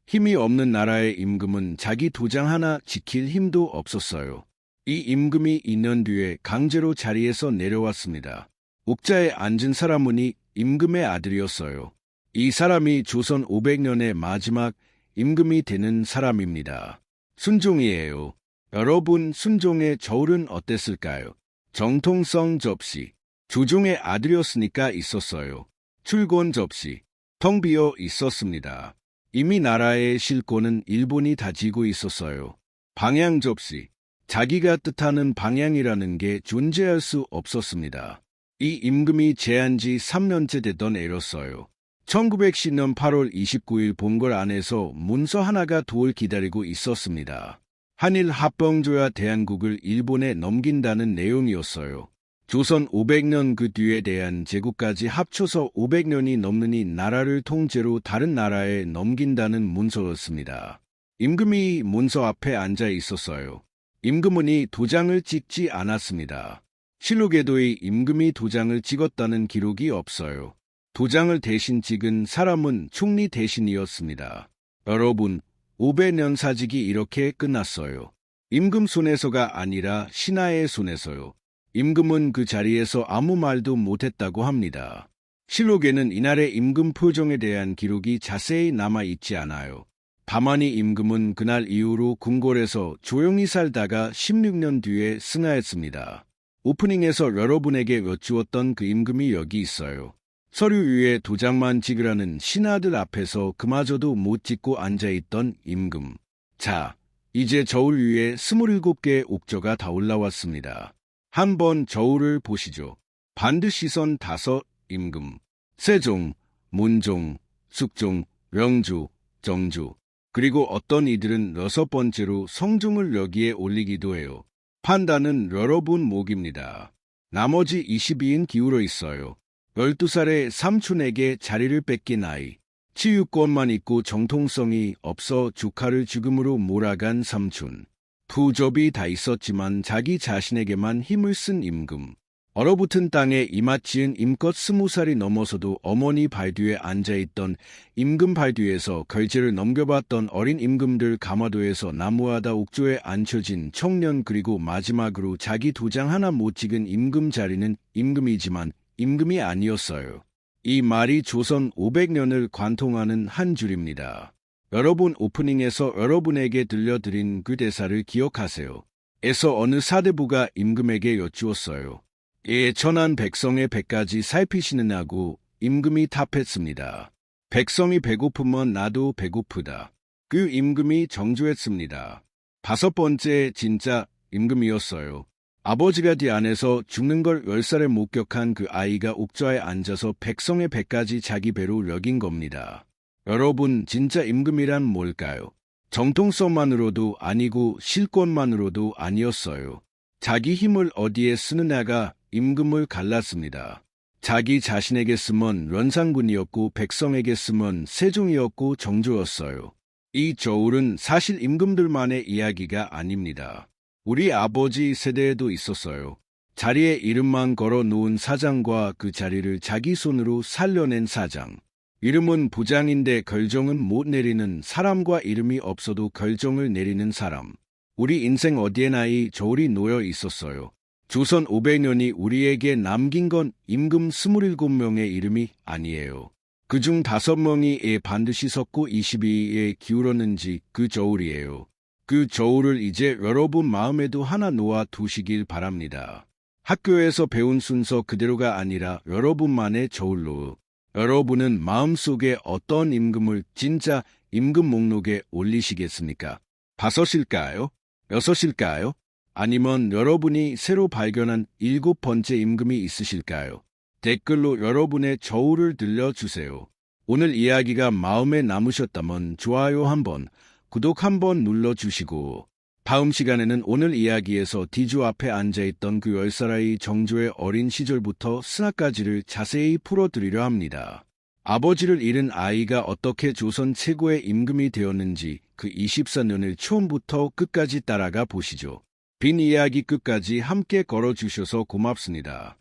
힘이 없는 나라의 임금은 자기 도장 하나 지킬 힘도 없었어요. 이 임금이 2년 뒤에 강제로 자리에서 내려왔습니다. 옥자에 앉은 사람은 이 임금의 아들이었어요. 이 사람이 조선 500년의 마지막 임금이 되는 사람입니다. 순종이에요. 여러분, 순종의 저울은 어땠을까요? 정통성 접시. 조종의 아들이었으니까 있었어요. 출권 접시. 텅 비어 있었습니다. 이미 나라의 실권은 일본이 다지고 있었어요. 방향 접시. 자기가 뜻하는 방향이라는 게 존재할 수 없었습니다. 이 임금이 제한 지 3년째 되던 애였어요. 1910년 8월 29일 본궐 안에서 문서 하나가 도를 기다리고 있었습니다. 한일 합병줘야 대한국을 일본에 넘긴다는 내용이었어요. 조선 500년 그 뒤에 대한제국까지 합쳐서 500년이 넘는 이 나라를 통째로 다른 나라에 넘긴다는 문서였습니다. 임금이 문서 앞에 앉아 있었어요. 임금은 이 도장을 찍지 않았습니다. 실록에도 이 임금이 도장을 찍었다는 기록이 없어요. 도장을 대신 찍은 사람은 총리 대신이었습니다. 여러분, 500년 사직이 이렇게 끝났어요. 임금 손에서가 아니라 신하의 손에서요. 임금은 그 자리에서 아무 말도 못했다고 합니다. 실록에는 이날의 임금 표정에 대한 기록이 자세히 남아있지 않아요. 다만 이 임금은 그날 이후로 궁궐에서 조용히 살다가 16년 뒤에 승하했습니다. 오프닝에서 여러분에게 여쭈었던 그 임금이 여기 있어요. 서류 위에 도장만 찍으라는 신하들 앞에서 그마저도 못 찍고 앉아있던 임금. 자, 이제 저울 위에 27개의 옥저가 다 올라왔습니다. 한번 저울을 보시죠. 반드시 선 5 임금. 세종, 문종, 숙종, 영주, 정주. 그리고 어떤 이들은 6번째로 성종을 여기에 올리기도 해요. 판단은 여러분 목입니다. 나머지 22인 기울어 있어요. 12살의 삼촌에게 자리를 뺏긴 아이. 치유권만 있고 정통성이 없어 조카를 죽음으로 몰아간 삼촌. 부접이 다 있었지만 자기 자신에게만 힘을 쓴 임금. 얼어붙은 땅에 이마 지은 임껏 20살이 넘어서도 어머니 발 뒤에 앉아있던 임금 발 뒤에서 결제를 넘겨봤던 어린 임금들, 가마도에서 나무하다 옥조에 앉혀진 청년, 그리고 마지막으로 자기 도장 하나 못 찍은 임금. 자리는 임금이지만 임금이 아니었어요. 이 말이 조선 500년을 관통하는 한 줄입니다. 여러분, 오프닝에서 여러분에게 들려드린 그 대사를 기억하세요. 에서 어느 사대부가 임금에게 여쭈었어요. 예, 천한 백성의 배까지 살피시느냐고. 임금이 답했습니다. 백성이 배고프면 나도 배고프다. 그 임금이 정조했습니다. 5번째 진짜 임금이었어요. 아버지가 뒤 안에서 죽는 걸 10살에 목격한 그 아이가 옥좌에 앉아서 백성의 배까지 자기 배로 여긴 겁니다. 여러분, 진짜 임금이란 뭘까요? 정통성만으로도 아니고 실권만으로도 아니었어요. 자기 힘을 어디에 쓰느냐가 임금을 갈랐습니다. 자기 자신에게 쓰면 련상군이었고 백성에게 쓰면 세종이었고 정조였어요. 이 저울은 사실 임금들만의 이야기가 아닙니다. 우리 아버지 세대에도 있었어요. 자리에 이름만 걸어 놓은 사장과 그 자리를 자기 손으로 살려낸 사장. 이름은 부장인데 결정은 못 내리는 사람과 이름이 없어도 결정을 내리는 사람. 우리 인생 어디에나 이 저울이 놓여 있었어요. 조선 500년이 우리에게 남긴 건 임금 27명의 이름이 아니에요. 그중 5명이 에 반드시 섰고 22에 기울었는지 그 저울이에요. 그 저울을 이제 여러분 마음에도 하나 놓아 두시길 바랍니다. 학교에서 배운 순서 그대로가 아니라 여러분만의 저울로 여러분은 마음속에 어떤 임금을 진짜 임금 목록에 올리시겠습니까? 5일까요? 6일까요? 아니면 여러분이 새로 발견한 7번째 임금이 있으실까요? 댓글로 여러분의 저울을 들려주세요. 오늘 이야기가 마음에 남으셨다면 좋아요 한번, 구독 한번 눌러주시고 다음 시간에는 오늘 이야기에서 디주 앞에 앉아있던 그 10살의 정조의 어린 시절부터 스나까지를 자세히 풀어드리려 합니다. 아버지를 잃은 아이가 어떻게 조선 최고의 임금이 되었는지 그 24년을 처음부터 끝까지 따라가 보시죠. 빈 이야기 끝까지 함께 걸어주셔서 고맙습니다.